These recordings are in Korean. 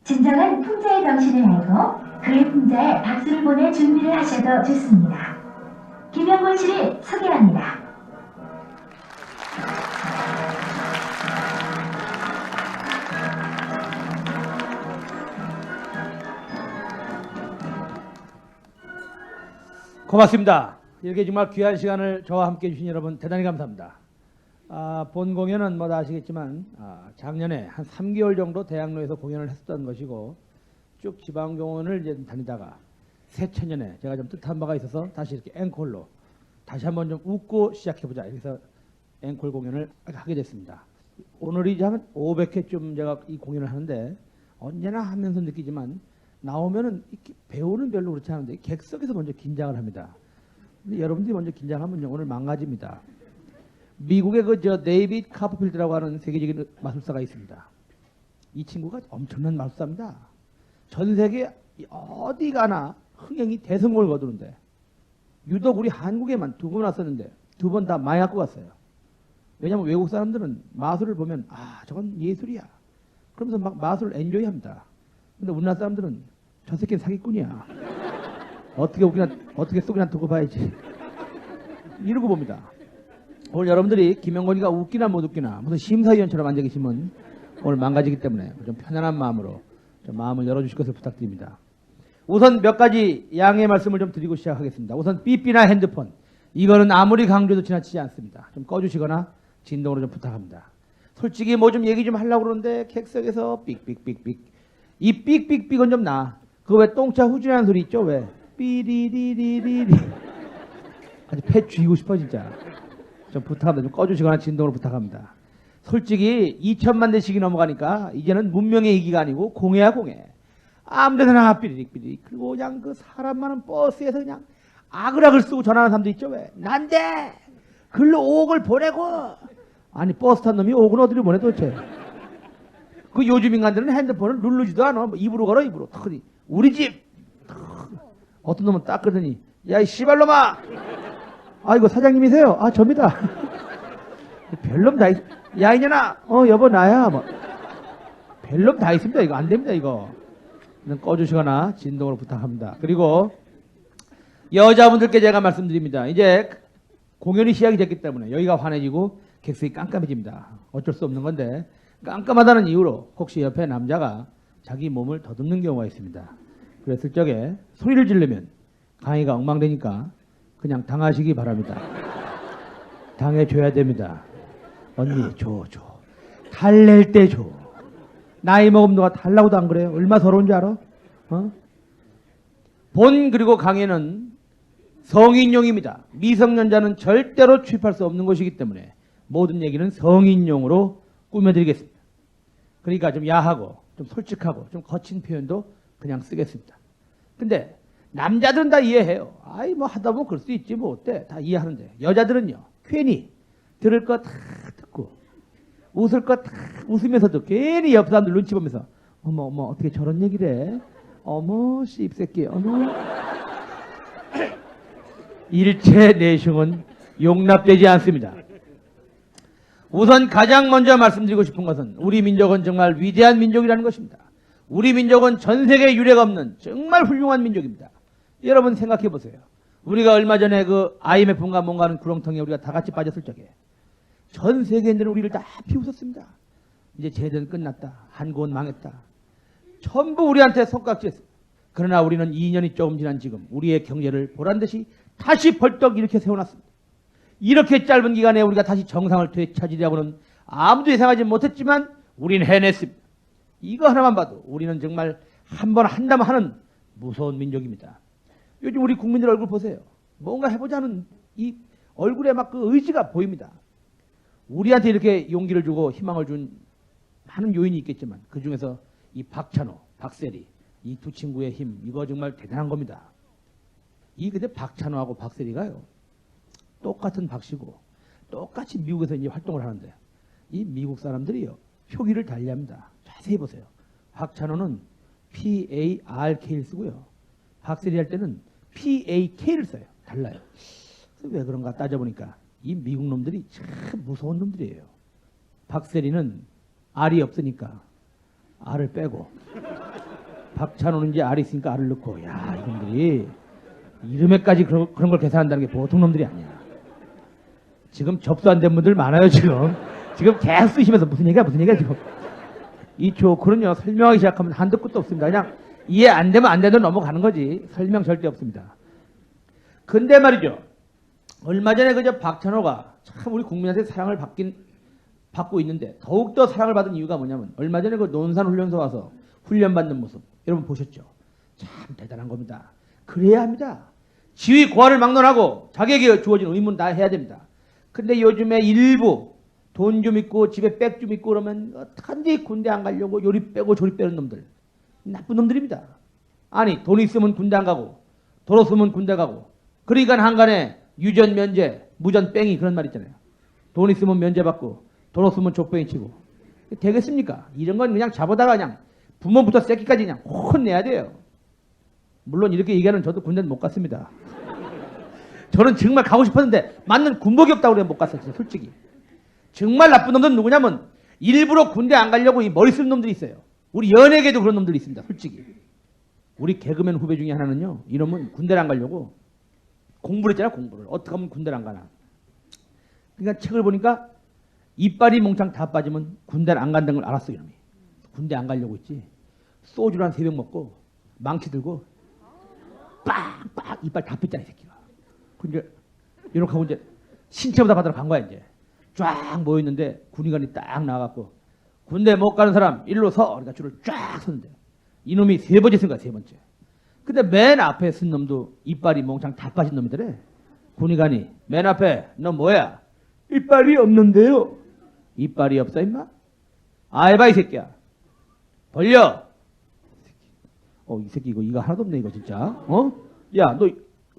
진정한 풍자의 정신을 알고 그의 풍자에 박수를 보낼 준비를 하셔도 좋습니다. 김영곤 씨를 소개합니다. 고맙습니다. 이렇게 정말 귀한 시간을 저와 함께 해주신 여러분 대단히 감사합니다. 본 공연은 뭐 다 아시겠지만 작년에 한 3개월 정도 대학로에서 공연을 했었던 것이고 쭉 지방공연을 이제 다니다가 새천년에 제가 좀 뜻한 바가 있어서 다시 이렇게 앵콜로 다시 한번 좀 웃고 시작해보자. 그래서 앵콜 공연을 하게 됐습니다. 오늘이 이제 한 500회쯤 제가 이 공연을 하는데 언제나 하면서 느끼지만 나오면은 배우는 별로 그렇지 않은데 객석에서 먼저 긴장을 합니다. 근데 여러분들이 먼저 긴장하면요 오늘 망가집니다. 미국의 데이빗 카퍼필드라고 하는 세계적인 마술사가 있습니다. 이 친구가 엄청난 마술사입니다. 전 세계 어디 가나 흥행이 대성공을 거두는데 유독 우리 한국에만 2번 왔었는데 2번 다 많이 갖고 갔어요. 왜냐하면 외국 사람들은 마술을 보면 저건 예술이야. 그러면서 막 마술을 엔조이합니다. 근데 우리나라 사람들은 저 새끼는 사기꾼이야. 어떻게 속이나 두고 봐야지. 이러고 봅니다. 오늘 여러분들이 김영곤이가 웃기나 못 웃기나 무슨 심사위원처럼 앉아 계시면 오늘 망가지기 때문에 좀 편안한 마음으로 좀 마음을 열어주실 것을 부탁드립니다. 우선 몇 가지 양해의 말씀을 좀 드리고 시작하겠습니다. 우선 삐삐나 핸드폰 이거는 아무리 강조해도 지나치지 않습니다. 좀 꺼주시거나 진동으로 좀 부탁합니다. 솔직히 뭐 좀 얘기 좀 하려고 그러는데 객석에서 삑삑삑삑 이 삑삑삑은 좀 나. 그거 왜 똥차 후진하는 소리 있죠? 왜? 삐리리리리리 아주 패 쥐고 싶어 진짜. 좀 부탁합니다. 좀 꺼주시거나 진동으로 부탁합니다. 솔직히 2천만 대씩이 넘어가니까 이제는 문명의 얘기가 아니고 공해야 공해. 아무데나 삐리릭삐리릭. 그리고 그냥 그 사람 많은 버스에서 그냥 아글아글 쓰고 전화하는 사람도 있죠. 왜? 난데 글로 5억을 보내고. 아니 버스 탄 놈이 5억을 어디로 보내 도대체. 그 요즘 인간들은 핸드폰을 누르지도 않아. 뭐 입으로 걸어 입으로. 턱이 우리 집. 어떤 놈은 딱 그러더니 야 이 씨발놈아. 이거 사장님이세요? 접니다. 별놈 다 있. 야 이년아. 여보 나야. 뭐. 별놈 다 있습니다. 이거 안 됩니다. 이거. 꺼주시거나 진동으로 부탁합니다. 그리고 여자분들께 제가 말씀드립니다. 이제 공연이 시작이 됐기 때문에 여기가 환해지고 객석이 깜깜해집니다. 어쩔 수 없는 건데 깜깜하다는 이유로 혹시 옆에 남자가 자기 몸을 더듬는 경우가 있습니다. 그랬을 적에 소리를 지르면 강의가 엉망되니까 그냥 당하시기 바랍니다. 당해줘야 됩니다. 언니 줘. 달랠 때 줘. 나이 먹으면 누가 달라고도 안 그래요? 얼마 서러운 줄 알아? 본 그리고 강의는 성인용입니다. 미성년자는 절대로 취입할 수 없는 것이기 때문에 모든 얘기는 성인용으로 꾸며드리겠습니다. 그러니까 좀 야하고 좀 솔직하고 좀 거친 표현도 그냥 쓰겠습니다. 근데 남자들은 다 이해해요. 뭐 하다 보면 그럴 수 있지 뭐 어때? 다 이해하는데 여자들은요 괜히 들을 거 다 듣고 웃을 거 다 웃으면서도 괜히 옆 사람들 눈치 보면서 어머 어떻게 저런 얘기를 해? 어머 씹새끼 어머 일체 내숭은 용납되지 않습니다. 우선 가장 먼저 말씀드리고 싶은 것은 우리 민족은 정말 위대한 민족이라는 것입니다. 우리 민족은 전 세계에 유례가 없는 정말 훌륭한 민족입니다. 여러분 생각해 보세요. 우리가 얼마 전에 그 IMF인가 뭔가 하는 구렁텅이에 우리가 다 같이 빠졌을 적에 전 세계인들은 우리를 다 비웃었습니다. 이제 쟤들은 끝났다. 한국은 망했다. 전부 우리한테 손깍지했습니다. 그러나 우리는 2년이 조금 지난 지금 우리의 경제를 보란듯이 다시 벌떡 이렇게 세워놨습니다. 이렇게 짧은 기간에 우리가 다시 정상을 되찾으려고는 아무도 예상하지 못했지만 우리는 해냈습니다. 이거 하나만 봐도 우리는 정말 한 번 한다면 하는 무서운 민족입니다. 요즘 우리 국민들 얼굴 보세요. 뭔가 해보자는 이 얼굴에 막 그 의지가 보입니다. 우리한테 이렇게 용기를 주고 희망을 준 많은 요인이 있겠지만 그 중에서 이 박찬호, 박세리 이 두 친구의 힘 이거 정말 대단한 겁니다. 근데 박찬호하고 박세리가요 똑같은 박씨고 똑같이 미국에서 이제 활동을 하는데 이 미국 사람들이요 표기를 달리합니다. 자세히 보세요. 박찬호는 PARK를 쓰고요. 박세리 할 때는 PAK를 써요. 달라요. 왜 그런가 따져보니까 이 미국 놈들이 참 무서운 놈들이에요. 박세리는 R이 없으니까 R을 빼고 박찬호는 이제 알이 있으니까 알을 넣고, 야, 이놈들이 이름에까지 그런 걸 계산한다는 게 보통 놈들이 아니야. 지금 접수 안 된 분들 많아요, 지금. 지금 계속 쓰시면서 무슨 얘기야, 지금. 이 조크는요, 설명하기 시작하면 한도 끝도 없습니다. 그냥 이해 안 되면 안 되면 넘어가는 거지. 설명 절대 없습니다. 근데 말이죠. 얼마 전에 그저 박찬호가 참 우리 국민한테 사랑을 받고 있는데 더욱더 사랑을 받은 이유가 뭐냐면 얼마 전에 그 논산훈련소 와서 훈련받는 모습 여러분 보셨죠? 참 대단한 겁니다. 그래야 합니다. 지휘 고하를 막론하고 자기에게 주어진 의무는 다 해야 됩니다. 근데 요즘에 일부 돈 좀 있고 집에 백 좀 있고 그러면 어떡한지 군대 안 가려고 요리 빼고 조리 빼는 놈들. 나쁜 놈들입니다. 아니 돈 있으면 군대 안 가고 돈 없으면 군대 가고 그러니까 한간에 유전 면제 무전 뺑이 그런 말 있잖아요. 돈 있으면 면제 받고 돈 없으면 족뱅이 치고 되겠습니까? 이런 건 그냥 잡아다가 그냥 부모부터 새끼까지 그냥 혼내야 돼요. 물론 이렇게 얘기하는 저도 군대는 못 갔습니다. 저는 정말 가고 싶었는데 맞는 군복이 없다고 그래 못 갔어요. 솔직히. 정말 나쁜 놈들은 누구냐면 일부러 군대 안 가려고 이 머리 쓰는 놈들이 있어요. 우리 연예계도 그런 놈들이 있습니다. 솔직히. 우리 개그맨 후배 중에 하나는요. 이놈은 군대를 안 가려고 공부를 했잖아. 공부를. 어떻게 하면 군대를 안 가나. 그러니까 책을 보니까 이빨이 몽창 다 빠지면 군대를 안 간다는 걸 알았어. 이놈이. 군대 안 가려고 있지. 소주를 한 3병 먹고 망치 들고 빡빡 이빨 다 뺐잖아. 이 새끼가. 근데 이렇게 하고 이제 신체보다 받으러 간 거야. 이제. 쫙 모였는데 군의관이 딱 나와갖고 군대 못 가는 사람 일로 서. 그러니까 줄을 쫙 섰는데 이놈이 3번째 쓴 거야. 3번째. 근데 맨 앞에 쓴 놈도 이빨이 몽창 다 빠진 놈이더래. 군의관이 맨 앞에 너 뭐야? 이빨이 없는데요. 이빨이 없어 임마? 해봐 이 새끼야. 벌려. 이 새끼 이거 하나도 없네 이거 진짜. 야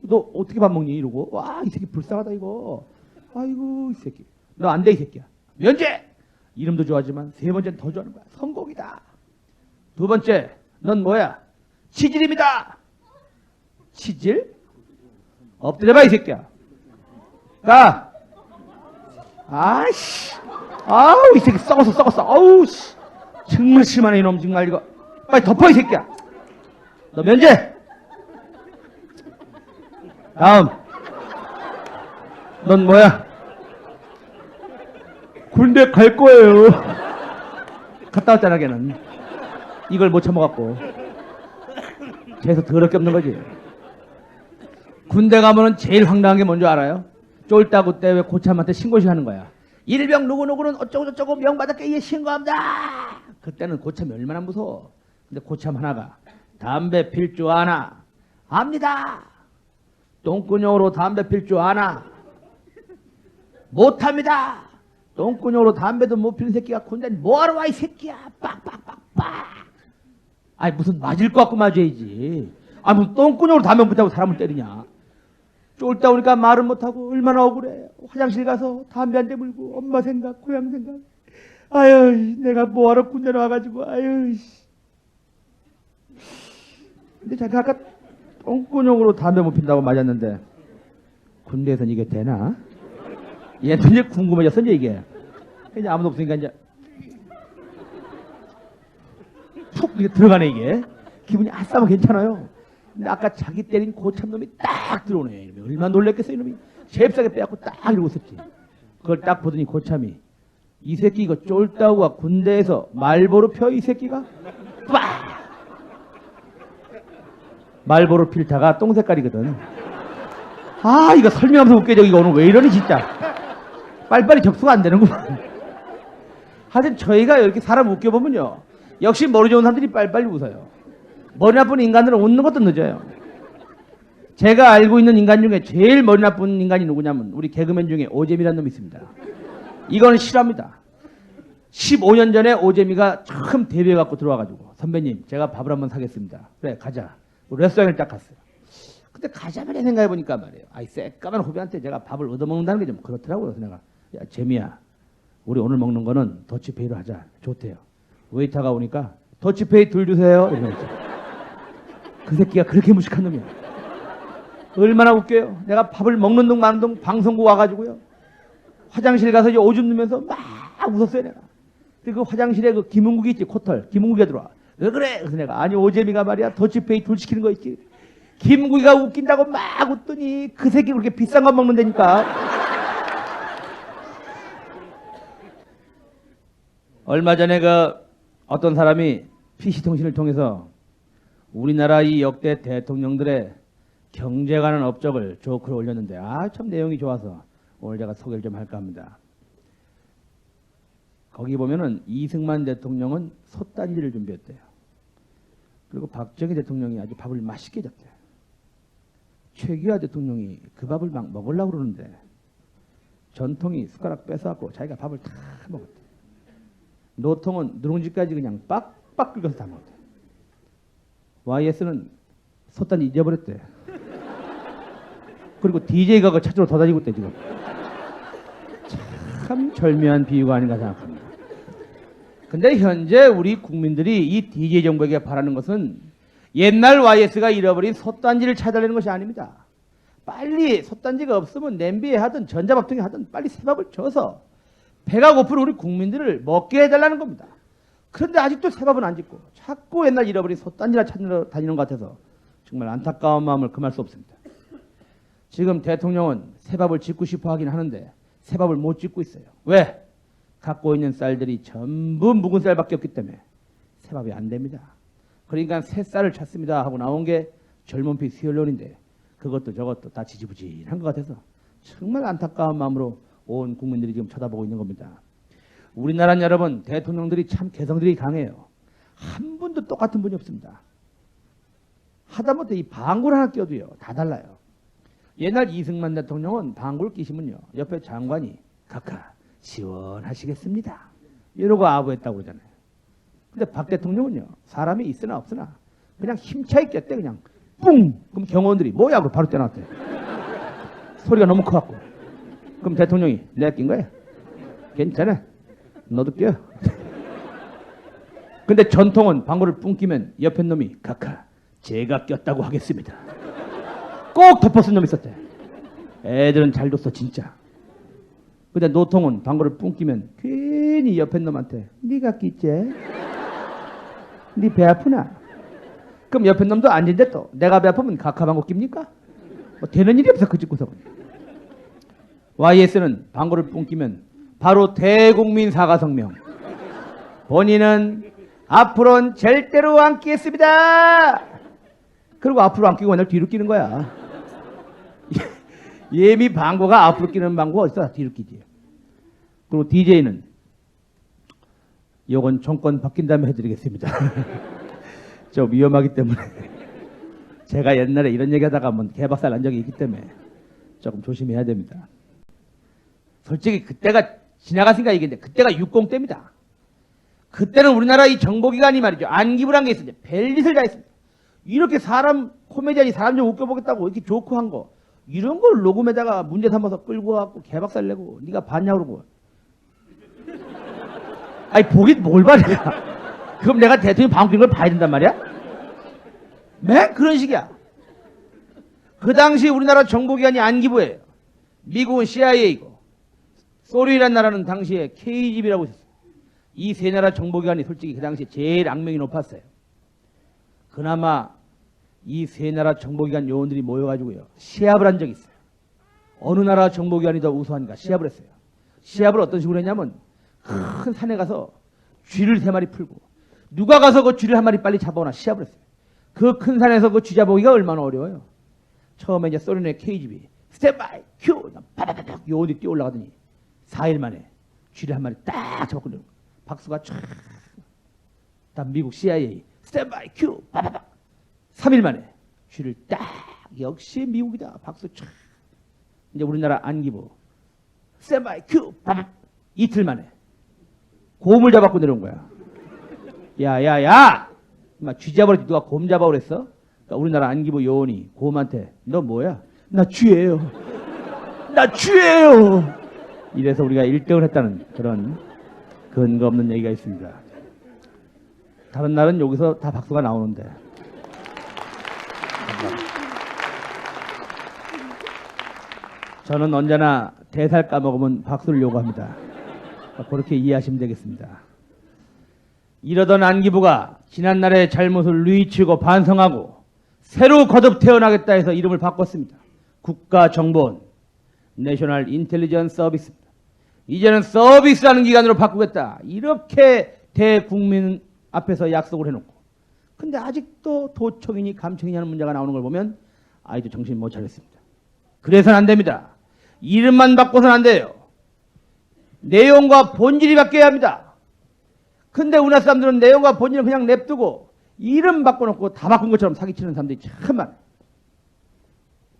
너 어떻게 밥 먹니? 이러고 와 이 새끼 불쌍하다 이거. 아이고 이 새끼. 너 안 돼 이 새끼야. 면제. 이름도 좋아하지만 3번째는 더 좋아하는 거야. 성공이다. 2번째 넌 뭐야? 치질입니다. 치질? 엎드려봐 이 새끼야. 가. 아이씨. 아우 이 새끼 썩었어. 아우 씨. 정말 심하네 이놈 정말 이거. 빨리 덮어 이 새끼야. 너 면제. 다음. 넌 뭐야? 군대 갈 거예요. 갔다 왔잖아 걔는. 이걸 못 참아갖고. 계속 더럽게 없는 거지. 군대 가면은 제일 황당한 게 뭔지 알아요? 쫄따구 때 왜 고참한테 신고식 하는 거야. 일병 누구누구는 어쩌고저쩌고 명받았게 신고합니다. 그때는 고참이 얼마나 무서워. 근데 고참 하나가 담배 필 줄 아나? 압니다. 똥구녕으로 담배 필 줄 아나? 못합니다. 똥구녕으로 담배도 못 피는 새끼가 군대 뭐하러 와 이 새끼야. 빡빡빡빡. 아니 무슨 맞을 것 같고 맞아야지. 무슨 똥구녕으로 담배 못 피자고 사람을 때리냐. 쫄다 오니까 말은 못하고 얼마나 억울해. 화장실 가서 담배 한 대 물고 엄마 생각 고향 생각. 아유 내가 뭐하러 군대로 와가지고 아유. 근데 자기가 아까 똥구녕으로 담배 못 핀다고 맞았는데 군대에선 이게 되나? 얘도 이제 궁금해졌어 이게. 이제 아무도 없으니까 이제 푹 이렇게 들어가네 이게. 기분이 아싸면 괜찮아요. 근데 아까 자기 때린 고참놈이 딱 들어오네. 이놈이 얼마나 놀랬겠어 이놈이. 잽싸게 빼갖고 딱 이러고 있었지. 그걸 딱 보더니 고참이 이 새끼 이거 쫄따구가 군대에서 말보로 펴 이 새끼가? 빡! 말보로 필터가 똥 색깔이거든. 이거 설명하면서 웃겨져. 이거 오늘 왜 이러니 진짜. 빨리빨리 접수가 안 되는구만. 하여튼 저희가 이렇게 사람 웃겨보면요. 역시 머리 좋은 사람들이 빨리빨리 웃어요. 머리 나쁜 인간들은 웃는 것도 늦어요. 제가 알고 있는 인간 중에 제일 머리 나쁜 인간이 누구냐면 우리 개그맨 중에 오재미라는 놈이 있습니다. 이거는 실화입니다. 15년 전에 오재미가 처음 데뷔해갖고 들어와가지고 선배님 제가 밥을 한번 사겠습니다. 그래 가자. 레스토랑에 딱 갔어요. 근데 가자마자 생각해보니까 말이에요. 새까만 후배한테 제가 밥을 얻어먹는다는 게 좀 그렇더라고요. 그래서 내가 야 재미야 우리 오늘 먹는 거는 더치페이로 하자. 좋대요. 웨이터가 오니까 더치페이 둘 주세요. 이러면서. 그 새끼가 그렇게 무식한 놈이야. 얼마나 웃겨요. 내가 밥을 먹는 둥 마는 둥 방송국 와가지고요. 화장실 가서 이제 오줌 누면서 막 웃었어요 내가. 근데 그 화장실에 그 김은국이 있지 코털. 김은국이 들어와. 왜 그래? 그래서 내가 아니 오재미가 말이야 더치페이 둘 시키는 거 있지. 김구이가 웃긴다고 막 웃더니 그 새끼 그렇게 비싼 거 먹는다니까. 얼마 전에 그 어떤 사람이 PC통신을 통해서 우리나라 이 역대 대통령들의 경제 관한 업적을 조크로 올렸는데 참 내용이 좋아서 오늘 제가 소개를 좀 할까 합니다. 거기 보면은 이승만 대통령은 솥단지를 준비했대요. 그리고 박정희 대통령이 아주 밥을 맛있게 줬대요. 최규하 대통령이 그 밥을 막 먹으려고 그러는데 전통이 숟가락 뺏어갖고 자기가 밥을 다 먹었대. 노통은 누룽지까지 그냥 빡빡 긁어서 다 먹었대. YS는 솥단지 잊어버렸대. 그리고 DJ가 그 찾으러 더 다니고 있대 지금. 참 절묘한 비유가 아닌가 생각합니다. 근데 현재 우리 국민들이 이 DJ 정부에게 바라는 것은 옛날 YS가 잃어버린 솥단지를 찾아내는 것이 아닙니다. 빨리 솥단지가 없으면 냄비에 하든 전자밥통에 하든 빨리 새밥을 줘서 배가 고픈 우리 국민들을 먹게 해달라는 겁니다. 그런데 아직도 새밥은 안 짓고 자꾸 옛날 잃어버린 솥단지나 찾으러 다니는 것 같아서 정말 안타까운 마음을 금할 수 없습니다. 지금 대통령은 새밥을 짓고 싶어 하긴 하는데 새밥을 못 짓고 있어요. 왜? 갖고 있는 쌀들이 전부 묵은 쌀밖에 없기 때문에 새밥이 안 됩니다. 그러니까 새 쌀을 찾습니다 하고 나온 게 젊은 피 수혈론인데 그것도 저것도 다 지지부진한 것 같아서 정말 안타까운 마음으로 온 국민들이 지금 쳐다보고 있는 겁니다. 우리나라는 여러분 대통령들이 참 개성들이 강해요. 한 분도 똑같은 분이 없습니다. 하다못해 이 방구를 하나 껴도요 다 달라요. 옛날 이승만 대통령은 방구를 끼시면요 옆에 장관이 각하 시원하시겠습니다 이러고 아부했다고 그러잖아요. 근데 박 대통령은요 사람이 있으나 없으나 그냥 힘차게 꼈대. 그냥 뿡! 그럼 경호원들이 뭐야 하고 바로 떼어놨대. 소리가 너무 커갖고. 그럼 대통령이 내가 낀 거야? 괜찮아 너도 껴. 근데 전통은 방구를 뿡 끼면 옆에 놈이 각하 제가 꼈다고 하겠습니다 꼭 덮어쓴 놈이 있었대. 애들은 잘 뒀어 진짜. 근데 노통은 방구를 뿡 끼면 괜히 옆에 놈한테 네가 끼지? 네 배 아프나? 그럼 옆에 놈도 앉은데 또 내가 배 아프면 각하 방구 낍니까? 뭐 되는 일이 없어 그 집구석은. YS는 방구를 뿡 끼면 바로 대국민 사과 성명. 본인은 앞으로는 절대로 안 끼겠습니다. 그리고 앞으로 안 끼고 맨날 뒤로 끼는 거야. 예미 방구가 앞으로 끼는 방구가 어디서 뒤로 끼지. 그리고 DJ는 요건 정권 바뀐 다음에 해드리겠습니다. 좀 위험하기 때문에 제가 옛날에 이런 얘기하다가 한번 개박살 난 적이 있기 때문에 조금 조심해야 됩니다. 솔직히 그때가 지나갔으니까 얘기했는데 그때가 60 때입니다. 그때는 우리나라 이 정보기관이 말이죠 안기부란 게 있었는데 별짓을 다 했습니다. 이렇게 사람 코미디언이 사람 좀 웃겨보겠다고 이렇게 조크한 거 이런 걸 녹음에다가 문제 삼아서 끌고 와갖고 개박살 내고 네가 봤냐 그러고. 아니 보긴 뭘 봐 내가. 그럼 내가 대통령 방귀 걸 봐야 된단 말이야? 맨 그런 식이야. 그 당시 우리나라 정보기관이 안기부예요. 미국은 CIA이고 소련이라는 나라는 당시에 KGB라고 있었어요. 이 세 나라 정보기관이 솔직히 그 당시에 제일 악명이 높았어요. 그나마 이 세 나라 정보기관 요원들이 모여가지고요 시합을 한 적이 있어요. 어느 나라 정보기관이 더 우수한가 시합을 했어요. 시합을 어떤 식으로 했냐면 큰 산에 가서 쥐를 3마리 풀고 누가 가서 그 쥐를 1마리 빨리 잡아오나 시합을 했어요. 그 큰 산에서 그 쥐 잡아오기가 얼마나 어려워요. 처음에 이제 소련의 KGB 스탠바이 큐 바바바박 요원이 뛰어 올라가더니 4일 만에 쥐를 1마리 딱 잡아고 내는 거예요. 박수가 촥. 다음 미국 CIA 스탠바이 큐 바바박 3일 만에 쥐를 딱. 역시 미국이다. 박수 촥. 이제 우리나라 안기부 스탠바이 큐 바바박 이틀 만에 곰을 잡아고 내려온 거야. 야야야 쥐 잡아오랬지 누가 곰 잡아오랬어? 그러니까 우리나라 안기부 요원이 곰한테 너 뭐야? 나 쥐예요. 나 쥐예요. 이래서 우리가 1등을 했다는 그런 근거 없는 얘기가 있습니다. 다른 날은 여기서 다 박수가 나오는데 저는 언제나 대살 까먹으면 박수를 요구합니다. 그렇게 이해하시면 되겠습니다. 이러던 안기부가 지난날의 잘못을 뉘우치고 반성하고 새로 거듭 태어나겠다 해서 이름을 바꿨습니다. 국가정보원, 내셔널 인텔리전스 서비스입니다. 이제는 서비스라는 기관으로 바꾸겠다. 이렇게 대국민 앞에서 약속을 해놓고 근데 아직도 도청이니 감청이냐는 문제가 나오는 걸 보면 아이도 정신 못 차렸습니다. 그래서는 안 됩니다. 이름만 바꿔서는 안 돼요. 내용과 본질이 바뀌어야 합니다. 근데 우리나라 사람들은 내용과 본질을 그냥 냅두고 이름 바꿔놓고 다 바꾼 것처럼 사기치는 사람들이 참 많아요.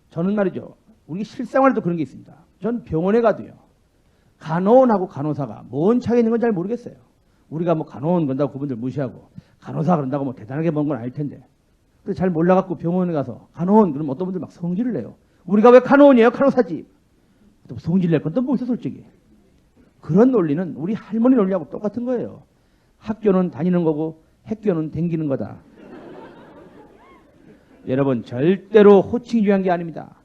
저는 말이죠. 우리 실생활에도 그런 게 있습니다. 전 병원에 가도요. 간호원하고 간호사가 뭔 차이가 있는 건 잘 모르겠어요. 우리가 뭐 간호원 그런다고 그분들 무시하고 간호사 그런다고 뭐 대단하게 먼 건 아닐 텐데. 근데 잘 몰라갖고 병원에 가서 간호원 그러면 어떤 분들 막 성질을 내요. 우리가 왜 간호원이에요? 간호사지. 또 성질 낼 건 또 뭐 있어 솔직히. 그런 논리는 우리 할머니 논리하고 똑같은 거예요. 학교는 다니는 거고 학교는 댕기는 거다. 여러분 절대로 호칭이 중요한 게 아닙니다.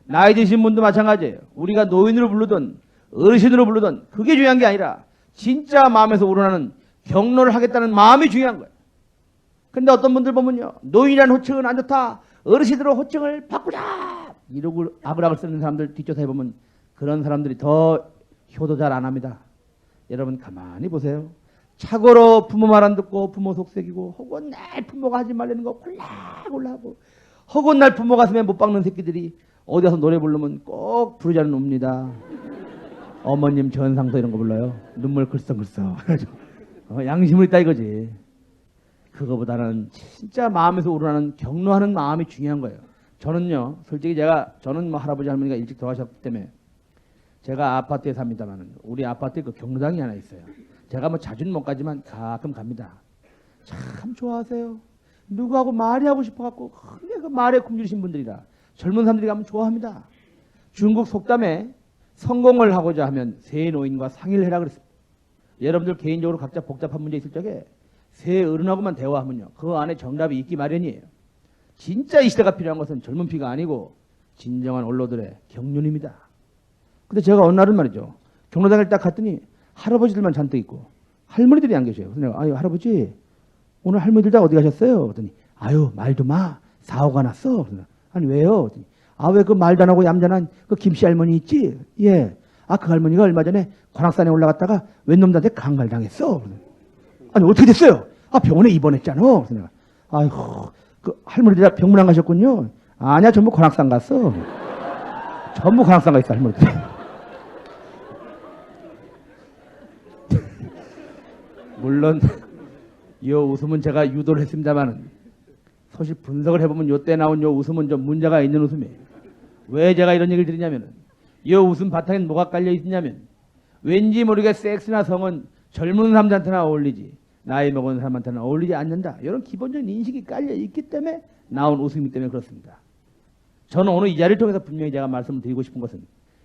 나이 드신 분도 마찬가지예요. 우리가 노인으로 부르든 어르신으로 부르든 그게 중요한 게 아니라 진짜 마음에서 우러나는 경로를 하겠다는 마음이 중요한 거예요. 근데 어떤 분들 보면요. 노인이라는 호칭은 안 좋다. 어르신으로 호칭을 바꾸자. 이러고 아글아글 쓰는 사람들 뒷조사해 보면 그런 사람들이 더 효도 잘 안 합니다. 여러분 가만히 보세요. 착오로 부모 말 안 듣고 부모 속색이고 혹은 날 부모가 하지 말라는 거 콜라콜라하고 혹은 날 부모 가슴에 못 박는 새끼들이 어디 가서 노래 부르면 꼭 부르자는 놈입니다. 어머님 전상도 이런 거 불러요. 눈물 글썽글썽. 양심을 있다 이거지. 그거보다는 진짜 마음에서 우러나는 경로하는 마음이 중요한 거예요. 저는요. 솔직히 저는 뭐 할아버지 할머니가 일찍 돌아가셨기 때문에 제가 아파트에 삽니다만 우리 아파트에 그 경로당이 하나 있어요. 제가 뭐 자주는 못 가지만 가끔 갑니다. 참 좋아하세요. 누구하고 말이 하고 싶어갖고 근데 그 말에 굶주리신 분들이라 젊은 사람들이 가면 좋아합니다. 중국 속담에 성공을 하고자 하면 새 노인과 상의를 해라 그랬습니다. 여러분들 개인적으로 각자 복잡한 문제 있을 적에 새 어른하고만 대화하면요. 그 안에 정답이 있기 마련이에요. 진짜 이 시대가 필요한 것은 젊은 피가 아니고 진정한 원로들의 경륜입니다. 근데 제가 어느 날은 말이죠. 경로당을 딱 갔더니 할아버지들만 잔뜩 있고 할머니들이 안 계셔요. 그래서 내가 아유 할아버지 오늘 할머니들 다 어디 가셨어요? 그랬더니 아유 말도 마 사고가 났어. 아니 왜요? 그랬더니 아 왜 그 말도 안 하고 얌전한 그 김씨 할머니 있지? 예. 아 그 할머니가 얼마 전에 관악산에 올라갔다가 웬놈들한테 강갈당했어. 아니 어떻게 됐어요? 아 병원에 입원했잖아. 그래서 내가 아이고 그 할머니들 다 병문 안 가셨군요. 아니야 전부 관악산 갔어. 전부 관악산 가 있어 할머니들. 물론 요 웃음은 제가 유도를 했습니다만은 사실 분석을 해보면 요때 나온 요 웃음은 좀 문제가 있는 웃음이에요. 왜 제가 이런 얘기를 드리냐면은 요 웃음 바탕엔 뭐가 깔려 있냐면 왠지 모르게 섹스나 성은 젊은 사람들한테나 어울리지 나이 먹은 사람한테는 어울리지 않는다. 이런 기본적인 인식이 깔려 있기 때문에 나온 웃음이기 때문에 그렇습니다. 저는 오늘 이 자리를 통해서 분명히 제가 말씀을 드리고 싶은 것은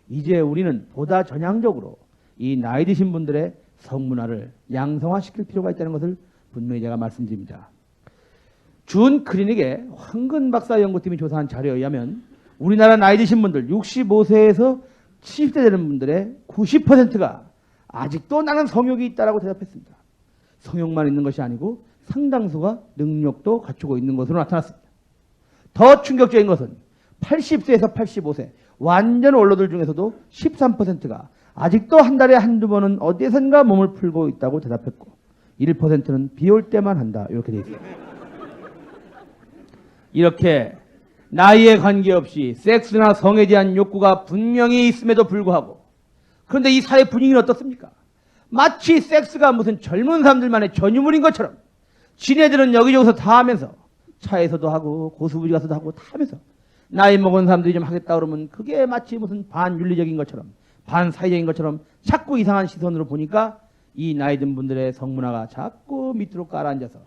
이제 우리는 보다 전향적으로 이 나이 드신 분들의 성문화를 양성화시킬 필요가 있다는 것을 분명히 제가 말씀드립니다. 준 클리닉의 황근 박사 연구팀이 조사한 자료에 의하면 우리나라 나이 드신 분들 65세에서 70세 되는 분들의 90%가 아직도 나는 성욕이 있다라고 대답했습니다. 성욕만 있는 것이 아니고 상당수가 능력도 갖추고 있는 것으로 나타났습니다. 더 충격적인 것은 80세에서 85세 완전 원로들 중에서도 13%가 아직도 한 달에 한두 번은 어디선가 몸을 풀고 있다고 대답했고 1%는 비 올 때만 한다. 이렇게 돼 있어요. 이렇게 나이에 관계없이 섹스나 성에 대한 욕구가 분명히 있음에도 불구하고 그런데 이 사회 분위기는 어떻습니까? 마치 섹스가 무슨 젊은 사람들만의 전유물인 것처럼 지네들은 여기저기서 다 하면서 차에서도 하고 고수부지 가서도 하고 다 하면서 나이 먹은 사람들이 좀 하겠다 그러면 그게 마치 무슨 반윤리적인 것처럼 반사회적인 것처럼 자꾸 이상한 시선으로 보니까 이 나이 든 분들의 성문화가 자꾸 밑으로 깔아앉아서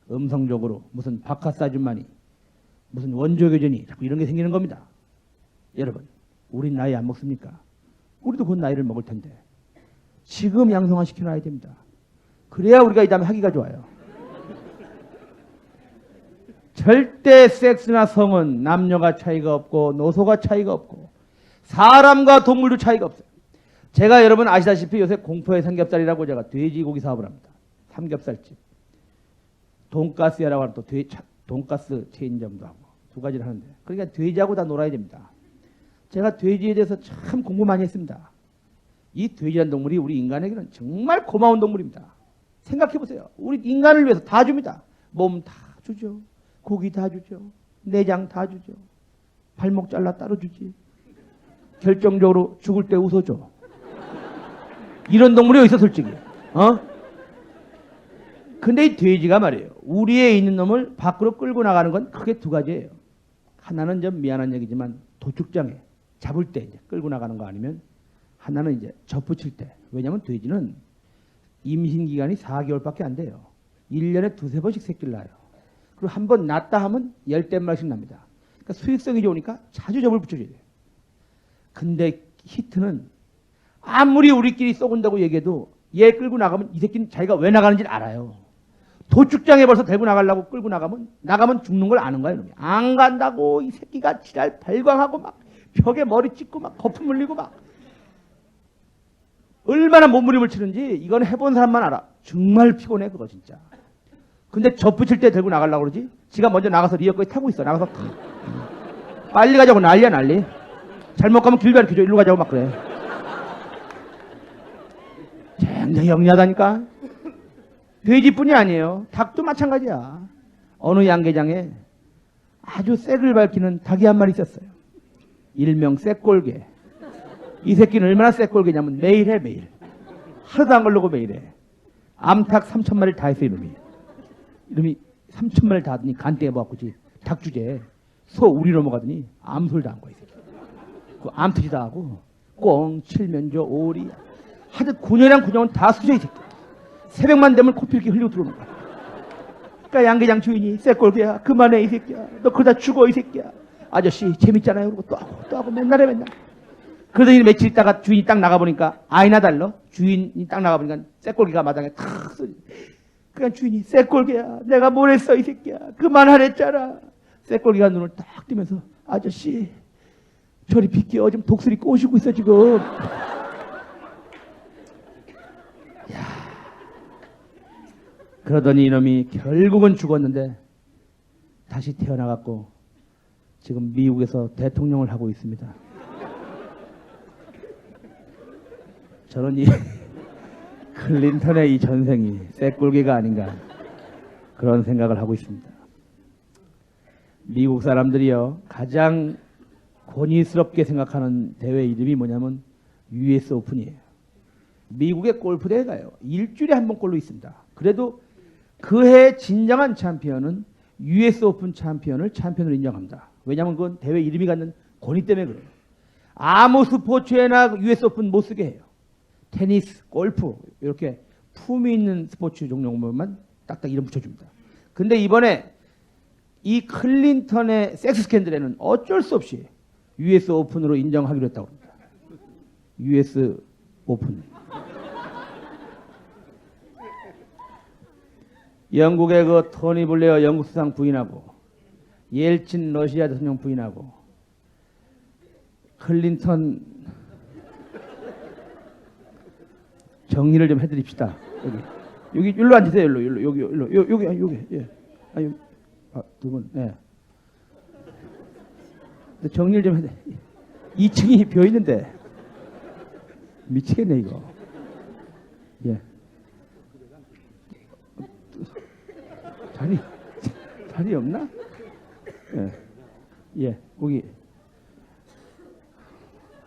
음성적으로 무슨 바카스 아줌마니 무슨 원조교전이 자꾸 이런 게 생기는 겁니다. 여러분 우린 나이 안 먹습니까? 우리도 곧 나이를 먹을 텐데 지금 양성화 시켜놔야 됩니다. 그래야 우리가 이 다음에 하기가 좋아요. 절대 섹스나 성은 남녀가 차이가 없고 노소가 차이가 없고 사람과 동물도 차이가 없어요. 제가 여러분 아시다시피 요새 공포의 삼겹살이라고 제가 돼지고기 사업을 합니다. 삼겹살집. 돈가스야라고 하는 또 돈가스 체인점도 하고 두 가지를 하는데 그러니까 돼지하고 다 놀아야 됩니다. 제가 돼지에 대해서 참 공부 많이 했습니다. 이 돼지란 동물이 우리 인간에게는 정말 고마운 동물입니다. 생각해 보세요. 우리 인간을 위해서 다 줍니다. 몸 다 주죠. 고기 다 주죠. 내장 다 주죠. 발목 잘라 따로 주지. 결정적으로 죽을 때 웃어줘. 이런 동물이 어디 있어 솔직히. 근데 이 돼지가 말이에요. 우리에 있는 놈을 밖으로 끌고 나가는 건 크게 두 가지예요. 하나는 좀 미안한 얘기지만 도축장에 잡을 때 이제 끌고 나가는 거 아니면 하나는 이제 젖붙일 때. 왜냐하면 돼지는 임신 기간이 4개월밖에 안 돼요. 1년에 두세 번씩 새끼를 낳아요. 그리고 한 번 낳았다 하면 10댓마리씩 납니다. 그러니까 수익성이 좋으니까 자주 젖을 붙여줘야 돼요. 근데 히트는 아무리 우리끼리 썩은다고 얘기해도 얘 끌고 나가면 이 새끼는 자기가 왜 나가는지 알아요. 도축장에 벌써 데리고 나가려고 끌고 나가면 죽는 걸 아는 거야. 이놈이. 안 간다고 이 새끼가 지랄 발광하고 막 벽에 머리 찍고 막 거품 흘리고 막 얼마나 몸부림을 치는지 이건 해본 사람만 알아. 정말 피곤해 그거 진짜. 근데 젖붙일 때 데리고 나가려고 그러지. 지가 먼저 나가서 리어까지 타고 있어. 나가서 빨리 가자고 난리야 난리. 잘못 가면 길 가르쳐줘. 일로 가자고 막 그래. 굉장히 영리하다니까. 돼지뿐이 아니에요. 닭도 마찬가지야. 어느 양계장에 아주 색을 밝히는 닭이 한 마리 있었어요. 일명 쇳골개. 이 새끼는 얼마나 쇳골개냐면 매일 해 매일. 하루도 안 걸르고 매일 해. 암탉 3,000마리를 다 했어 이놈이. 이놈이 3,000마리를 다 하더니 간땡이 먹었고 닭 주제에 소 우리 넘어가더니 암소를 다 한 거야 이 새끼. 그 암탉이 다 하고 꽁, 칠면조, 오리 하여튼 9년이랑 9년은 다 수저 이 새끼. 새벽만 되면 코피 이렇게 흘리고 들어오는 거야. 그러니까 양계장 주인이 쇳골개야 그만해 이 새끼야. 너 그러다 죽어 이 새끼야. 아저씨 재밌잖아요. 그러고 또 하고 맨날 해 맨날. 그러더니 며칠 있다가 주인이 딱 나가보니까 아이나 달러. 주인이 딱 나가보니까 쇳골개가 마당에 탁 쏘지. 그냥 주인이 쇳골개야 내가 뭘 했어 이 새끼야. 그만하랬잖아. 쇳골개가 눈을 딱 뜨면서 아저씨 저리 비켜 지금 독수리 꼬시고 있어 지금. 그러더니 이놈이 결국은 죽었는데 다시 태어나갖고 지금 미국에서 대통령을 하고 있습니다. 저는 이 클린턴의 이 전생이 쇳골개가 아닌가 그런 생각을 하고 있습니다. 미국 사람들이요 가장 권위스럽게 생각하는 대회 이름이 뭐냐면 US 오픈이에요. 미국의 골프 대회가요 일주일에 한 번 꼴로 있습니다. 그래도 그해 진정한 챔피언은 US 오픈 챔피언으로 인정합니다. 왜냐하면 그건 대회 이름이 갖는 권위 때문에 그래요. 아무 스포츠에나 US 오픈 못 쓰게 해요. 테니스, 골프 이렇게 품위 있는 스포츠 종목만 딱딱 이름 붙여줍니다. 근데 이번에 이 클린턴의 섹스 스캔들에는 어쩔 수 없이 US 오픈으로 인정하기로 했다고 합니다. US 오픈. 영국의 그 토니 블레어 영국 수상 부인하고 옐친 러시아 대통령 부인하고 클린턴 정리를 좀 해드립시다. 여기 일로 앉으세요. 일로 여기 예. 두 분 예. 정리를 좀 해. 2층이 비어 있는데 미치겠네 이거. 예. 자리 없나? 예. 예. 거기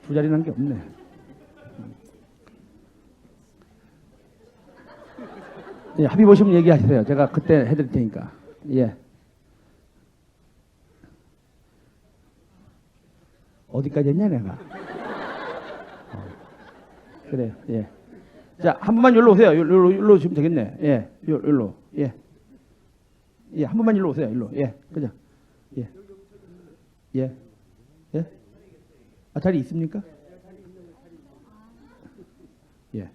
두 자리 난 게 없네. 예, 합의 보시면 얘기하세요. 제가 그때 해드릴 테니까. 예. 어디까지 했냐 내가. 그래요. 예. 자, 한 분만 여기로 오세요. 여기로 오시면 되겠네. 예. 여기로. 예. 예, 한 분만 일로 오세요. 일로. 예. 그죠? 예. 예. 예. 아, 자리 있습니까? 예.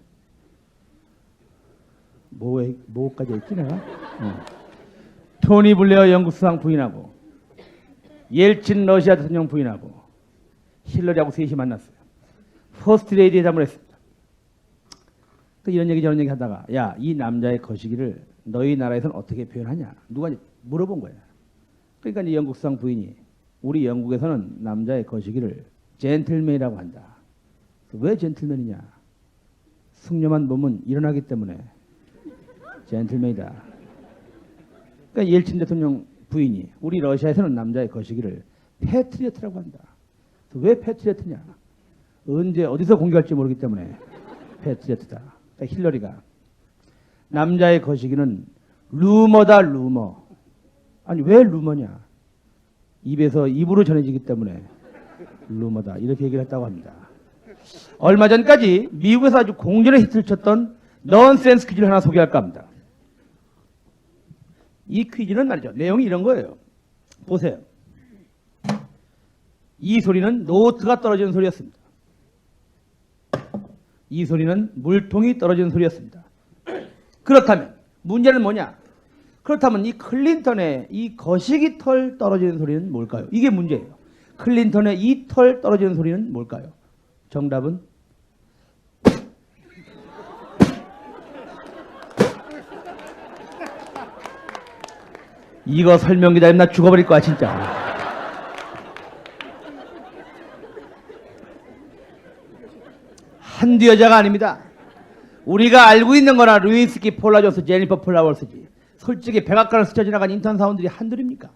뭐까지 했지 내가? 토니 블레어 영국 수상 부인하고 옐친 러시아 대통령 부인하고 힐러리하고 셋이 만났어요. 퍼스트 레이디에 잠을 했습니다. 또 이런 얘기 저런 얘기 하다가 야, 이 남자의 거시기를 너희 나라에서는 어떻게 표현하냐? 누가 물어본 거야. 그러니까 이 영국 수상 부인이 우리 영국에서는 남자의 거시기를 젠틀맨이라고 한다. 왜 젠틀맨이냐? 승려만 보면 일어나기 때문에 젠틀맨이다. 그러니까 옐친 대통령 부인이 우리 러시아에서는 남자의 거시기를 패트리어트라고 한다. 왜 패트리어트냐? 언제 어디서 공격할지 모르기 때문에 패트리어트다. 그러니까 힐러리가 남자의 거시기는 루머다 루머. 아니 왜 루머냐? 입에서 입으로 전해지기 때문에 루머다. 이렇게 얘기를 했다고 합니다. 얼마 전까지 미국에서 아주 공전의 히트를 쳤던 넌센스 퀴즈를 하나 소개할까 합니다. 이 퀴즈는 말이죠. 내용이 이런 거예요. 보세요. 이 소리는 노트가 떨어지는 소리였습니다. 이 소리는 물통이 떨어지는 소리였습니다. 그렇다면 문제는 뭐냐? 그렇다면 이 클린턴의 이 거시기 털 떨어지는 소리는 뭘까요? 이게 문제예요. 클린턴의 이 털 떨어지는 소리는 뭘까요? 정답은 이거 설명 기다리면 나 죽어버릴 거야 진짜. 한두 여자가 아닙니다. 우리가 알고 있는 거나 루이스키 폴라조스, 제니퍼 플라워스지. 솔직히 백악관을 스쳐 지나간 인턴 사원들이 한둘입니까?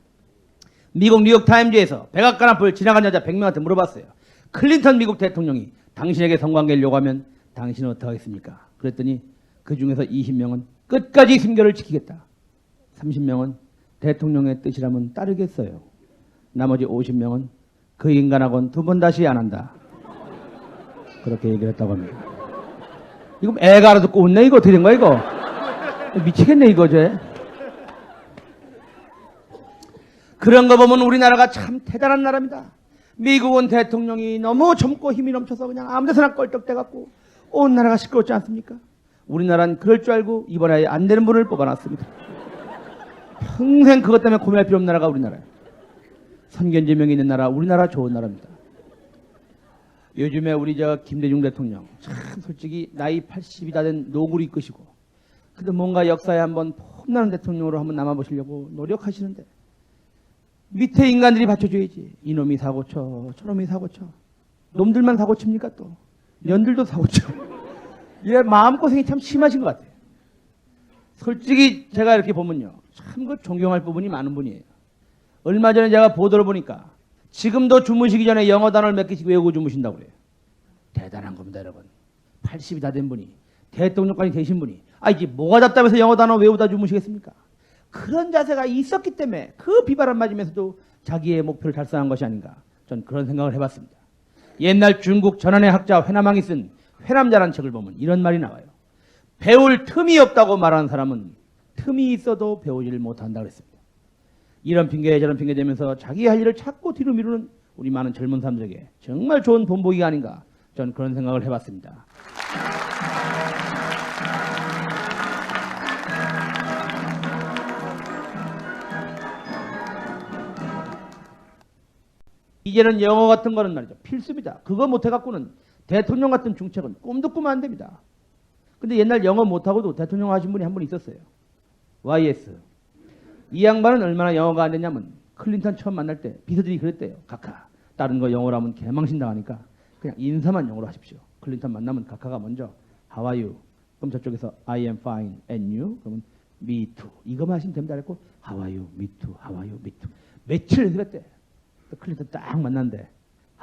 미국 뉴욕타임즈에서 백악관 앞을 지나간 여자 100명한테 물어봤어요. 클린턴 미국 대통령이 당신에게 성관계를 요구하면 당신은 어떻게 하겠습니까? 그랬더니 그 중에서 20명은 끝까지 순결을 지키겠다. 30명은 대통령의 뜻이라면 따르겠어요. 나머지 50명은 그 인간하고는 두 번 다시 안 한다. 그렇게 얘기를 했다고 합니다. 이거 애가 알아듣고 웃네. 이거 어떻게 된 거야 이거? 미치겠네 이거 쟤. 그런 거 보면 우리나라가 참 대단한 나라입니다. 미국은 대통령이 너무 젊고 힘이 넘쳐서 그냥 아무 데서나 껄떡대갖고 온 나라가 시끄럽지 않습니까? 우리나라는 그럴 줄 알고 이번에 안 되는 분을 뽑아놨습니다. 평생 그것 때문에 고민할 필요 없는 나라가 우리나라예요. 선견지명이 있는 나라, 우리나라 좋은 나라입니다. 요즘에 우리 김대중 대통령 참 솔직히 나이 80이 다 된 노구를 이끄시고 근데 뭔가 역사에 한번 폼나는 대통령으로 한번 남아보시려고 노력하시는데 밑에 인간들이 받쳐줘야지. 이놈이 사고쳐, 저놈이 사고쳐. 놈들만 사고칩니까 또? 년들도 사고쳐. 이래 마음고생이 참 심하신 것 같아요. 솔직히 제가 이렇게 보면요. 참 그 존경할 부분이 많은 분이에요. 얼마 전에 제가 보도를 보니까 지금도 주무시기 전에 영어 단어를 몇 개씩 외우고 주무신다고 그래요. 대단한 겁니다, 여러분. 80이 다 된 분이, 대통령까지 되신 분이, 이게 뭐가 답답해서 영어 단어 외우다 주무시겠습니까? 그런 자세가 있었기 때문에 그 비바람 맞으면서도 자기의 목표를 달성한 것이 아닌가. 전 그런 생각을 해봤습니다. 옛날 중국 전한의 학자 회남왕이 쓴 회남자라는 책을 보면 이런 말이 나와요. 배울 틈이 없다고 말하는 사람은 틈이 있어도 배우지를 못한다 그랬습니다. 이런 핑계 저런 핑계 대면서 자기 할 일을 자꾸 뒤로 미루는 우리 많은 젊은 사람들에게 정말 좋은 본보기가 아닌가. 전 그런 생각을 해봤습니다. 이제는 영어 같은 거는 말이죠. 필수입니다. 그거 못해갖고는 대통령 같은 중책은 꿈도 꾸면 안 됩니다. 근데 옛날 영어 못하고도 대통령 하신 분이 한 분 있었어요. YS. 이 양반은 얼마나 영어가 안 됐냐면 클린턴 처음 만날 때 비서들이 그랬대요. 카카. 다른 거 영어로 하면 개망신 당하니까 그냥 인사만 영어로 하십시오. 클린턴 만나면 카카가 먼저 How are you? 그럼 저쪽에서 I am fine and you? 그러면 me too. 이거만 하시면 됩니다. 그랬고 How are you? me too. How are you? me too. 며칠 연습했대. 클린턴 딱 만났는데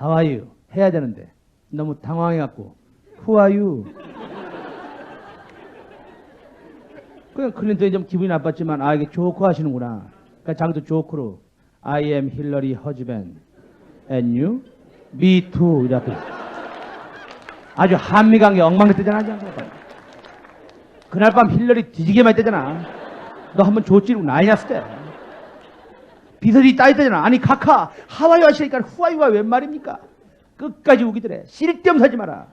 How are you? 해야 되는데 너무 당황해갖고 Who are you? 그냥 클린턴이 좀 기분이 나빴지만 이게 조크 하시는구나. 그러니까 자기도 조크로 I am Hillary husband and you? me too. 이렇게 아주 한미관계 엉망됐대잖아. 그날 밤 힐러리 뒤지게 많이 떼잖아. 너 한번 조찌르고 난리 났을 때. 비서들이 따있다잖아. 아니 카카 하와이 하시니까 후아이가 웬 말입니까? 끝까지 우기더래. 쓸데없는 사지 마라.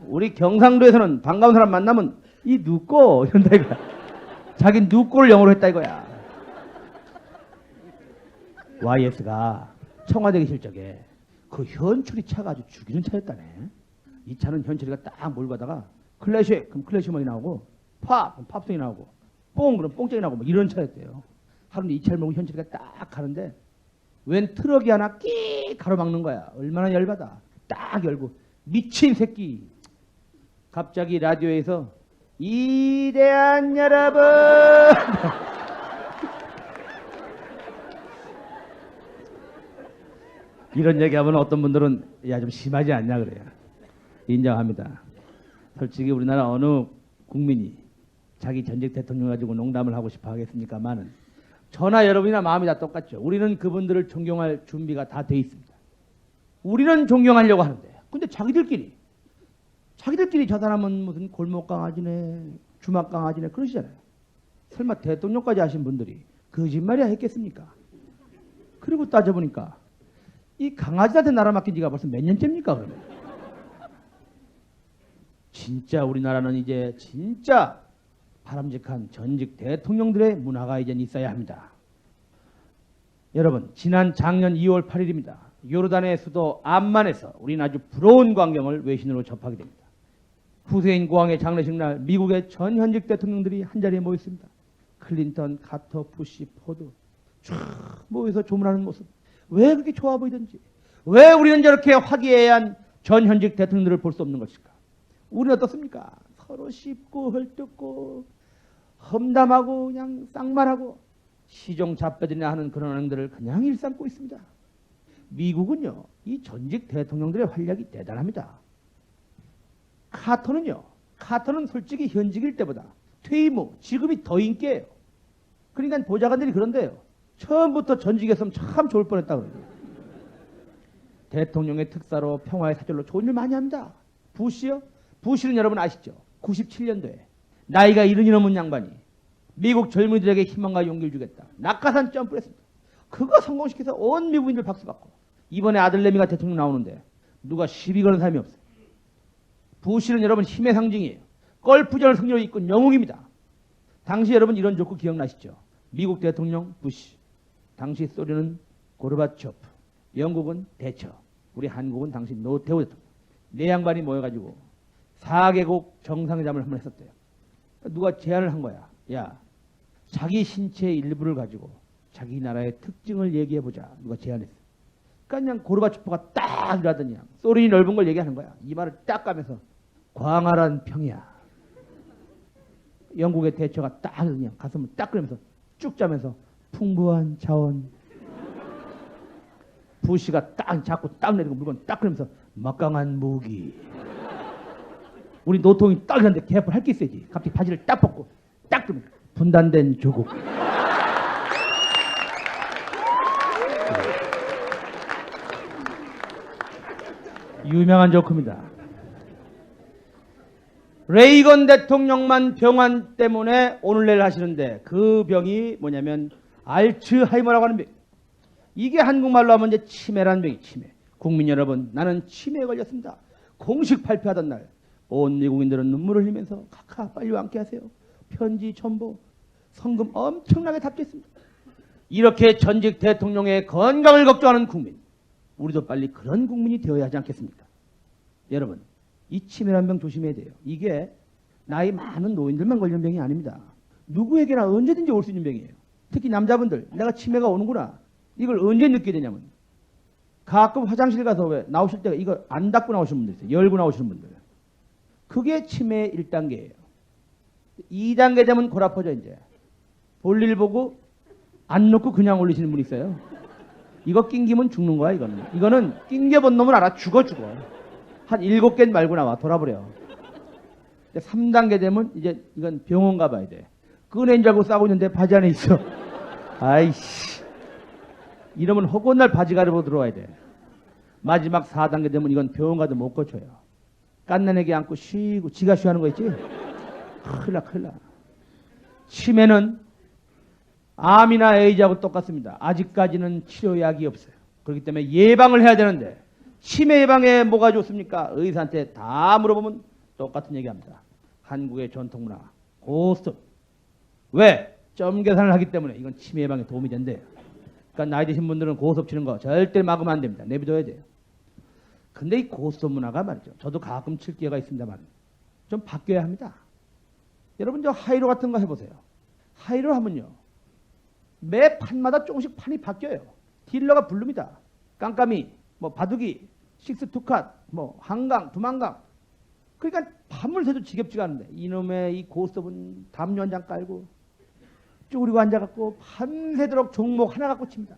우리 경상도에서는 반가운 사람 만나면 이 누꼬 이런다 이거야. 자기 누꼬를 영어로 했다 이거야. YS가 청와대 계실 적에 그 현출이 차가 아주 죽이는 차였다네. 이 차는 현출이가 딱 몰고 가다가 클래식 그럼 클래식 음악이 나오고 팝 그럼 팝송이 나오고 뽕 그럼 뽕짝이 나고 뭐 이런 차였대요. 하루는 이 차를 몰고 현철이가 딱 가는데 웬 트럭이 하나 끼 가로막는 거야. 얼마나 열받아. 딱 열고 미친 새끼. 갑자기 라디오에서 이대한 여러분 이런 얘기하면 어떤 분들은 야 좀 심하지 않냐 그래요. 인정합니다. 솔직히 우리나라 어느 국민이 자기 전직 대통령 가지고 농담을 하고 싶어 하겠습니까만은 저나 여러분이나 마음이 다 똑같죠. 우리는 그분들을 존경할 준비가 다 돼 있습니다. 우리는 존경하려고 하는데 근데 자기들끼리 저 사람은 무슨 골목 강아지네 주막 강아지네 그러시잖아요. 설마 대통령까지 하신 분들이 거짓말이야 했겠습니까? 그리고 따져보니까 이 강아지한테 나라 맡긴 지가 벌써 몇 년째입니까 그러면? 진짜 우리나라는 이제 진짜 바람직한 전직 대통령들의 문화가 이제 있어야 합니다. 여러분 지난 작년 2월 8일입니다. 요르단의 수도 암만에서 우리는 아주 부러운 광경을 외신으로 접하게 됩니다. 후세인 고왕의 장례식 날 미국의 전 현직 대통령들이 한자리에 모였습니다. 클린턴, 카터, 부시, 포드 쫙 모여서 조문하는 모습. 왜 그렇게 좋아 보이던지 왜 우리는 저렇게 화기애애한 전 현직 대통령들을 볼 수 없는 것일까? 우리는 어떻습니까? 서로 씹고 헐뜯고 험담하고 그냥 쌍말하고 시종 잡배들이나 하는 그런 행들을 그냥 일삼고 있습니다. 미국은요 이 전직 대통령들의 활약이 대단합니다. 카터는 솔직히 현직일 때보다 퇴임 후 지금이 더 인기예요. 그러니까 보좌관들이 그런데요. 처음부터 전직했으면 참 좋을 뻔했다 그러죠. 대통령의 특사로 평화의 사절로 좋은 일 많이 합니다. 부시요? 부시는 여러분 아시죠? 97년도에 나이가 70이 넘은 양반이 미국 젊은이들에게 희망과 용기를 주겠다. 낙하산 점프를 했습니다. 그거 성공시켜서 온 미국인들 박수 받고 이번에 아들내미가 대통령 나오는데 누가 시비 거는 사람이 없어요. 부시는 여러분 힘의 상징이에요. 걸프전을 승리로 이끈 영웅입니다. 당시 여러분 이런 조크 기억나시죠? 미국 대통령 부시, 당시 소련은 고르바초프, 영국은 대처, 우리 한국은 당시 노태우 대통령. 네 양반이 모여가지고 4개국 정상회담을 한번 했었대요. 누가 제안을 한 거야. 야, 자기 신체의 일부를 가지고 자기 나라의 특징을 얘기해보자. 누가 제안했어. 그러니까 그냥 고르바초프가 딱 이러더니 소련이 넓은 걸 얘기하는 거야. 이 말을 딱 까면서 광활한 평야. 영국의 대처가 딱 그냥 가슴을 딱 그러면서 쭉 짜면서 풍부한 자원. 부시가 딱 자꾸 딱 내리고 물건 딱 그러면서 막강한 무기. 우리 노통이 딱 이러는데 개뿔 할 게 있어야지. 갑자기 바지를 딱 벗고 딱 그러면 분단된 조국. 유명한 조크입니다. 레이건 대통령만 병환 때문에 오늘내일 하시는데 그 병이 뭐냐면 알츠하이머라고 하는 병. 이게 한국말로 하면 이제 치매라는 병이 치매. 국민 여러분, 나는 치매에 걸렸습니다. 공식 발표하던 날 온 미국인들은 눈물을 흘리면서 카카 빨리 함께 하세요. 편지, 첨부, 성금 엄청나게 답했습니다. 이렇게 전직 대통령의 건강을 걱정하는 국민. 우리도 빨리 그런 국민이 되어야 하지 않겠습니까? 여러분, 이 치매라는 병 조심해야 돼요. 이게 나이 많은 노인들만 걸리는 병이 아닙니다. 누구에게나 언제든지 올 수 있는 병이에요. 특히 남자분들, 내가 치매가 오는구나. 이걸 언제 느끼게 되냐면 가끔 화장실 가서 왜 나오실 때가 이거 안 닫고 나오시는 분들 있어요. 열고 나오시는 분들. 그게 치매 1단계예요. 2단계 되면 골 아파져 이제. 볼일 보고 안 놓고 그냥 올리시는 분이 있어요. 이거 낑기면 죽는 거야 이거는. 이거는 낑겨본 놈은 알아. 죽어. 한 7개 말고 나와. 돌아버려. 3단계 되면 이제 이건 병원 가봐야 돼. 끄낸 줄 알고 싸고 있는데 바지 안에 있어. 아이씨. 이러면 허구한 날 바지 가르고 들어와야 돼. 마지막 4단계 되면 이건 병원 가도 못 고쳐요. 깐난애기 안고 쉬고 지가 쉬하는 거 있지? 큰일 나. 치매는 암이나 에이즈하고 똑같습니다. 아직까지는 치료약이 없어요. 그렇기 때문에 예방을 해야 되는데 치매 예방에 뭐가 좋습니까? 의사한테 다 물어보면 똑같은 얘기합니다. 한국의 전통문화 고스톱. 왜? 점 계산을 하기 때문에 이건 치매 예방에 도움이 된대요. 그러니까 나이 드신 분들은 고스톱 치는 거 절대 막으면 안 됩니다. 내비둬야 돼요. 근데 이 고스톱 문화가 말이죠. 저도 가끔 칠 기회가 있습니다만 좀 바뀌어야 합니다. 여러분 저 하이로 같은 거 해보세요. 하이를 하면요. 매 판마다 조금씩 판이 바뀌어요. 딜러가 부릅니다. 깜깜이, 뭐 바둑이, 식스 투캇, 뭐 한강, 두만강. 그러니까 밤을 새도 지겹지가 않은데 이놈의 이 고스톱은 담요 한 장 깔고 쭈그리고 앉아갖고 밤새도록 종목 하나 갖고 칩니다.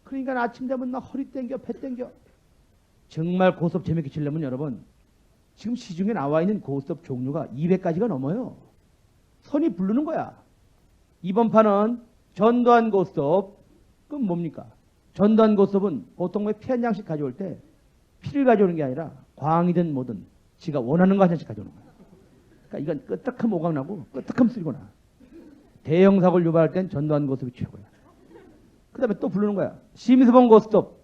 그러니까 아침 되면 막 허리 땡겨, 배 땡겨. 정말 고스톱 재밌게 치려면 여러분 지금 시중에 나와 있는 고스톱 종류가 200가지가 넘어요. 선이 부르는 거야. 이번 판은 전두환 고스톱. 그럼 뭡니까? 전두환 고스톱은 보통 왜 피 한 장씩 가져올 때 피를 가져오는 게 아니라 광이든 뭐든 지가 원하는 거 한 장씩 가져오는 거야. 그러니까 이건 끄떡하면 오각 나고 끄떡하면 쓰리거나. 대형 사고를 유발할 땐 전두환 고스톱이 최고야. 그 다음에 또 부르는 거야. 심수봉 고스톱.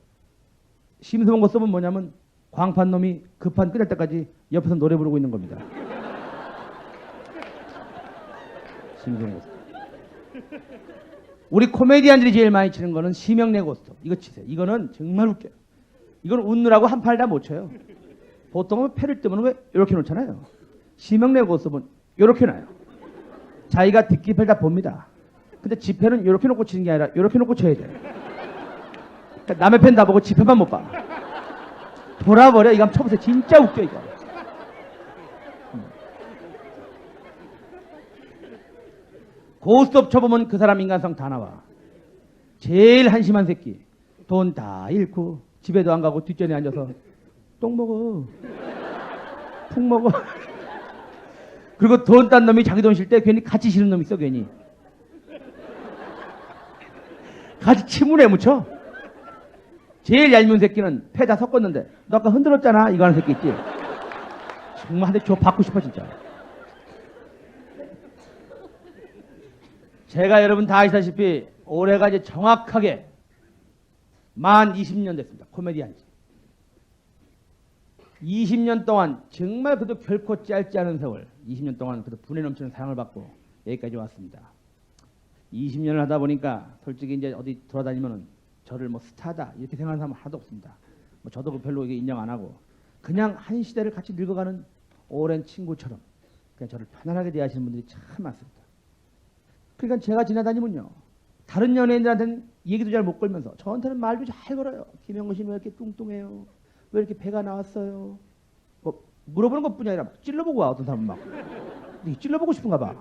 심수봉 고스톱은 뭐냐면 광판 놈이 급한 끝날 때까지 옆에서 노래 부르고 있는 겁니다. 심수봉 고스톱. 우리 코미디언들이 제일 많이 치는 거는 심영래 고스톱. 이거 치세요. 이거는 정말 웃겨요. 이건 웃느라고 한 판을 다 못 쳐요. 보통은 패를 뜨면 왜 이렇게 놓잖아요. 심영래 고스톱은 이렇게 놔요. 자기가 뒷기패를 다 봅니다. 근데 지패는 이렇게 놓고 치는 게 아니라 이렇게 놓고 쳐야 돼. 그러니까 남의 펜 다 보고 지패만 못 봐. 돌아버려. 이거 한번 쳐보세요. 진짜 웃겨 이거. 고스톱 쳐보면 그 사람 인간성 다 나와. 제일 한심한 새끼. 돈 다 잃고 집에도 안 가고 뒷전에 앉아서 똥 먹어. 푹 먹어. 그리고 돈 딴 놈이 자기 돈 쉴 때 괜히 같이 쉬는 놈 있어 괜히. 같이 침을 해묻혀. 제일 얄미운 새끼는 패 다 섞었는데 너 아까 흔들었잖아 이거 하는 새끼 있지. 정말 한 대 줘 받고 싶어 진짜. 제가 여러분 다 아시다시피 올해가 이제 정확하게 만 20년 됐습니다. 코미디 한지. 20년 동안 정말 그래도 결코 짧지 않은 세월 20년 동안 그래도 분에 넘치는 사랑을 받고 여기까지 왔습니다. 20년을 하다 보니까 솔직히 이제 어디 돌아다니면은 저를 뭐 스타다 이렇게 생각하는 사람은 하나도 없습니다. 뭐 저도 별로 이게 인정 안 하고 그냥 한 시대를 같이 늙어가는 오랜 친구처럼 그냥 저를 편안하게 대하시는 분들이 참 많습니다. 그러니까 제가 지나다니면요. 다른 연예인들한테는 얘기도 잘 못 걸면서 저한테는 말도 잘 걸어요. 김영건 씨는 왜 이렇게 뚱뚱해요? 왜 이렇게 배가 나왔어요? 뭐 물어보는 것뿐이 아니라 막 찔러보고 와 어떤 사람은 막. 찔러보고 싶은가 봐.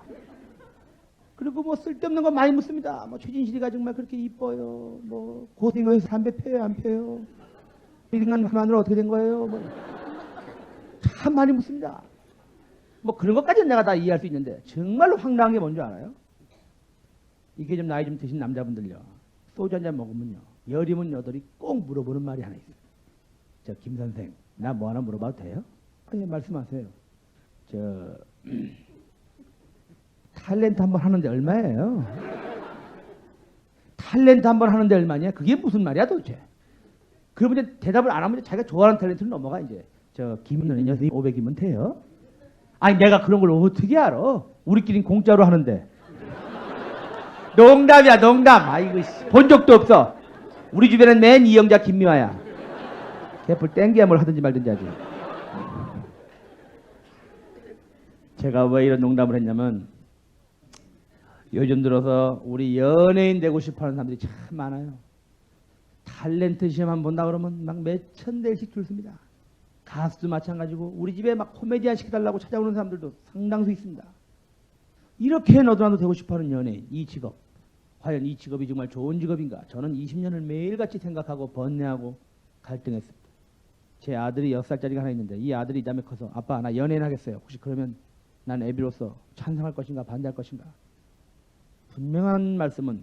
그리고 뭐 쓸데없는 거 많이 묻습니다. 뭐 최진실이가 정말 그렇게 이뻐요. 뭐 고생해서 담배 펴요 안 펴요? 인간 가만으로 어떻게 된 거예요? 뭐 참 많이 묻습니다. 뭐 그런 것까지는 내가 다 이해할 수 있는데 정말로 황당한 게 뭔지 알아요? 이게 좀 나이 좀 드신 남자분들요. 소주 한 잔 먹으면요. 열이면 여덟이 꼭 물어보는 말이 하나 있어요. 저 김 선생, 나 뭐 하나 물어봐도 돼요? 아니 말씀하세요. 저 탤런트 한번 하는데 얼마예요? 탤런트 한번 하는데 얼마냐? 그게 무슨 말이야 도대체? 그러면 이제 대답을 안 하면 자기가 좋아하는 탤런트를 넘어가 이제. 저 김은혜 여선생님 500이면 돼요? 아니 내가 그런 걸 어떻게 알아? 우리끼리 공짜로 하는데. 농담이야 농담. 아이고 본 적도 없어. 우리 주변엔 맨 이영자 김미화야. 개뿔 땡겨야 뭘 하든지 말든지 하지. 제가 왜 이런 농담을 했냐면 요즘 들어서 우리 연예인 되고 싶어하는 사람들이 참 많아요. 탤런트 시험만 본다 그러면 막 몇천 대씩 줄 섭니다. 가수도 마찬가지고 우리 집에 막 코미디언 시켜달라고 찾아오는 사람들도 상당수 있습니다. 이렇게 너도나도 되고 싶어하는 연예인, 이 직업. 과연 이 직업이 정말 좋은 직업인가? 저는 20년을 매일같이 생각하고 번뇌하고 갈등했습니다. 제 아들이 6살짜리가 하나 있는데 이 아들이 이 다음에 커서 아빠 나 연예인 하겠어요. 혹시 그러면 난 애비로서 찬성할 것인가 반대할 것인가? 분명한 말씀은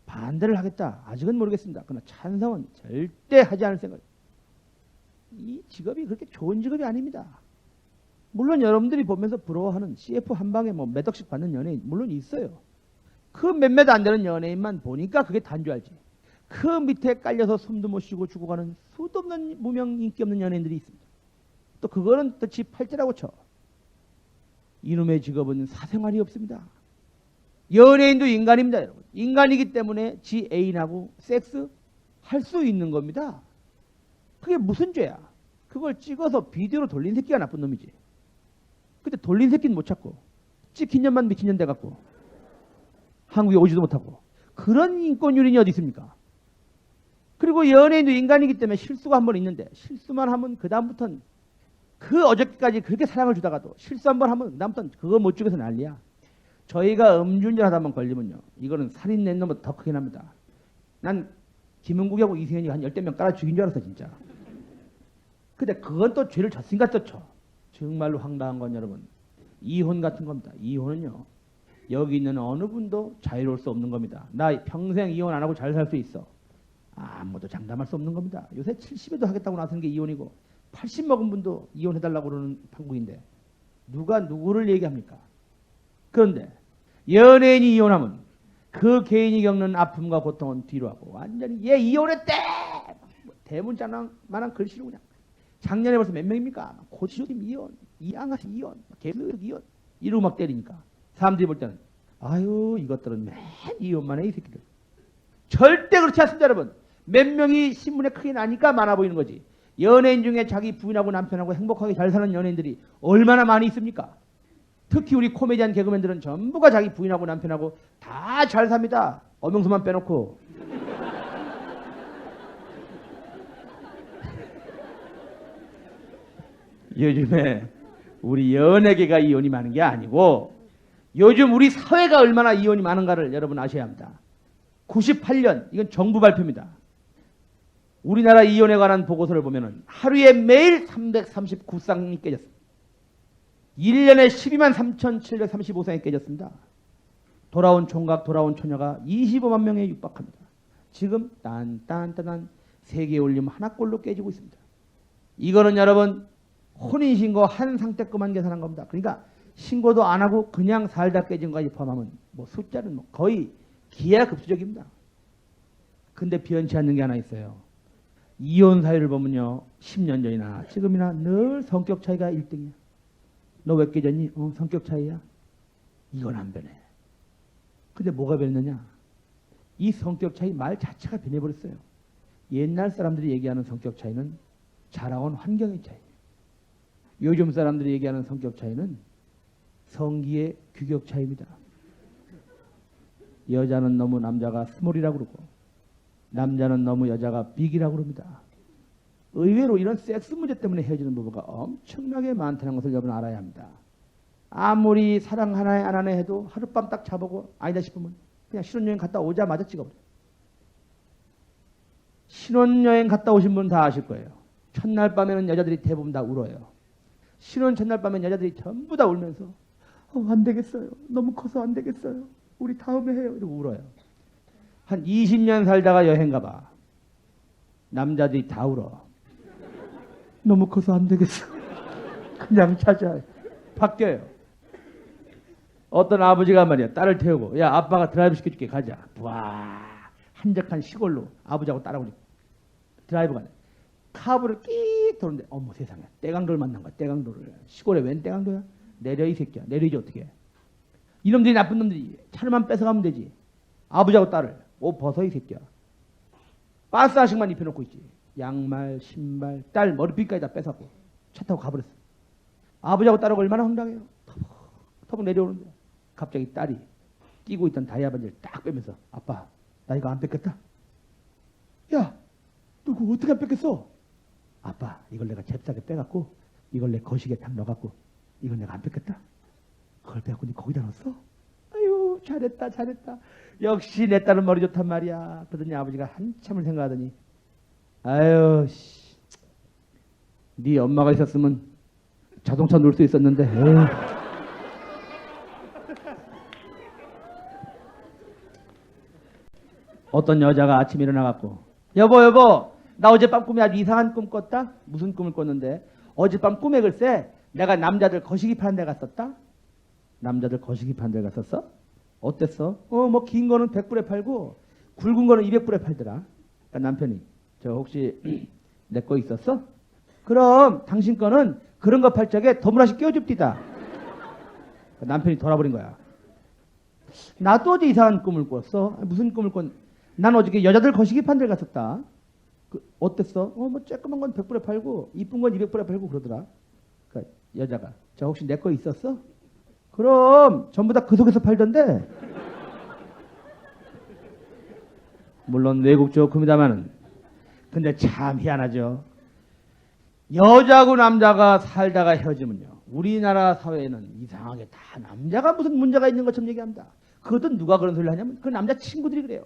반대를 하겠다. 아직은 모르겠습니다. 그러나 찬성은 절대 하지 않을 생각. 이 직업이 그렇게 좋은 직업이 아닙니다. 물론 여러분들이 보면서 부러워하는 CF 한 방에 뭐 몇 억씩 받는 연예인 물론 있어요. 그 몇몇 안 되는 연예인만 보니까 그게 단조할지. 그 밑에 깔려서 숨도 못 쉬고 죽어가는 수도 없는 무명 인기 없는 연예인들이 있습니다. 또 그거는 또 지 팔자라고 쳐. 이놈의 직업은 사생활이 없습니다. 연예인도 인간입니다, 여러분. 인간이기 때문에 지 애인하고 섹스 할 수 있는 겁니다. 그게 무슨 죄야? 그걸 찍어서 비디오로 돌린 새끼가 나쁜 놈이지. 근데 돌린 새끼는 못 찾고 찍힌 년만 미친 년 돼갖고 한국에 오지도 못하고. 그런 인권 유린이 어디 있습니까? 그리고 연예인도 인간이기 때문에 실수가 한 번 있는데 실수만 하면 그다음부터는 그 어저께까지 그렇게 사랑을 주다가도 실수 한 번 하면 그다음부터는 그거 못 죽여서 난리야. 저희가 음주운전 하다 한번 걸리면요. 이거는 살인 낸 놈보다 더 크게 납니다. 난 김은국하고 이승현이 한 10대 명 깔아 죽인 줄 알았어 진짜. 근데 그건 또 죄를 졌으니까 또 쳐. 정말로 황당한 건 여러분. 이혼 같은 겁니다. 이혼은요. 여기 있는 어느 분도 자유로울 수 없는 겁니다. 나 평생 이혼 안 하고 잘 살 수 있어. 아무도 장담할 수 없는 겁니다. 요새 70에도 하겠다고 나서는 게 이혼이고 80 먹은 분도 이혼해달라고 그러는 판국인데 누가 누구를 얘기합니까? 그런데 연예인이 이혼하면 그 개인이 겪는 아픔과 고통은 뒤로 하고 완전히 얘 이혼했대! 대문짝만한 글씨로 그냥 작년에 벌써 몇 명입니까? 고치조님 이혼, 이양아씨 이혼, 개그 이혼 이러고 막 때리니까 사람들이 볼 때는 아유 이것들은 맨 이혼만 해 이 새끼들. 절대 그렇지 않습니다 여러분. 몇 명이 신문에 크게 나니까 많아 보이는 거지. 연예인 중에 자기 부인하고 남편하고 행복하게 잘 사는 연예인들이 얼마나 많이 있습니까? 특히 우리 코미디언 개그맨들은 전부가 자기 부인하고 남편하고 다 잘 삽니다. 엄영수만 빼놓고. 요즘에 우리 연예계가 이혼이 많은 게 아니고 요즘 우리 사회가 얼마나 이혼이 많은가를 여러분 아셔야 합니다. 98년 이건 정부 발표입니다. 우리나라 이혼에 관한 보고서를 보면은 하루에 매일 339쌍이 깨졌습니다. 1년에 12만 3,735쌍이 깨졌습니다. 돌아온 총각, 돌아온 처녀가 25만 명에 육박합니다. 지금 딴딴딴딴 세계에 올리면 하나꼴로 깨지고 있습니다. 이거는 여러분 혼인신고 한 상태 것만 계산한 겁니다. 그러니까 신고도 안 하고 그냥 살다 깨진 거까지 포함하면 뭐 숫자는 뭐 거의 기하급수적입니다. 근데 변치 않는 게 하나 있어요. 이혼 사유를 보면요. 10년 전이나 지금이나 늘 성격 차이가 1등이야. 너 왜 깨졌니? 성격 차이야. 이건 안 변해. 근데 뭐가 변했느냐? 이 성격 차이 말 자체가 변해버렸어요. 옛날 사람들이 얘기하는 성격 차이는 자라온 환경의 차이. 요즘 사람들이 얘기하는 성격 차이는 성기의 규격 차이입니다. 여자는 너무 남자가 스몰이라고 그러고 남자는 너무 여자가 빅이라고 그럽니다. 의외로 이런 섹스 문제 때문에 헤어지는 부부가 엄청나게 많다는 것을 여러분 알아야 합니다. 아무리 사랑 하나에 안 하나 해도 하룻밤 딱 자보고 아니다 싶으면 그냥 신혼여행 갔다 오자마자 찍어버려. 신혼여행 갔다 오신 분 다 아실 거예요. 첫날 밤에는 여자들이 대부분 다 울어요. 신혼 첫날 밤엔 여자들이 전부 다 울면서 안 되겠어요. 너무 커서 안 되겠어요. 우리 다음에 해요. 이러고 울어요. 한 20년 살다가 여행 가봐. 남자들이 다 울어. 너무 커서 안 되겠어. 그냥 찾아. 바뀌어요. 어떤 아버지가 말이야. 딸을 태우고 야 아빠가 드라이브 시켜줄게 가자. 와 한적한 시골로 아버지하고 딸하고 드라이브 가네. 카브를 끼익 도는데 어머 세상에 떼강도를 만난 거야. 떼강도를. 시골에 웬 떼강도야? 내려 이 새끼야. 내리지 어떻게 해. 이놈들이 나쁜 놈들이 차를만 뺏어가면 되지. 아버지하고 딸을 옷 벗어 이 새끼야. 바스 하식만 입혀놓고 있지. 양말, 신발, 딸 머리핀까지 다 뺏었고 차 타고 가버렸어. 아버지하고 딸하고 얼마나 황당해요. 터벅 내려오는데 갑자기 딸이 끼고 있던 다이아 반지를 딱 빼면서 아빠 나 이거 안 뺏겼다. 야 너 그거 어떻게 안 뺏겼어? 아빠 이걸 내가 잽싸게 빼갖고 이걸 내 거시기에 딱 넣어갖고 이건 내가 안 뺏겼다. 그걸 빼갖고 니 거기다 넣었어? 아유 잘했다 잘했다. 역시 내 딸은 머리 좋단 말이야. 그러더니 아버지가 한참을 생각하더니 아유 씨, 네 엄마가 있었으면 자동차 놓을 수 있었는데 에이. 어떤 여자가 아침에 일어나갖고 여보 나 어젯밤 꿈에 아주 이상한 꿈 꿨다. 무슨 꿈을 꿨는데 어젯밤 꿈에 글쎄 내가 남자들 거시기 파는 데 갔었다. 남자들 거시기 파는 데 갔었어? 어땠어? 뭐 긴 거는 100불에 팔고 굵은 거는 200불에 팔더라. 그러니까 남편이 저 혹시 내 거 있었어? 그럼 당신 거는 그런 거 팔 적에 덤을 하나씩 끼워줍디다. 그러니까 남편이 돌아버린 거야. 나도 어제 이상한 꿈을 꿨어. 무슨 꿈을 꿨? 난 어저께 여자들 거시기 파는 데 갔었다. 어땠어? 뭐 쬐끄만 건 100불에 팔고 이쁜 건 200불에 팔고 그러더라. 그러니까 여자가 저 혹시 내 거 있었어? 그럼 전부 다 그 속에서 팔던데. 물론 외국 좋습니다만은 근데 참 희한하죠. 여자고 남자가 살다가 헤어지면요. 우리나라 사회에는 이상하게 다 남자가 무슨 문제가 있는 것처럼 얘기합니다. 그것도 누가 그런 소리를 하냐면 그 남자 친구들이 그래요.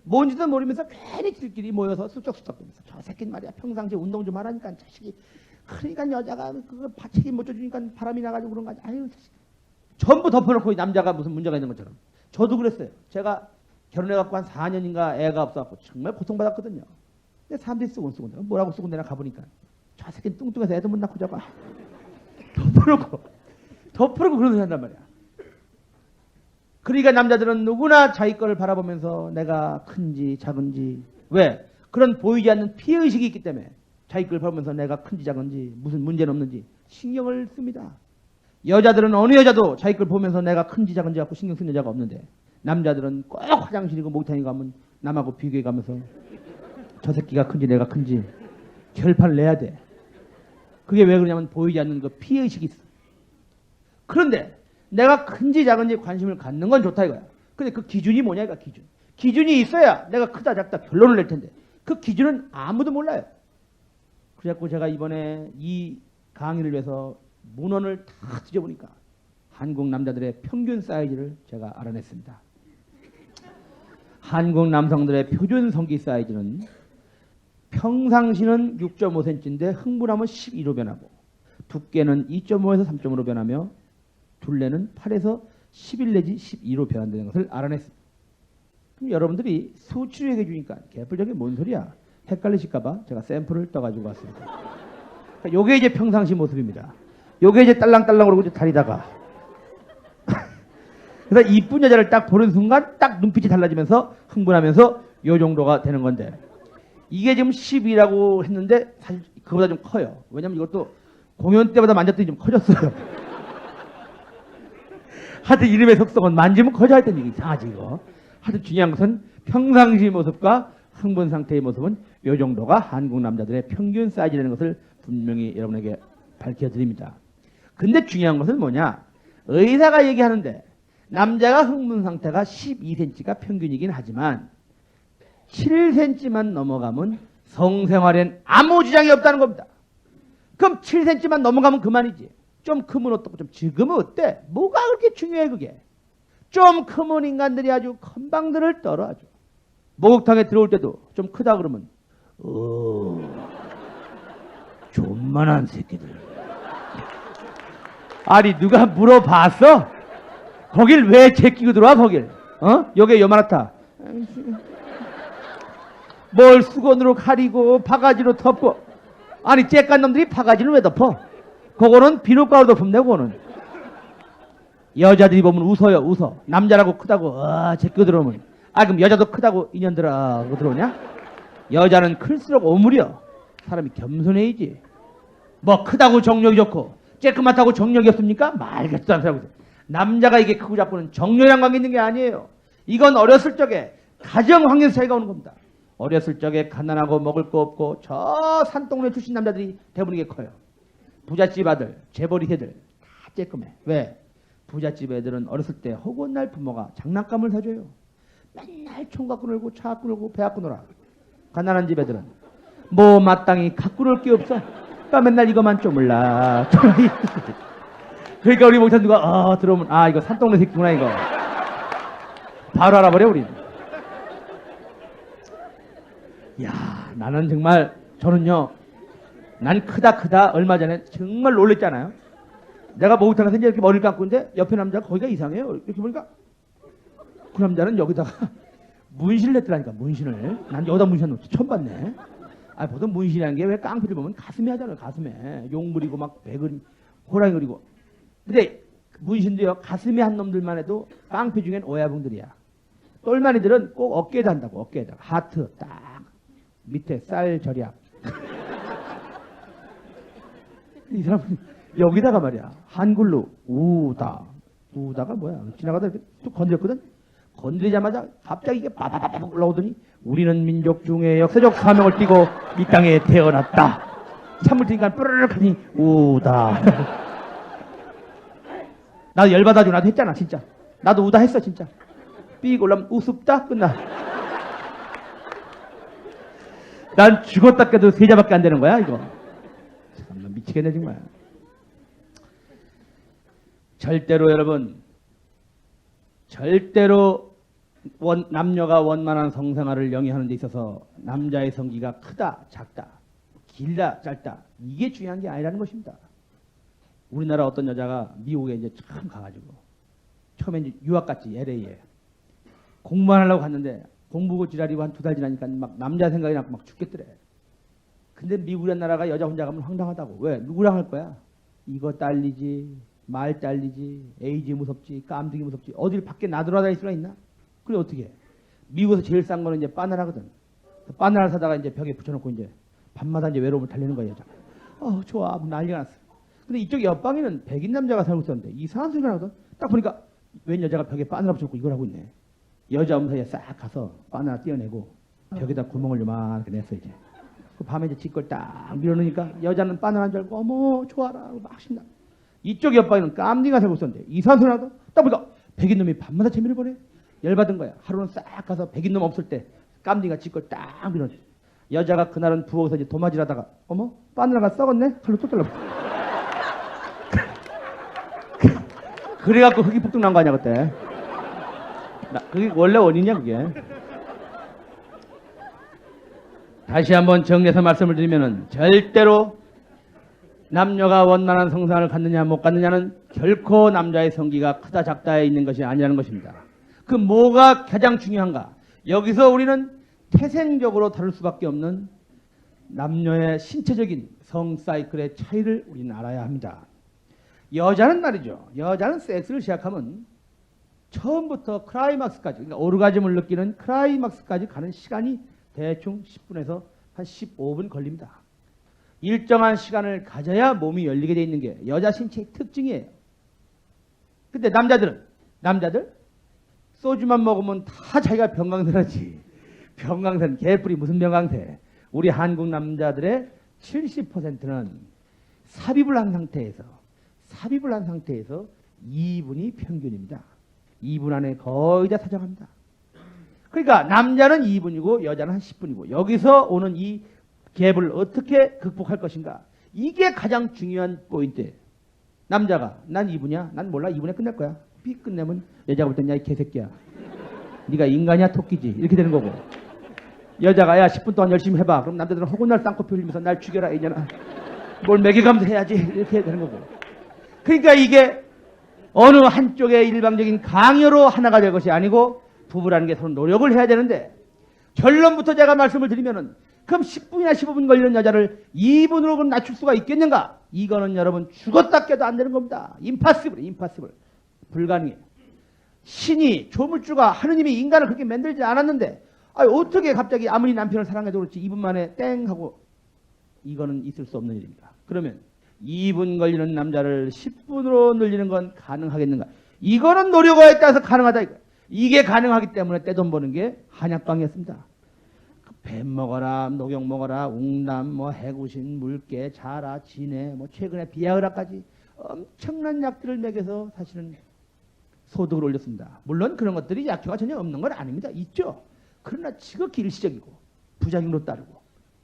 뭔지도 모르면서 괜히 지들끼리 모여서 쑥쩍쑥쩍대면서 저 새끼는 말이야 평상시에 운동 좀 하라니까 자식이 그러니까 여자가 그거 책임 못 져주니까 바람이 나가지고 그런 거 아니야. 아유 자식. 전부 덮어놓고 이 남자가 무슨 문제가 있는 것처럼. 저도 그랬어요. 제가 결혼해갖고 한 4년인가 애가 없어갖고 정말 고통받았거든요. 근데 사람들이 쓰곤쓰곤 뭐라고 쓰곤 내가 가보니까 저 새끼는 뚱뚱해서 애도 못 낳고 저거 덮어놓고 그런 소리 한단 말이야. 그러니까 남자들은 누구나 자기 거를 바라보면서 내가 큰지 작은지 왜? 그런 보이지 않는 피해의식이 있기 때문에 자기 걸 바라보면서 내가 큰지 작은지 무슨 문제는 없는지 신경을 씁니다. 여자들은 어느 여자도 자기 걸 보면서 내가 큰지 작은지 갖고 신경 쓰는 여자가 없는데 남자들은 꼭 화장실이고 목욕탕에 가면 남하고 비교해가면서 저 새끼가 큰지 내가 큰지 결판을 내야 돼. 그게 왜 그러냐면 보이지 않는 그 피해의식이 있어. 그런데 내가 큰지 작은지 관심을 갖는 건 좋다 이거야. 근데 그 기준이 뭐냐 이거 기준. 기준이 있어야 내가 크다 작다 결론을 낼 텐데 그 기준은 아무도 몰라요. 그래갖고 제가 이번에 이 강의를 위해서 문헌을 다 뒤져보니까 한국 남자들의 평균 사이즈를 제가 알아냈습니다. 한국 남성들의 표준 성기 사이즈는 평상시는 6.5cm인데 흥분하면 12로 변하고 두께는 2.5에서 3.5로 변하며 둘레는 8에서 11 내지 12로 변한다는 것을 알아냈습니다. 그럼 여러분들이 수치로 얘기해 주니까 개뿔적인 뭔 소리야? 헷갈리실까봐 제가 샘플을 떠가지고 왔습니다. 그러니까 요게 이제 평상시 모습입니다. 요게 이제 딸랑딸랑 그러고 이제 다리다가 그래서 이쁜 여자를 딱 보는 순간 딱 눈빛이 달라지면서 흥분하면서 요 정도가 되는 건데 이게 지금 10이라고 했는데 사실 그보다 좀 커요. 왜냐면 이것도 공연 때보다 만졌더니 좀 커졌어요. 하여튼 이름의 속성은 만지면 커져야 되는 얘기 이상하지 이거. 하여튼 중요한 것은 평상시 모습과 흥분 상태의 모습은 요 정도가 한국 남자들의 평균 사이즈라는 것을 분명히 여러분에게 밝혀드립니다. 근데 중요한 것은 뭐냐? 의사가 얘기하는데 남자가 흥분 상태가 12cm가 평균이긴 하지만 7cm만 넘어가면 성생활엔 아무 지장이 없다는 겁니다. 그럼 7cm만 넘어가면 그만이지. 좀 크면 어떻고 좀 적으면 어때? 뭐가 그렇게 중요해 그게. 좀 크면 인간들이 아주 건방들을 떨어 아주. 목욕탕에 들어올 때도 좀 크다 그러면 존만한 새끼들. 아니 누가 물어봤어? 거길 왜 제끼고 들어와 거길? 여기 요만하다. 뭘 수건으로 가리고 바가지로 덮고. 아니 쬐깐 놈들이 바가지를 왜 덮어? 그거는 비눗가루 덮으면 돼 그거는. 여자들이 보면 웃어요 웃어. 남자라고 크다고 제끼고 들어오면 그럼 여자도 크다고 인연들아 그거 들어오냐? 여자는 클수록 오므려. 사람이 겸손해야지. 뭐 크다고 정력이 좋고 쬐끄맣다고 정력이 없습니까? 말 같지도 않은 소리. 남자가 이게 크고 작고는 정력이랑 관계 있는 게 아니에요. 이건 어렸을 적에 가정 환경 차이가 오는 겁니다. 어렸을 적에 가난하고 먹을 거 없고 저 산동네 출신 남자들이 대부분 이게 커요. 부잣집 아들, 재벌이 애들 다 쬐끔해. 왜? 부잣집 애들은 어렸을 때 허구한 날 부모가 장난감을 사줘요. 맨날 총 갖고 놀고 차 갖고 놀고 배 갖고 놀아. 가난한 집 애들은 뭐 마땅히 갖고 놀 게 없어. 그러니까 맨날 이거만 쪼물라. 그러니까 우리 목사 누가 들어오면 이거 산동네 새끼구나 이거. 바로 알아버려 우리. 야 나는 정말 저는요. 난 크다 얼마 전에 정말 놀랬잖아요. 내가 목욕탕에서 이제 이렇게 머리를 감고 있는데 옆에 남자가 거기가 이상해요. 이렇게 보니까 그 남자는 여기다가 문신을 냈더라니까 문신을. 난 여기다 문신 놓지 처음 봤네. 보통 문신이라는 게 왜 깡패들 보면 가슴에 하잖아요. 가슴에 용 그리고 막 배 그림 호랑이 그리고. 근데 문신도요 가슴에 한 놈들만 해도 깡패 중엔 오야붕들이야. 똘마니들은 꼭 어깨에다 한다고. 어깨에다 하트 딱 밑에 쌀 절약. 이 사람은 여기다가 말이야 한글로 우다가 뭐야 지나가다 이렇게 또 건드렸거든. 건드리자마자 갑자기 이게 바바바박 올라오더니 우리는 민족 중에 역사적 사명을 띠고 이 땅에 태어났다. 찬물 튀니까 뿌르륵 하니 우다. 나도 열받아가지고 나도 했잖아 진짜. 나도 우다 했어 진짜. 삐 올라면 우습다 끝나. 난 죽었다 깨도 세자밖에 안 되는 거야 이거. 참나 미치겠네 정말. 절대로 여러분, 절대로 남녀가 원만한 성생활을 영위하는 데 있어서 남자의 성기가 크다 작다 길다 짧다 이게 중요한 게 아니라는 것입니다. 우리나라 어떤 여자가 미국에 이제 참 가가지고 처음에 이제 유학 갔지 LA에 공부만 하려고 갔는데 공부고 지랄이고 한 2달 지나니까 막 남자 생각이 나고 막 죽겠더래. 근데 미국이라는 나라가 여자 혼자 가면 황당하다고. 왜? 누구랑 할 거야? 이거 딸리지 말 잘리지, 에이지 무섭지, 깜둥이 무섭지, 어딜 밖에 나돌아다닐 수가 있나? 그래 어떻게 해? 미국에서 제일 싼 거는 이제 바나나거든. 바나나를 사다가 이제 벽에 붙여놓고 이제 밤마다 이제 외로움을 달래는 거예요. 좋아, 난리가 났어. 근데 이쪽 옆방에는 백인 남자가 살고 있었는데 이상한 소리가 나거든. 딱 보니까 웬 여자가 벽에 바나나 붙여놓고 이걸 하고 있네. 여자 엄사에 싹 가서 바나나 떼어내고 벽에다 구멍을 요만하게 냈어 이제. 그 밤에 이제 지걸 딱 밀어넣으니까 여자는 바나나인 줄 알고 어머 좋아라 막 신나. 이쪽 옆방에는 깜딩이가 살고 있었는데 이상한 소리 나도 딱 보니까 백인 놈이 밤마다 재미를 보내. 열받은 거야. 하루는 싹 가서 백인 놈 없을 때 깜딩이가 지걸 딱 밀어넣어. 여자가 그날은 부엌에서 이제 도마질 하다가 어머 바나나가 썩었네? 칼로 또 잘라. 그래갖고 흙이 폭죽 난 거 아니야 그때. 그게 원래 원인이야 그게. 다시 한번 정리해서 말씀을 드리면은 절대로 남녀가 원만한 성생활을 갖느냐 못 갖느냐는 결코 남자의 성기가 크다 작다에 있는 것이 아니라는 것입니다. 그 뭐가 가장 중요한가? 여기서 우리는 태생적으로 다를 수밖에 없는 남녀의 신체적인 성 사이클의 차이를 우리는 알아야 합니다. 여자는 말이죠. 여자는 섹스를 시작하면 처음부터 클라이막스까지, 그러니까 오르가즘을 느끼는 클라이막스까지 가는 시간이 대충 10분에서 한 15분 걸립니다. 일정한 시간을 가져야 몸이 열리게 돼 있는 게 여자 신체의 특징이에요. 근데 남자들 소주만 먹으면 다 자기가 병강세라지. 병강세는 개뿔이 무슨 병강세. 우리 한국 남자들의 70%는 삽입을 한 상태에서 2분이 평균입니다. 2분 안에 거의 다 사정합니다. 그러니까 남자는 2분이고 여자는 한 10분이고 여기서 오는 이 갭을 어떻게 극복할 것인가. 이게 가장 중요한 포인트예요. 남자가 난 2분이야. 난 몰라. 2분에 끝낼 거야. 삐 끝내면 여자가 볼 땐 야 이 개새끼야. 네가 인간이야 토끼지. 이렇게 되는 거고. 여자가 야 10분 동안 열심히 해봐. 그럼 남자들은 허군날 쌍꺼풀 흘리면서 날 죽여라 이년아. 뭘 먹여가면서 해야지. 이렇게 되는 거고. 그러니까 이게 어느 한쪽의 일방적인 강요로 하나가 될 것이 아니고 부부라는 게 서로 노력을 해야 되는데 결론부터 제가 말씀을 드리면은 그럼 10분이나 15분 걸리는 여자를 2분으로 그럼 낮출 수가 있겠는가? 이거는 여러분 죽었다 깨도 안 되는 겁니다. 임파서블. 불가능해. 신이 조물주가 하느님이 인간을 그렇게 만들지 않았는데 어떻게 갑자기 아무리 남편을 사랑해도 그렇지 2분 만에 땡 하고 이거는 있을 수 없는 일입니다. 그러면 2분 걸리는 남자를 10분으로 늘리는 건 가능하겠는가? 이거는 노력에 따라서 가능하다. 이게 가능하기 때문에 떼돈 버는 게 한약방이었습니다. 뱀 먹어라, 녹용 먹어라, 웅남, 해구신, 물개, 자라, 진해, 최근에 비아그라까지 엄청난 약들을 먹여서 사실은 소득을 올렸습니다. 물론 그런 것들이 약효가 전혀 없는 건 아닙니다. 있죠. 그러나 지극히 일시적이고 부작용도 따르고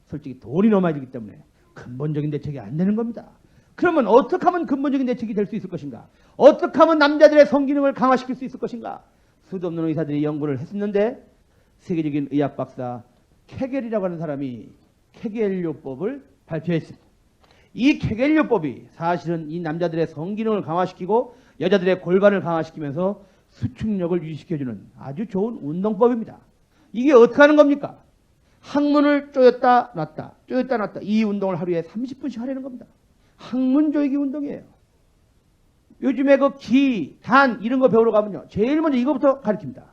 솔직히 돈이 너무 많이 들기 때문에 근본적인 대책이 안 되는 겁니다. 그러면 어떻게 하면 근본적인 대책이 될 수 있을 것인가? 어떻게 하면 남자들의 성기능을 강화시킬 수 있을 것인가? 수도 없는 의사들이 연구를 했었는데 세계적인 의학 박사 케겔이라고 하는 사람이 케겔요법을 발표했습니다. 이 케겔요법이 사실은 이 남자들의 성기능을 강화시키고 여자들의 골반을 강화시키면서 수축력을 유지시켜주는 아주 좋은 운동법입니다. 이게 어떻게 하는 겁니까? 항문을 쪼였다 놨다 이 운동을 하루에 30분씩 하려는 겁니다. 항문 조이기 운동이에요. 요즘에 그 기, 단 이런 거 배우러 가면요. 제일 먼저 이거부터 가르칩니다.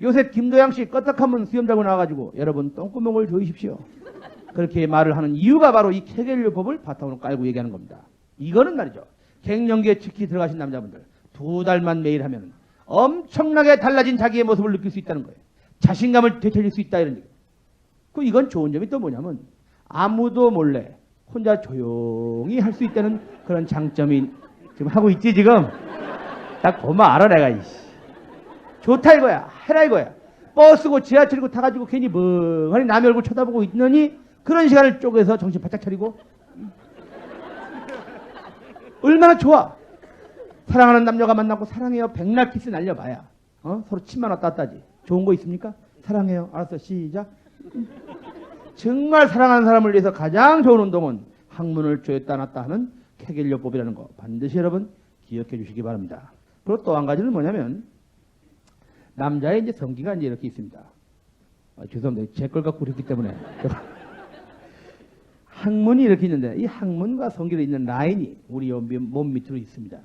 요새 김도양 씨 껐덕하면 수염 잡고 나와가지고 여러분 똥구멍을 조이십시오. 그렇게 말을 하는 이유가 바로 이 케겔요법을 바탕으로 깔고 얘기하는 겁니다. 이거는 말이죠. 갱년기에 특히 들어가신 남자분들 2달만 매일 하면 엄청나게 달라진 자기의 모습을 느낄 수 있다는 거예요. 자신감을 되찾을 수 있다 이런 얘기예요. 이건 좋은 점이 또 뭐냐면 아무도 몰래 혼자 조용히 할 수 있다는 그런 장점이 지금 하고 있지 지금. 딱 보면 알아 내가. 좋다 이거야. 해라 이거야. 버스고 지하철이고 타가지고 괜히 멍하니 남의 얼굴 쳐다보고 있느니 그런 시간을 쪼개서 정신 바짝 차리고 얼마나 좋아. 사랑하는 남녀가 만나고 사랑해요 백날 키스 날려봐야 서로 침만 왔다 갔다 하지. 좋은 거 있습니까? 사랑해요. 알았어. 시작. 정말 사랑하는 사람을 위해서 가장 좋은 운동은 항문을 조였다 놨다 하는 케겔요법이라는 거 반드시 여러분 기억해 주시기 바랍니다. 그리고 또 한 가지는 뭐냐면 남자의 이제 성기가 이제 이렇게 있습니다. 죄송합니다. 제 걸 갖고 그랬기 때문에 항문이 이렇게 있는데 이 항문과 성기로 있는 라인이 우리 몸 밑으로 있습니다.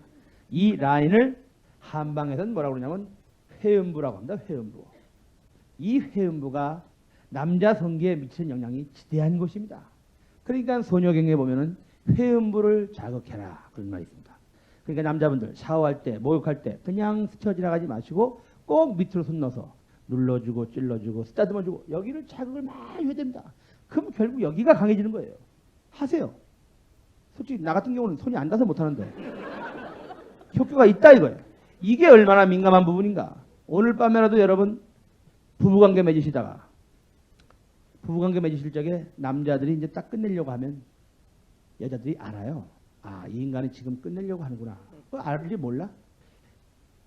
이 라인을 한방에서는 뭐라고 그러냐면 회음부라고 합니다. 회음부. 이 회음부가 남자 성기에 미치는 영향이 지대한 곳입니다. 그러니까 소녀경에 보면은 회음부를 자극해라 그런 말이 있습니다. 그러니까 남자분들 샤워할 때 목욕할 때 그냥 스쳐 지나가지 마시고 꼭 밑으로 손 넣어서 눌러주고 찔러주고 쓰다듬어주고 여기를 자극을 많이 해야 됩니다. 그럼 결국 여기가 강해지는 거예요. 하세요. 솔직히 나 같은 경우는 손이 안 닿아서 못하는데 효과가 있다 이거예요. 이게 얼마나 민감한 부분인가. 오늘 밤에라도 여러분 부부관계 맺으시다가 부부관계 맺으실 적에 남자들이 이제 딱 끝내려고 하면 여자들이 알아요. 아, 이 인간이 지금 끝내려고 하는구나. 그거 알지 몰라?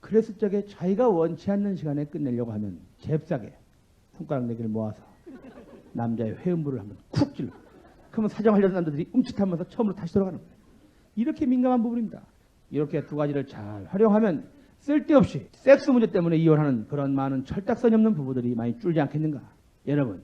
그랬을 적에 자기가 원치 않는 시간에 끝내려고 하면 잽싸게 손가락 4개를 모아서 남자의 회음부를 한번 쿡 찔러. 그러면 사정하려는 남자들이 움찔하면서 처음으로 다시 돌아가는 거예요. 이렇게 민감한 부분입니다. 이렇게 두 가지를 잘 활용하면 쓸데없이 섹스 문제 때문에 이혼하는 그런 많은 철딱선이 없는 부부들이 많이 줄지 않겠는가. 여러분,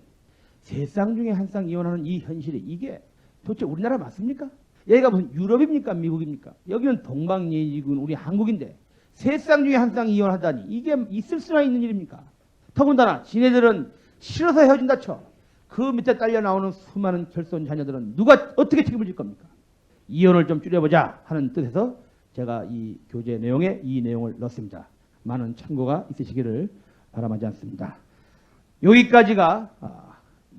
세 쌍 중에 한 쌍 이혼하는 이 현실이 이게 도대체 우리나라 맞습니까? 여기가 무슨 유럽입니까? 미국입니까? 여기는 동방예의지군 우리 한국인데 세 쌍 중에 한 쌍 이혼하다니 이게 있을 수나 있는 일입니까? 더군다나 지네들은 싫어서 헤어진다 쳐. 그 밑에 딸려 나오는 수많은 결손 자녀들은 누가 어떻게 책임을 질 겁니까? 이혼을 좀 줄여보자 하는 뜻에서 제가 이 교재 내용에 이 내용을 넣었습니다. 많은 참고가 있으시기를 바람하지 않습니다. 여기까지가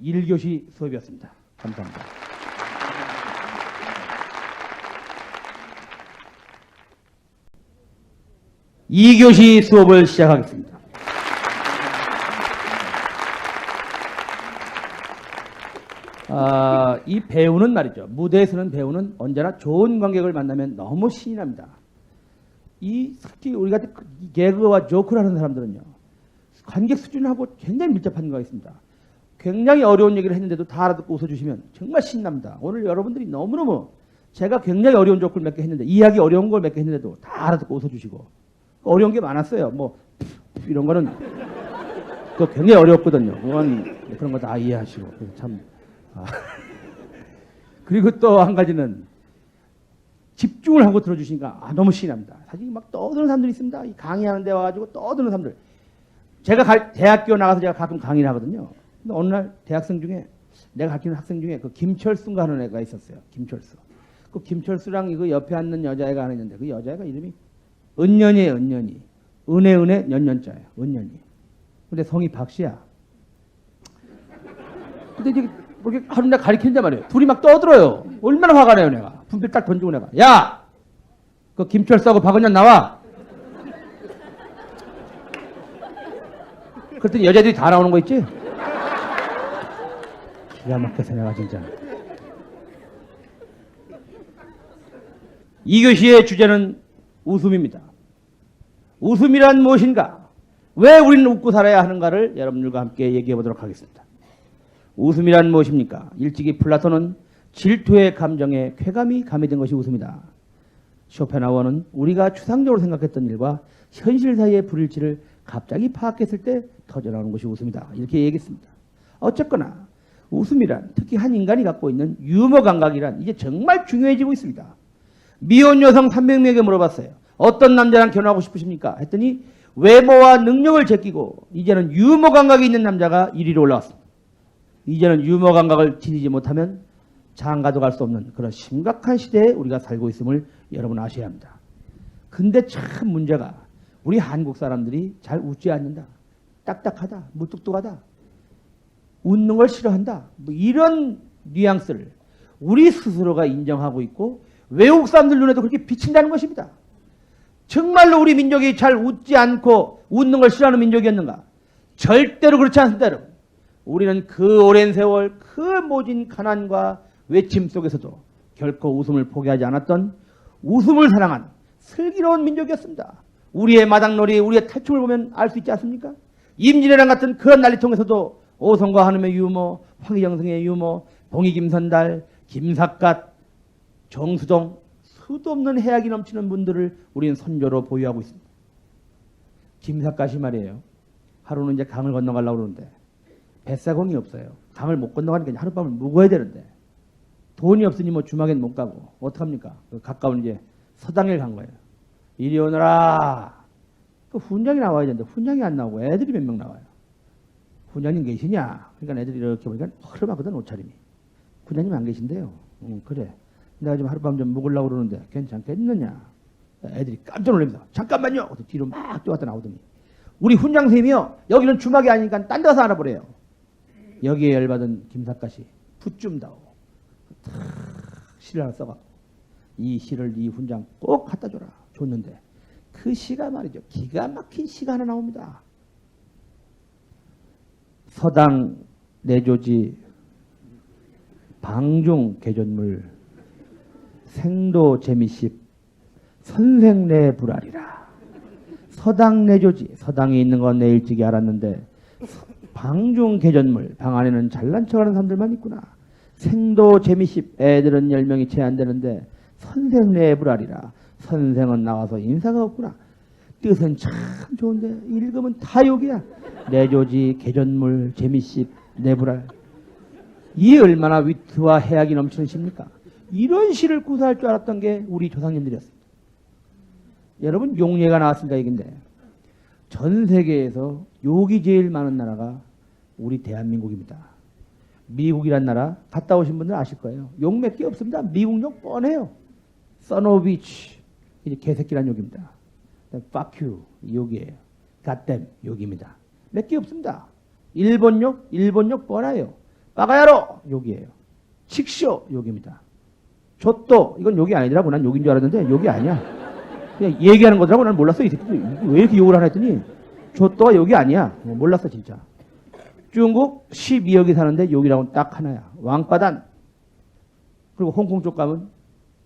1교시 수업이었습니다. 감사합니다. (2교시) 수업을 시작하겠습니다. 이 배우는 말이죠. 무대에서는 배우는 언제나 좋은 관객을 만나면 너무 신이 납니다. 특히 우리 같은 개그와 조크를 하는 사람들은요. 관객 수준하고 굉장히 밀접한 거가 있습니다. 굉장히 어려운 얘기를 했는데도 다 알아듣고 웃어주시면 정말 신납니다. 오늘 여러분들이 너무너무 제가 굉장히 어려운 조크를 몇 개 했는데 이야기 어려운 걸 몇 개 했는데도 다 알아듣고 웃어주시고 어려운 게 많았어요. 뭐 이런 거는 그거 굉장히 어렵거든요. 그런 거 다 이해하시고 참. 그리고 또 한 가지는 집중을 하고 들어주시니까 너무 신이 납니다. 사실 막 떠드는 사람들이 있습니다. 강의하는 데 와가지고 떠드는 사람들. 제가 대학교 나가서 제가 가끔 강의를 하거든요. 근데 어느 날 대학생 중에 내가 가르치는 학생 중에 그 김철수인가 하는 애가 있었어요. 김철수. 그 김철수랑 이거 옆에 앉는 여자애가 하나 있는데 그 여자애가 이름이 은년이에요. 은년이. 은혜 년년자예요. 은년이. 근데 성이 박씨야. 근데 이제 그렇게 하루 내가 가르치는데 말이에요. 둘이 막 떠들어요. 얼마나 화가 나요 내가. 분필 딱 던지고 내가. 야! 그 김철수하고 박은년 나와. 그랬더니 여자들이 다 나오는 거 있지? 기가 막혀서 내가 진짜. 2교시의 주제는 웃음입니다. 웃음이란 무엇인가? 왜 우리는 웃고 살아야 하는가를 여러분들과 함께 얘기해 보도록 하겠습니다. 웃음이란 무엇입니까? 일찍이 플라톤은 질투의 감정에 쾌감이 가미된 것이 웃음이다. 쇼펜하우어는 우리가 추상적으로 생각했던 일과 현실 사이의 불일치를 갑자기 파악했을 때 터져나오는 것이 웃음이다. 이렇게 얘기했습니다. 어쨌거나 웃음이란 특히 한 인간이 갖고 있는 유머 감각이란 이제 정말 중요해지고 있습니다. 미혼 여성 300명에게 물어봤어요. 어떤 남자랑 결혼하고 싶으십니까? 했더니 외모와 능력을 제끼고 이제는 유머 감각이 있는 남자가 1위로 올라왔습니다. 이제는 유머 감각을 지니지 못하면 장가도 갈 수 없는 그런 심각한 시대에 우리가 살고 있음을 여러분 아셔야 합니다. 근데 참 문제가 우리 한국 사람들이 잘 웃지 않는다. 딱딱하다. 무뚝뚝하다. 웃는 걸 싫어한다. 뭐 이런 뉘앙스를 우리 스스로가 인정하고 있고 외국 사람들 눈에도 그렇게 비친다는 것입니다. 정말로 우리 민족이 잘 웃지 않고 웃는 걸 싫어하는 민족이었는가? 절대로 그렇지 않습니다. 여러분. 우리는 그 오랜 세월 그 모진 가난과 외침 속에서도 결코 웃음을 포기하지 않았던 웃음을 사랑한 슬기로운 민족이었습니다. 우리의 마당놀이, 우리의 탈춤을 보면 알 수 있지 않습니까? 임진왜란 같은 그런 난리통에서도 오성과 한음의 유머, 황희정승의 유머, 봉이김선달, 김삿갓, 정수동, 수도 없는 해악이 넘치는 분들을 우리는 선조로 보유하고 있습니다. 김삿갓이 말이에요. 하루는 이제 강을 건너가려고 그러는데 뱃사공이 없어요. 강을 못 건너가니까 하룻밤을 묵어야 되는데 돈이 없으니 뭐 주막엔 못 가고 어떡합니까? 가까운 이제 서당에 간 거예요. 이리 오너라. 그 훈장이 나와야 되는데 훈장이 안 나오고 애들이 몇 명 나와요. 훈장님 계시냐? 그러니까 애들이 이렇게 보니까 허름하거든 옷차림이. 훈장님 안 계신데요. 그래. 내가 지금 하룻밤 좀 묵으려고 그러는데 괜찮겠느냐? 애들이 깜짝 놀라면서 잠깐만요. 뒤로 막 뛰어갔다 나오더니 우리 훈장쌤이요. 여기는 주막이 아니니까 딴 데 가서 알아보래요. 여기에 열받은 김삿갓이 붓좀다오. 시를 하나 써갖고 이 시를 이 훈장 꼭 갖다 줘라. 줬는데 그 시가 말이죠. 기가 막힌 시가 하나 나옵니다. 서당 내조지 방중 개전물 생도 재미십 선생내 불알이라. 서당 내조지 서당에 있는 건 내 일찍이 알았는데 방중 개전물 방 안에는 잘난 척하는 사람들만 있구나. 생도 재미십 애들은 10명이 채 안 되는데 선생내 불알이라. 선생은 나와서 인사가 없구나. 뜻은 참 좋은데 읽으면 다 욕이야. 내조지 개전물 재미십 내불알. 이 얼마나 위트와 해악이 넘치는 시입니까? 이런 시를 구사할 줄 알았던 게 우리 조상님들이었습니다. 여러분 용예가 나왔습니다. 얘긴데 전 세계에서 욕이 제일 많은 나라가 우리 대한민국입니다. 미국이란 나라 갔다 오신 분들 아실 거예요. 욕 몇 개 없습니다. 미국 욕 뻔해요. son of bitch 이제 개새끼란 욕입니다. fuck you 욕이에요. goddamn 욕입니다. 몇 개 없습니다. 일본 욕 뻔해요. 빠가야로 욕이에요. 칙쇼 욕입니다. 좆도 이건 욕이 아니더라고. 난 욕인 줄 알았는데 욕이 아니야. 그냥 얘기하는 거더라고. 난 몰랐어. 이 새끼들 왜 이렇게 욕을 하나 했더니 좆도가 욕이 아니야. 몰랐어 진짜. 중국 12억이 사는데 욕이라고는 딱 하나야. 왕바단. 그리고 홍콩 쪽 가면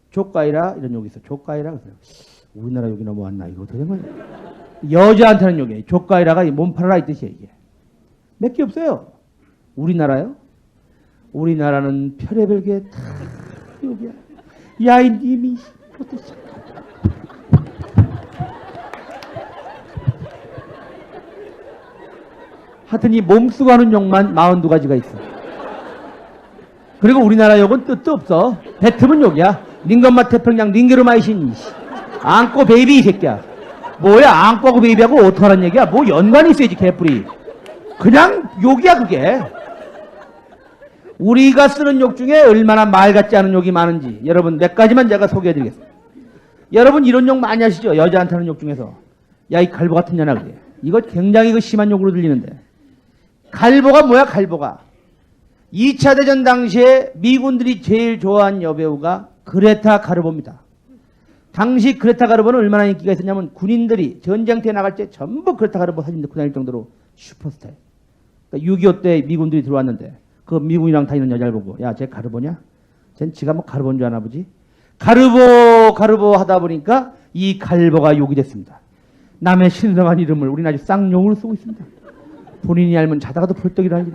조카이라 이런 욕이 있어. 조카이라. 우리나라 욕이 넘어왔나 이거 어떻게 된 거야. 여자한테는 욕이에요. 조카이라가 몸 팔아라 이 뜻이에요. 이게. 몇 개 없어요. 우리나라요? 우리나라는 별의별 게 다 욕이야. 야이 님이 하여튼 이 몸쓰고 하는 욕만 42가지가 있어. 그리고 우리나라 욕은 뜻도 없어. 뱉으면 욕이야. 링건마 태평양 링게르마이신 안고 베이비 이 새끼야. 뭐야 안고하고 베이비하고 어떡하란 얘기야. 뭐 연관이 있어야지 개뿔이. 그냥 욕이야 그게. 우리가 쓰는 욕 중에 얼마나 말 같지 않은 욕이 많은지 여러분 몇 가지만 제가 소개해드리겠습니다. 여러분 이런 욕 많이 하시죠? 여자한테 하는 욕 중에서. 야 이 갈보 같은 년아 그래. 이거 굉장히 심한 욕으로 들리는데. 갈보가 뭐야 갈보가. 2차 대전 당시에 미군들이 제일 좋아한 여배우가 그레타 가르보입니다. 당시 그레타 가르보는 얼마나 인기가 있었냐면 군인들이 전쟁터에 나갈 때 전부 그레타 가르보 사진 넣고 다닐 정도로 슈퍼스타예요. 그러니까 6.25 때 미군들이 들어왔는데 그 미군이랑 다니는 여자를 보고 야 쟤 가르보냐? 쟤는 지가 뭐 가르보인 줄 아나 보지? 가르보 하다 보니까 이 갈보가 욕이 됐습니다. 남의 신성한 이름을 우리는 아주 쌍욕으로 쓰고 있습니다. 본인이 알면 자다가도 벌떡이라는 일.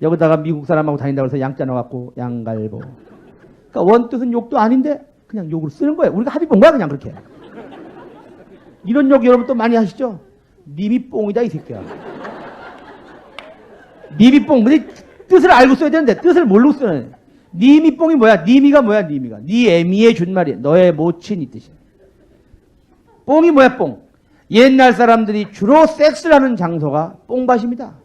여기다가 미국 사람하고 다닌다고 해서 양자 넣어갖고 양갈보. 그러니까 원뜻은 욕도 아닌데 그냥 욕으로 쓰는 거예요. 우리가 합의 본 거야 그냥 그렇게. 이런 욕 여러분 또 많이 하시죠? 님이 뽕이다 이 새끼야. 님이 뽕. 근데 뜻을 알고 써야 되는데 뜻을 모르고 쓰는. 님이 뽕이 뭐야? 님이가 뭐야? 님이가. 네 애미의 준말이야. 너의 모친 이 뜻이야. 뽕이 뭐야 뽕? 옛날 사람들이 주로 섹스를 하는 장소가 뽕밭입니다.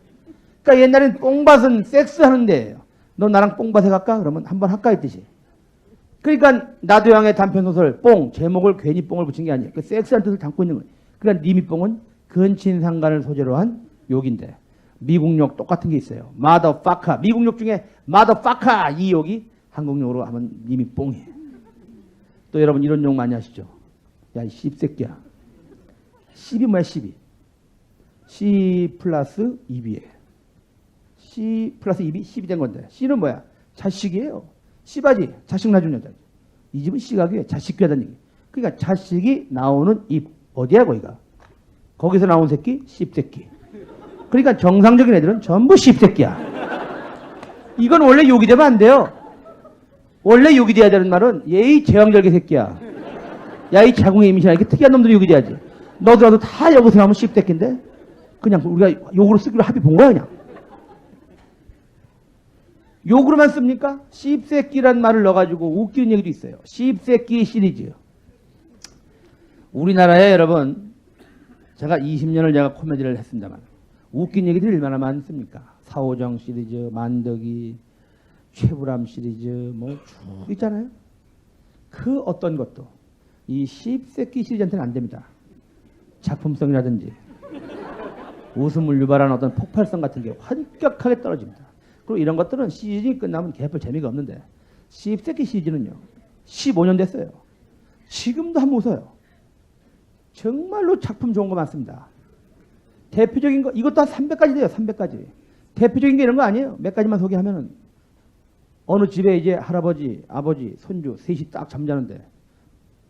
그러니까 옛날엔 뽕밭은 섹스하는 데예요. 너 나랑 뽕밭에 갈까? 그러면 한번 할까 이 뜻이. 그러니까 나도양의 단편소설 뽕 제목을 괜히 뽕을 붙인 게 아니에요. 그 섹스한 뜻을 담고 있는 거예요. 그러니까 님이 뽕은 근친상간을 소재로 한 욕인데 미국욕 똑같은 게 있어요. motherfucker. 미국욕 중에 motherfucker 이 욕이 한국욕으로 하면 님이 뽕이에요. 또 여러분 이런 욕 많이 하시죠? 야 이 씹새끼야. 씹이 뭐야 씹이? C 플러스 2B예요. C 플러스 2이 10이 된 건데 C는 뭐야? 자식이에요. C바지 자식 낳은 여자. 이 집은 C가 귀해. 자식 귀하다는 얘기. 그러니까 자식이 나오는 입 어디야 거기가? 거기서 나온 새끼 씹새끼. 그러니까 정상적인 애들은 전부 씹새끼야. 이건 원래 욕이 되면 안 돼요. 원래 욕이 돼야 되는 말은 예의 제왕절개 새끼야. 야 이 자궁에 임신한 이렇게 특이한 놈들이 욕이 돼야지. 너도라도 다 여기서 나오면 씹새끼인데 그냥 우리가 욕으로 쓰기로 합의 본 거야 그냥. 욕으로만 씁니까? 씹새끼란 말을 넣어가지고 웃기는 얘기도 있어요. 씹새끼 시리즈. 우리나라에 여러분 제가 20년을 제가 코미디를 했습니다만 웃긴 얘기들이 얼마나 많습니까? 사오정 시리즈, 만덕이, 최불암 시리즈 뭐 쭉 있잖아요. 그 어떤 것도 이 씹새끼 시리즈한테는 안 됩니다. 작품성이라든지 웃음을 유발하는 어떤 폭발성 같은 게 환격하게 떨어집니다. 그리고 이런 것들은 시즌이 끝나면 개별 재미가 없는데 씹새끼 시리즈는요 15년 됐어요. 지금도 한번 웃어요. 정말로 작품 좋은 거 많습니다. 대표적인 거 이것도 한 300가지 돼요. 300가지. 대표적인 게 이런 거 아니에요. 몇 가지만 소개하면은 어느 집에 이제 할아버지, 아버지, 손주 셋이 딱 잠자는데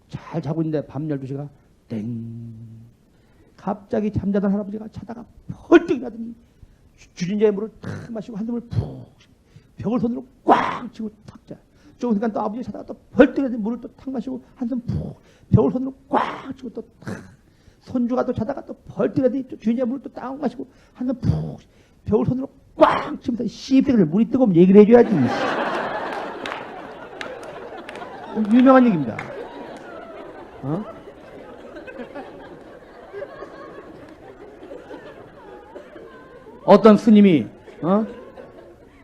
잘 자고 있는데 밤 12시가 땡 갑자기 잠자던 할아버지가 자다가 펄떡 일어나더니 주진자의 물을 탁 마시고 한숨을 푹 벽을 손으로 꽉 치고 탁 자. 조금 시간 또 아버지가 자다가 또 펄떡 일어나더니 물을 또 탁 마시고 한숨 푹 벽을 손으로 꽉 치고 또 탁 손주가 또 자다가 또 벌떡 일어나더니 또 주인자의 물을 또 딱 마시고 한숨 푹 벽을 손으로 꽉 치면서 씨백을 물이 뜨거우면 얘기를 해줘야지. 유명한 얘기입니다. 어?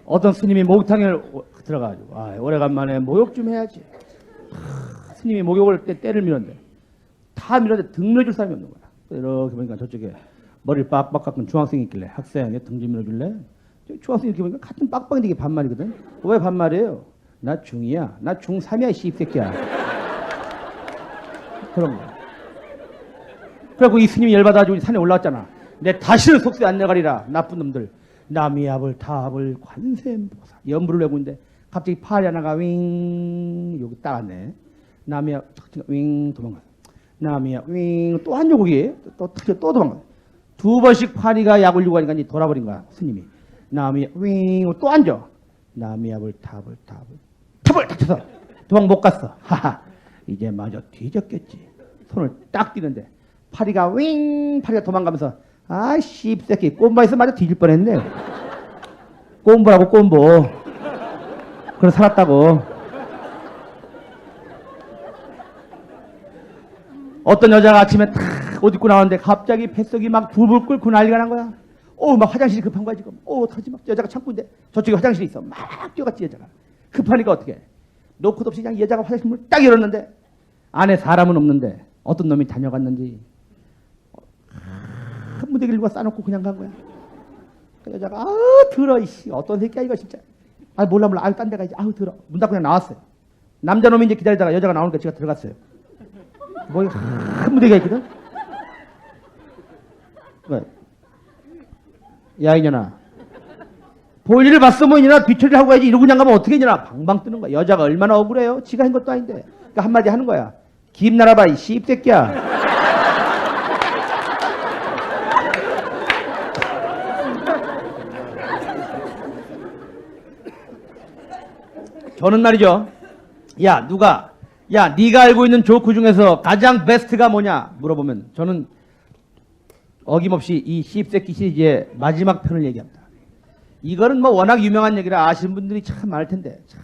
어떤 스님이 목욕탕에 들어가가지고 오래간만에 목욕 좀 해야지. 스님이 목욕을 때를 밀었는데 다 밀었는데 등 밀어줄 사람이 없는 거야. 이렇게 보니까 저쪽에 머리를 빡빡 깎은 중학생이 있길래 학생 등 좀 밀어줄래? 중학생이 이렇게 보니까 같은 빡빡인데 이게 반말이거든. 왜 반말이에요? 나 중2야. 나 중3이야 이 씹새끼야. 그런 거야. 그래갖고 이 스님이 열받아가지고 산에 올라왔잖아. 내 다시는 속세 안 내가리라 나쁜 놈들. 남이압을 타압을 관세음보살 연부를 내고 있는데 갑자기 팔이 하나가 윙 여기 딱 왔네. 남이압 윙 도망가. 남이압 윙 또 한 조국이 또 도망가. 두 번씩 파리가 약 올리고 하니까 이제 돌아버린 거야 스님이. 남이압 윙 또 앉아. 남이압을 타압을 탑을 탁 쳐서 도망 못 갔어. 하하 이제 마저 뒤졌겠지. 손을 딱 띄는데 파리가 도망가면서 아 씹새끼 꼼바에서 맞아 뒤질 뻔했네. 꼼보라고 꼼보. 그래 살았다고. 어떤 여자가 아침에 탁 옷 입고 나왔는데 갑자기 뱃속이 막 불불 끓고 난리가 난 거야. 막 화장실이 급한 거야 지금. 어떡하지 막 여자가 참고 있는데 저쪽에 화장실이 있어. 막 뛰어갔지 여자가. 급하니까 어떻게 해. 놓고도 없이 그냥 여자가 화장실 문을 딱 열었는데 안에 사람은 없는데 어떤 놈이 다녀갔는지 한 무대기를 누가 싸놓고 그냥 간 거야. 그 여자가 들어 이씨 어떤 새끼야 이거 진짜. 몰라 딴 데 가야지. 들어. 문 닫고 그냥 나왔어요. 남자놈이 이제 기다리다가 여자가 나오니까 제가 들어갔어요. 뭐 한 무대기가 있거든. 왜? 야 이년아 볼일을 봤어 뭐 이년아 뒤처리를 하고 가야지. 이러고 그냥 가면 어떻게 이년아 방방 뜨는 거야. 여자가 얼마나 억울해요. 지가 한 것도 아닌데. 그러니까 한마디 하는 거야. 김 날아봐 이 씹새끼야. 저는 말이죠. 네가 알고 있는 조크 중에서 가장 베스트가 뭐냐 물어보면 저는 어김없이 이 씹새끼 시리즈의 마지막 편을 얘기합니다. 이거는 뭐 워낙 유명한 얘기라 아시는 분들이 참 많을 텐데 참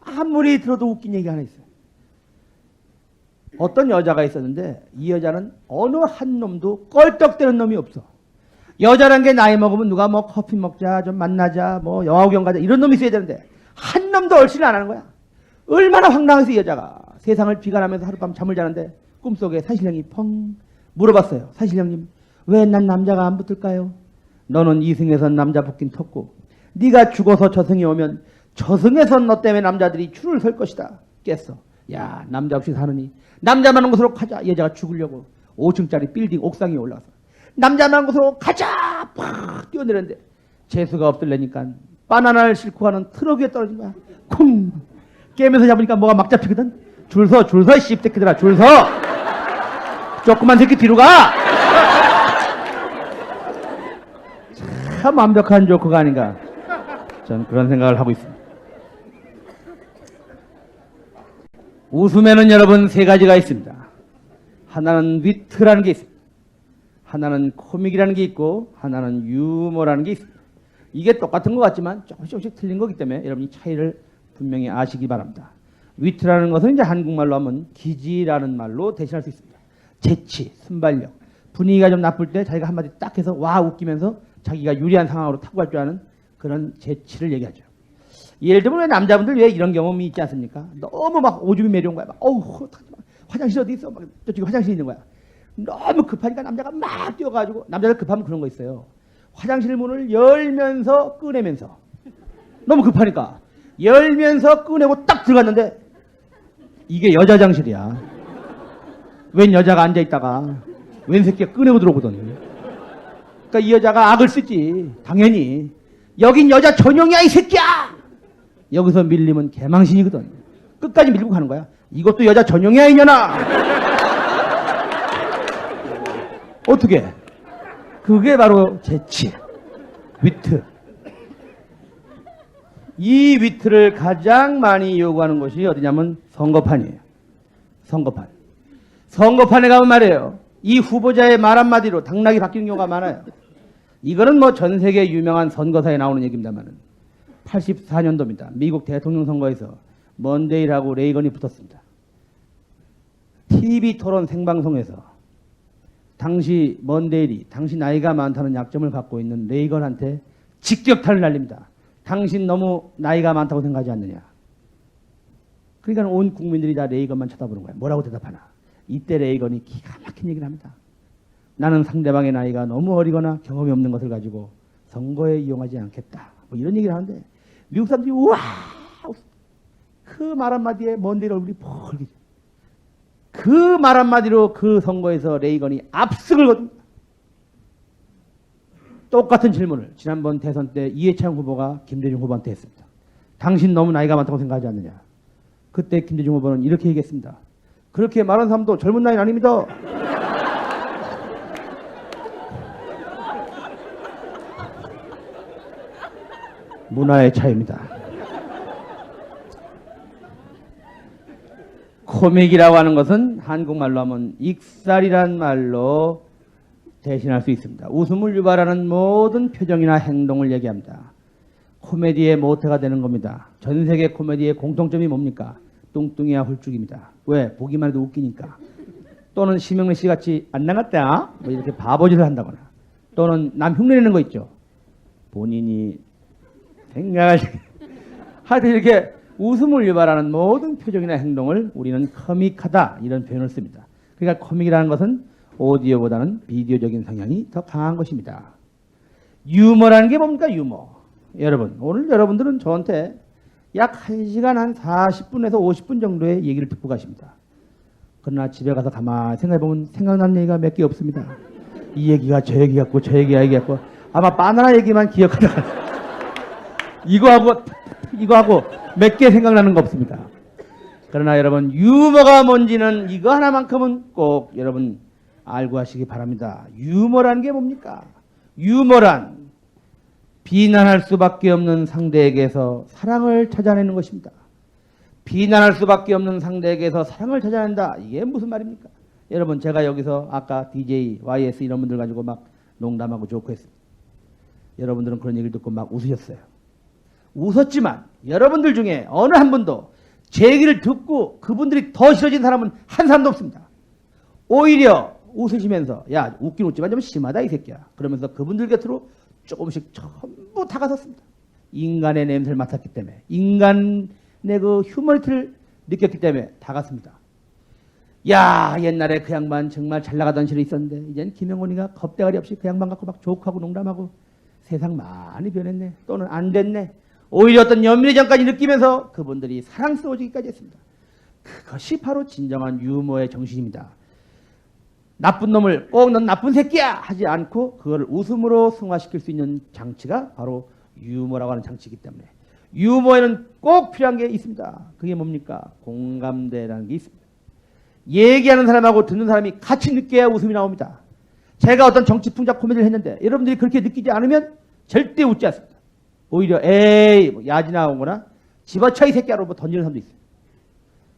아무리 들어도 웃긴 얘기가 하나 있어요. 어떤 여자가 있었는데 이 여자는 어느 한 놈도 껄떡대는 놈이 없어. 여자란 게 나이 먹으면 누가 뭐 커피 먹자 좀 만나자 뭐 영화 구경 가자 이런 놈이 있어야 되는데 한 놈도 얼씬을 안 하는 거야. 얼마나 황당해서 이 여자가 세상을 비관하면서 하룻밤 잠을 자는데 꿈속에 사실형이 펑 물어봤어요. 사실형님 왜 난 남자가 안 붙을까요? 너는 이승에선 남자 붙긴 텄고 네가 죽어서 저승에 오면 저승에선 너 때문에 남자들이 줄을 설 것이다. 깼어. 야 남자 없이 사느니 남자 많은 곳으로 가자. 여자가 죽으려고 5층짜리 빌딩 옥상에 올라가서 남자 많은 곳으로 가자 팍 뛰어내렸는데 재수가 없을래니까 바나나를 싣고 가는 트럭 위에 떨어진 거야. 쿵! 깨면서 잡으니까 뭐가 막 잡히거든. 줄 서 씹새끼들아, 줄 서! 조그만 새끼 뒤로 가! 참 완벽한 조커가 아닌가. 전 그런 생각을 하고 있습니다. 웃음에는 여러분 세 가지가 있습니다. 하나는 위트라는 게 있습니다. 하나는 코믹이라는 게 있고 하나는 유머라는 게 있습니다. 이게 똑같은 것 같지만 조금씩 틀린 거기 때문에 여러분이 차이를 분명히 아시기 바랍니다. 위트라는 것은 이제 한국말로 하면 기지라는 말로 대신할 수 있습니다. 재치, 순발력, 분위기가 좀 나쁠 때 자기가 한마디 딱 해서 와 웃기면서 자기가 유리한 상황으로 타고 갈 줄 아는 그런 재치를 얘기하죠. 예를 들면 왜 남자분들 왜 이런 경험이 있지 않습니까? 너무 막 오줌이 매려온 거야. 막 어우 화장실 어디 있어? 막 저쪽에 화장실 있는 거야. 너무 급하니까 남자가 막 뛰어가지고, 남자들 급하면 그런 거 있어요. 화장실 문을 열면서 꺼내면서, 너무 급하니까 열면서 꺼내고 딱 들어갔는데 이게 여자 화장실이야. 웬 여자가 앉아있다가 웬 새끼가 꺼내고 들어오거든. 그러니까 이 여자가 악을 쓰지. 당연히 여긴 여자 전용이야 이 새끼야. 여기서 밀리면 개망신이거든. 끝까지 밀고 가는 거야. 이것도 여자 전용이야 이년아. 어떻게? 그게 바로 재치, 위트. 이 위트를 가장 많이 요구하는 곳이 어디냐면 선거판이에요. 선거판. 선거판에 가면 말이에요. 이 후보자의 말 한마디로 당락이 바뀌는 경우가 많아요. 이거는 뭐 전 세계 유명한 선거사에 나오는 얘기입니다만은 84년도입니다. 미국 대통령 선거에서 먼데이라고 레이건이 붙었습니다. TV 토론 생방송에서 당시 먼데일이 당시 나이가 많다는 약점을 갖고 있는 레이건한테 직격탄을 날립니다. 당신 너무 나이가 많다고 생각하지 않느냐. 그러니까 온 국민들이 다 레이건만 쳐다보는 거야. 뭐라고 대답하나. 이때 레이건이 기가 막힌 얘기를 합니다. 나는 상대방의 나이가 너무 어리거나 경험이 없는 것을 가지고 선거에 이용하지 않겠다. 뭐 이런 얘기를 하는데 미국 사람들이 우와! 그 말 한마디에 먼데일 얼굴이 펄개져. 그 말 한마디로 그 선거에서 레이건이 압승을 거둡니다. 똑같은 질문을 지난번 대선 때 이해창 후보가 김대중 후보한테 했습니다. 당신 너무 나이가 많다고 생각하지 않느냐. 그때 김대중 후보는 이렇게 얘기했습니다. 그렇게 말한 사람도 젊은 나이는 아닙니다. 문화의 차이입니다. 코믹이라고 하는 것은 한국말로 하면 익살이란 말로 대신할 수 있습니다. 웃음을 유발하는 모든 표정이나 행동을 얘기합니다. 코미디의 모태가 되는 겁니다. 전 세계 코미디의 공통점이 뭡니까? 뚱뚱이야 홀쭉입니다. 왜? 보기만 해도 웃기니까. 또는 심영래 씨 같이 안 나갔다? 뭐 이렇게 바보짓을 한다거나. 또는 남 흉내내는 거 있죠. 본인이 생각할 하여튼 이렇게 웃음을 유발하는 모든 표정이나 행동을 우리는 코믹하다 이런 표현을 씁니다. 그러니까 코믹이라는 것은 오디오보다는 비디오적인 성향이 더 강한 것입니다. 유머라는 게 뭡니까? 유머. 여러분 오늘 여러분들은 저한테 약 1시간 한 40분에서 50분 정도의 얘기를 듣고 가십니다. 그러나 집에 가서 가만히 생각해보면 생각나는 얘기가 몇 개 없습니다. 이 얘기가 저 얘기 같고 저 얘기가 얘기 같고 아마 바나나 얘기만 기억하다가 이거 하고 몇 개 생각나는 거 없습니다. 그러나 여러분 유머가 뭔지는 이거 하나만큼은 꼭 여러분 알고 하시기 바랍니다. 유머라는 게 뭡니까? 유머란 비난할 수밖에 없는 상대에게서 사랑을 찾아내는 것입니다. 비난할 수밖에 없는 상대에게서 사랑을 찾아낸다. 이게 무슨 말입니까? 여러분 제가 여기서 아까 DJ, YS 이런 분들 가지고 막 농담하고 조크했습니다. 여러분들은 그런 얘기를 듣고 막 웃으셨어요. 웃었지만 여러분들 중에 어느 한 분도 제 얘기를 듣고 그분들이 더 싫어진 사람은 한 사람도 없습니다. 오히려 웃으시면서 야 웃긴 웃지만 좀 심하다 이 새끼야. 그러면서 그분들 곁으로 조금씩 전부 다가섰습니다. 인간의 냄새를 맡았기 때문에 인간의 그 휴머니티를 느꼈기 때문에 다갔습니다. 야 옛날에 그 양반 정말 잘 나가던 시절이 있었는데 이젠 김영곤이가 겁대가리 없이 그 양반 갖고 막 조크하고 농담하고 세상 많이 변했네. 또는 안 됐네. 오히려 어떤 연민의정까지 느끼면서 그분들이 사랑스러워지기까지 했습니다. 그것이 바로 진정한 유머의 정신입니다. 나쁜 놈을 꼭 넌 나쁜 새끼야 하지 않고 그걸 웃음으로 승화시킬 수 있는 장치가 바로 유머라고 하는 장치이기 때문에 유머에는 꼭 필요한 게 있습니다. 그게 뭡니까? 공감대라는 게 있습니다. 얘기하는 사람하고 듣는 사람이 같이 느껴야 웃음이 나옵니다. 제가 어떤 정치 풍자 코미디를 했는데 여러분들이 그렇게 느끼지 않으면 절대 웃지 않습니다. 오히려 에이 뭐 야지 나오거나 집어쳐 이 새끼야로 뭐 던지는 사람도 있어요.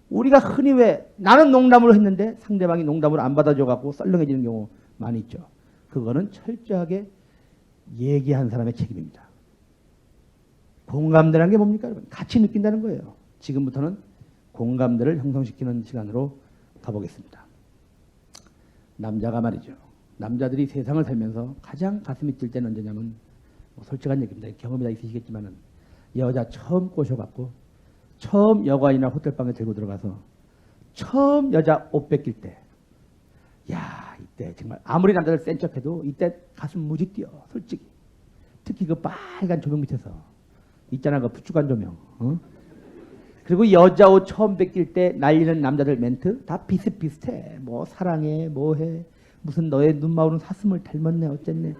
우리가 흔히 왜 나는 농담으로 했는데 상대방이 농담으로 안 받아줘갖고 썰렁해지는 경우 많이 있죠. 그거는 철저하게 얘기한 사람의 책임입니다. 공감대라는 게 뭡니까? 여러분? 같이 느낀다는 거예요. 지금부터는 공감대를 형성시키는 시간으로 가보겠습니다. 남자가 말이죠. 남자들이 세상을 살면서 가장 가슴이 찔 때는 언제냐면 뭐 솔직한 얘기입니다. 경험이 다 있으시겠지만은 여자 처음 꼬셔갖고 처음 여관이나 호텔방에 들고 들어가서 처음 여자 옷 뺏길 때, 야 이때 정말 아무리 남자들 센 척해도 이때 가슴 무지 뛰어 솔직히. 특히 그 빨간 조명 밑에서 있잖아 그 부축한 조명. 어? 그리고 여자 옷 처음 뺏길 때 날리는 남자들 멘트 다 비슷비슷해. 뭐 사랑해 뭐해 무슨 너의 눈마울은 사슴을 닮았네 어쨌네.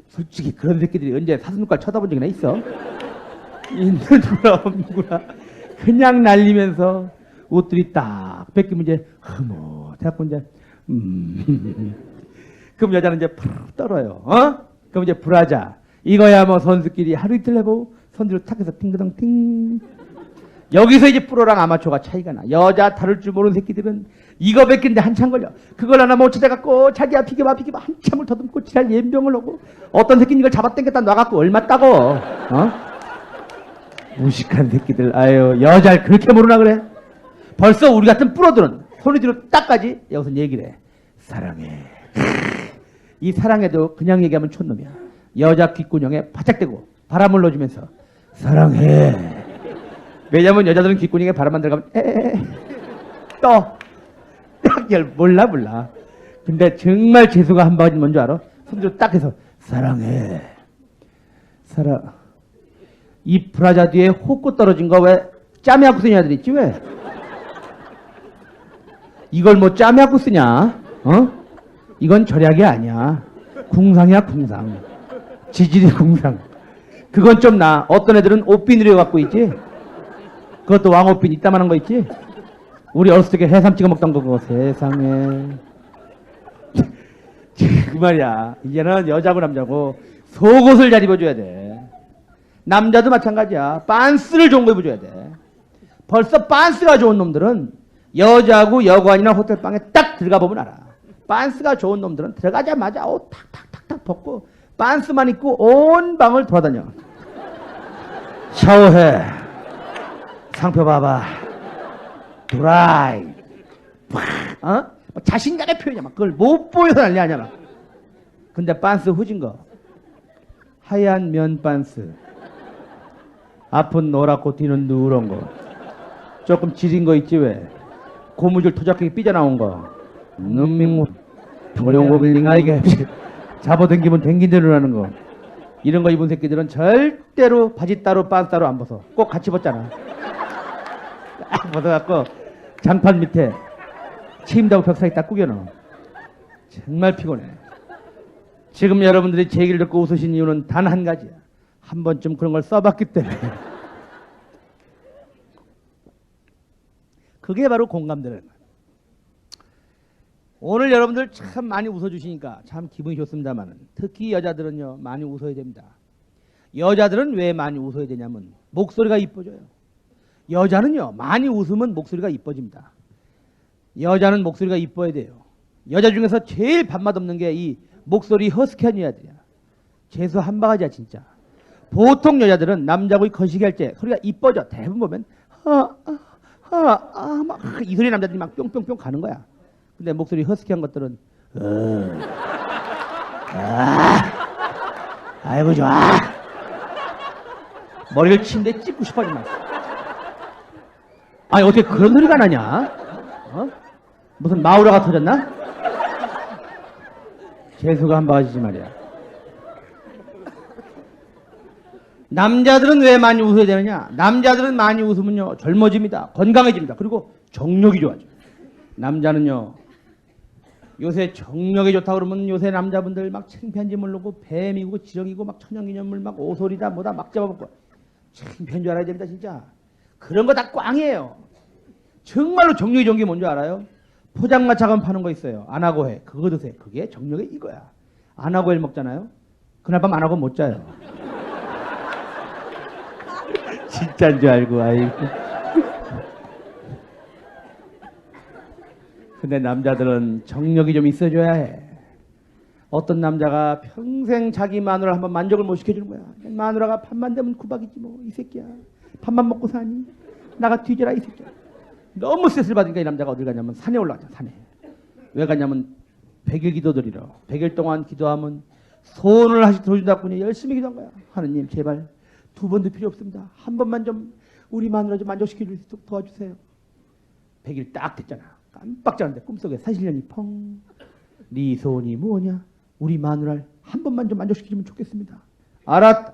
솔직히 그런 새끼들이 언제 사슴눈깔 쳐다본 적이나 있어? 있는구나 없는구나. 그냥 날리면서 옷들이 딱 뺏기면 이제 대갖고 이제 그럼 여자는 이제 푸르 떨어요. 어? 그럼 이제 불하자. 이거야 뭐 선수끼리 하루 이틀 해보고 선수를 탁 해서 팅그덩 팅. 여기서 이제 프로랑 아마추어가 차이가 나. 여자 다룰 줄 모르는 새끼들은 이거 뺏기는데 한참 걸려. 그걸 하나 못 찾아갖고 자기야 비켜봐 한참을 더듬고 지랄 연병을 하고 어떤 새끼는 이걸 잡아당겼다 놔갖고 얼마 따고. 어? 무식한 새끼들. 아유 여자를 그렇게 모르나 그래? 벌써 우리 같은 프로들은 소리 뒤로 딱까지 여기서 얘기를 해. 사랑해. 이 사랑해도 그냥 얘기하면 촌놈이야. 여자 귓구녕에 바짝 대고 바람을 넣어주면서 사랑해. 왜냐면 여자들은 귓구녕에 바람만 들어가면 딱 몰라. 근데 정말 재수가 한 방이 뭔지 알아? 손으로 딱 해서 사랑해. 이 브라자 뒤에 호구 떨어진 거 왜 짜매하고 쓰냐 애들 있지 왜? 이걸 뭐 짜매하고 쓰냐? 어? 이건 절약이 아니야. 궁상이야 궁상. 지질이 궁상. 그건 좀 나. 어떤 애들은 옷비누려 갖고 있지? 그것도 왕옷빈 이따만한 거 있지? 우리 어렸을 때 해삼 찍어 먹던 거 그거 세상에. 그 말이야. 이제는 여자고 남자고 속옷을 잘 입어줘야 돼. 남자도 마찬가지야. 빤스를 좋은 거 입어줘야 돼. 벌써 빤스가 좋은 놈들은 여자하고 여관이나 호텔방에 딱 들어가 보면 알아. 빤스가 좋은 놈들은 들어가자마자 옷 탁탁탁탁 벗고 빤스만 입고 온 방을 돌아다녀. 샤워해. 상표 봐봐. 드라이. 어? 자신감의 표현이야. 막 그걸 못 보여서 난리 아니야. 막. 근데 빤스 후진 거. 하얀 면 빤스. 앞은 노랗고 뒤는 누런 거. 조금 지린 거 있지 왜? 고무줄 토작하게 삐져나온 거. 눈민무. 어려운 빌링아 이게. 잡아당기면 댕긴 대로 하는 거. 이런 거 입은 새끼들은 절대로 바지 따로 빤스 따로 안 벗어. 꼭 같이 벗잖아. 딱 벗어갖고 장판 밑에 침다고 벽 사이 딱 구겨넣어. 정말 피곤해. 지금 여러분들이 제 얘기를 듣고 웃으신 이유는 단 한 가지야. 한 번쯤 그런 걸 써봤기 때문에. 그게 바로 공감대라는 거예요. 오늘 여러분들 참 많이 웃어주시니까 참 기분이 좋습니다만 특히 여자들은요 많이 웃어야 됩니다. 여자들은 왜 많이 웃어야 되냐면 목소리가 이뻐져요. 여자는요 많이 웃으면 목소리가 이뻐집니다. 여자는 목소리가 이뻐야 돼요. 여자 중에서 제일 밥맛 없는 게 이 목소리 허스키한 여자들이야. 재수 한 바가지야 진짜. 보통 여자들은 남자하고 거시기 할 때 소리가 이뻐져. 대부분 보면 막 이 소리 남자들이 막 뿅뿅뿅 가는 거야. 근데 목소리 허스키한 것들은 아이고 좋아. 머리를 침대에 찍고 싶어하지 마. 아니 어떻게 그런 소리가 나냐? 어? 무슨 마우라가 터졌나? 재수가 한 바가지지 말이야. 남자들은 왜 많이 웃어야 되느냐? 남자들은 많이 웃으면요 젊어집니다. 건강해집니다. 그리고 정력이 좋아져. 남자는요 요새 정력이 좋다 그러면 요새 남자분들 막 창피한지 모르고 뱀이고 지렁이고 막 천연기념물 막 오소리다 뭐다 막 잡아먹고 창피한 줄 알아야 됩니다 진짜. 그런 거 다 꽝이에요. 정말로 정력이 좋은 게 뭔지 알아요? 포장마차가 파는 거 있어요. 안하고해. 그거 드세요. 그게 정력이 이거야. 안하고해 먹잖아요. 그날 밤 안하고 못 자요. 진짜인 줄 알고 아이고. 근데 남자들은 정력이 좀 있어줘야 해. 어떤 남자가 평생 자기 마누라 한번 만족을 못 시켜주는 거야. 마누라가 밥만 되면 구박이지 뭐. 이 새끼야. 밥만 먹고 사니? 나가 뒤져라 이 새끼야. 너무 스트레스를 받으니까 이 남자가 어딜 가냐면 산에 올라가자. 산에. 왜 가냐면 100일 기도드리러. 100일 동안 기도하면 소원을 하시 들어준다고 열심히 기도한 거야. 하느님 제발 2번도 필요 없습니다. 한 번만 좀 우리 마누라 좀 만족시켜 줄 수 있도록 도와주세요. 100일 딱 됐잖아. 깜빡 자는데 꿈속에 산신령이 펑. 네 소원이 뭐냐? 우리 마누라를 한 번만 좀 만족시키면 좋겠습니다. 알았다.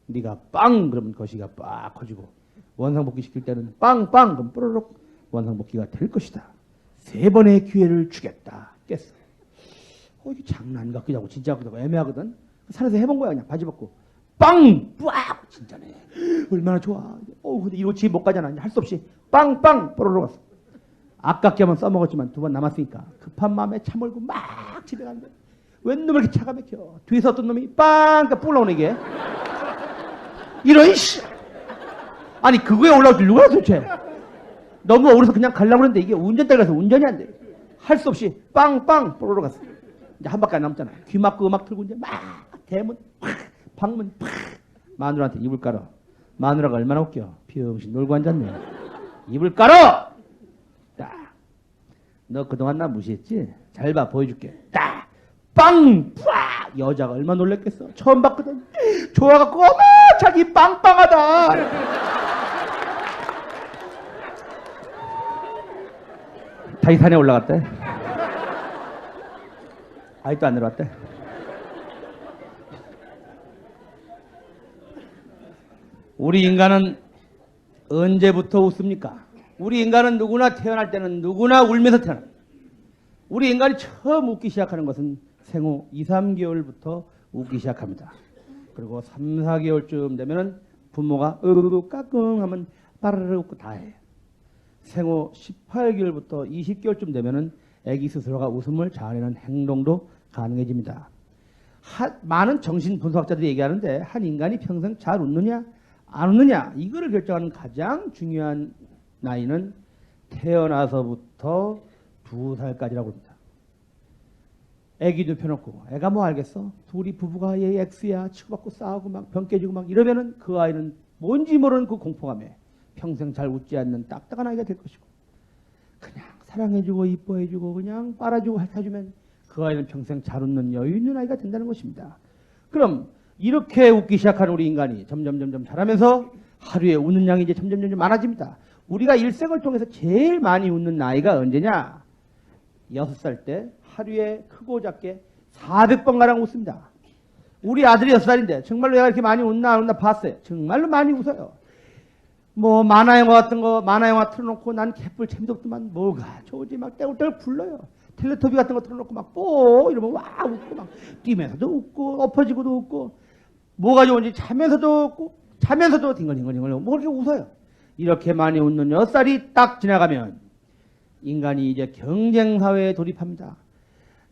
네가 빵 그러면 거시가 빡 커지고 원상복귀 시킬 때는 빵빵 그럼 뽀로록 원상복귀가 될 것이다. 3번의 기회를 주겠다. 깼어. 이게 장난 같기도 하고 진짜 같기도 하고 애매하거든. 산에서 해본 거야. 그냥 바지 벗고 빵! 뿌악! 진짜네. 얼마나 좋아. 근데 이거 집 못 가잖아. 할 수 없이 빵빵 뽀로록 갔어. 아깝게 하면 써먹었지만 2번 남았으니까 급한 마음에 차 몰고 막 집에 가는 거야. 웬 놈을 이렇게 차가 막혀. 뒤에서 어떤 놈이 빵! 뿔 나오네 이게. 이런 씨. 아니 그거에 올라올 줄 누구야 도대체. 너무 억울해서 그냥 가려고 그랬는데 이게 운전대가 가서 운전이 안 돼. 할 수 없이 빵빵 뽀로로 갔어. 이제 한 바퀴 안 남잖아. 귀 막고 음악 틀고 이제 막 대문 팍 방문 팍 마누라한테 이불 깔아. 마누라가 얼마나 웃겨. 비엄신 놀고 앉았네. 이불 깔아. 딱. 너 그동안 나 무시했지? 잘 봐 보여줄게. 딱. 빵! 팍! 여자가 얼마나 놀랬겠어. 처음 봤거든. 좋아갖고 어머 자기 빵빵하다. 다시 산에 올라갔대. 아직도 안 내려왔대. 우리 인간은 언제부터 웃습니까? 우리 인간은 누구나 태어날 때는 누구나 울면서 태어납니다. 우리 인간이 처음 웃기 시작하는 것은 생후 2, 3개월부터 웃기 시작합니다. 그리고 3, 4개월쯤 되면은 부모가 으르르 까꿍 하면 빠르르 웃고 다 해요. 생후 18개월부터 20개월쯤 되면은 아기 스스로가 웃음을 자아내는 행동도 가능해집니다. 많은 정신분석학자들이 얘기하는데 한 인간이 평생 잘 웃느냐 안 웃느냐 이거를 결정하는 가장 중요한 나이는 태어나서부터 2살까지라고 합니다. 애기 눕혀놓고 애가 뭐 알겠어? 둘이 부부가 얘 X야 치고받고 싸우고 막 병 깨지고 막 이러면은 그 아이는 뭔지 모르는 그 공포감에 평생 잘 웃지 않는 딱딱한 아이가 될 것이고 그냥 사랑해주고 이뻐해주고 그냥 빨아주고 핥아주면 그 아이는 평생 잘 웃는 여유 있는 아이가 된다는 것입니다. 그럼 이렇게 웃기 시작하는 우리 인간이 점점 자라면서 하루에 웃는 양이 이제 점점 많아집니다. 우리가 일생을 통해서 제일 많이 웃는 나이가 언제냐? 6살 때 하루에 크고 작게 400번가량 웃습니다. 우리 아들이 6살인데 정말로 얘가 이렇게 많이 웃나 안 웃나 봤어요. 정말로 많이 웃어요. 뭐 만화영화 같은 거 만화영화 틀어놓고 난 개뿔 재미도 없더만 뭐가 좋지 막 떼굴떼굴 불러요. 텔레토비 같은 거 틀어놓고 막 뽀 이러면 와 웃고 막 뛰면서도 웃고 엎어지고도 웃고 뭐가 좋은지 자면서도 웃고 자면서도 딩글딩글 뭐 그렇게 웃어요. 이렇게 많이 웃는 6살이 딱 지나가면 인간이 이제 경쟁사회에 돌입합니다.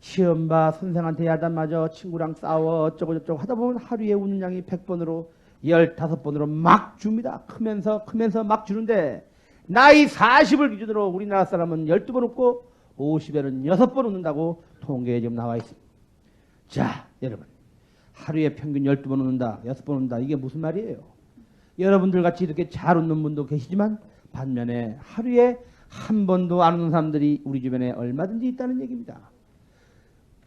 시험 봐 선생한테 야단 맞아 친구랑 싸워 어쩌고저쩌고 하다 보면 하루에 웃는 양이 100번으로 15번으로 막 줍니다. 크면서 막 주는데 나이 40을 기준으로 우리나라 사람은 12번 웃고 50에는 6번 웃는다고 통계에 지금 나와 있습니다. 자 여러분 하루에 평균 12번 웃는다 6번 웃는다 이게 무슨 말이에요? 여러분들 같이 이렇게 잘 웃는 분도 계시지만 반면에 하루에 한 번도 안 웃는 사람들이 우리 주변에 얼마든지 있다는 얘기입니다.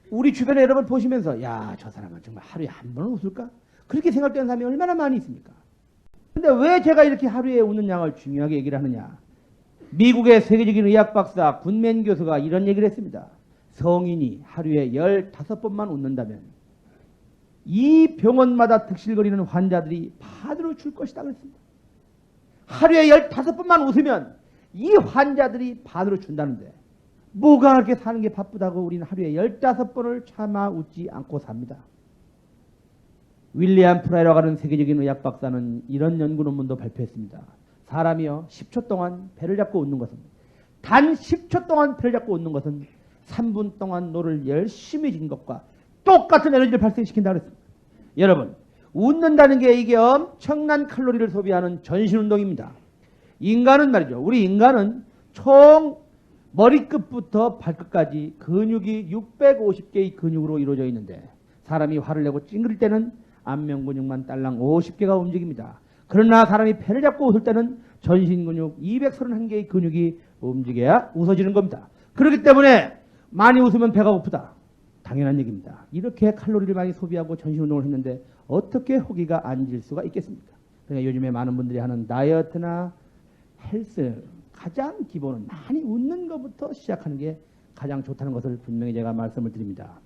우리 주변에 여러분 보시면서 야 저 사람은 정말 하루에 한 번은 웃을까? 그렇게 생각되는 사람이 얼마나 많이 있습니까? 근데 왜 제가 이렇게 하루에 웃는 양을 중요하게 얘기를 하느냐? 미국의 세계적인 의학 박사 군맨 교수가 이런 얘기를 했습니다. 성인이 하루에 15번만 웃는다면 이 병원마다 득실거리는 환자들이 반으로 줄 것이다 그랬습니다. 하루에 15번만 웃으면 이 환자들이 반으로 준다는데 뭐가 그렇게 사는 게 바쁘다고 우리는 하루에 15번을 참아 웃지 않고 삽니다. 윌리엄 프라이라고 하는 세계적인 의학 박사는 이런 연구 논문도 발표했습니다. 사람이요 10초 동안 배를 잡고 웃는 것은, 단 10초 동안 배를 잡고 웃는 것은 3분 동안 노를 열심히 진 것과 똑같은 에너지를 발생시킨다고 했습니다. 여러분, 웃는다는 게 이게 엄청난 칼로리를 소비하는 전신운동입니다. 인간은 말이죠. 우리 인간은 총 머리끝부터 발끝까지 근육이 650개의 근육으로 이루어져 있는데, 사람이 화를 내고 찡그릴 때는 안면 근육만 딸랑 50개가 움직입니다. 그러나 사람이 폐를 잡고 웃을 때는 전신 근육 231개의 근육이 움직여야 웃어지는 겁니다. 그렇기 때문에 많이 웃으면 배가 고프다. 당연한 얘기입니다. 이렇게 칼로리를 많이 소비하고 전신 운동을 했는데 어떻게 호기가 안 질 수가 있겠습니까? 그러니까 요즘에 많은 분들이 하는 다이어트나 헬스, 가장 기본은 많이 웃는 것부터 시작하는 게 가장 좋다는 것을 분명히 제가 말씀을 드립니다.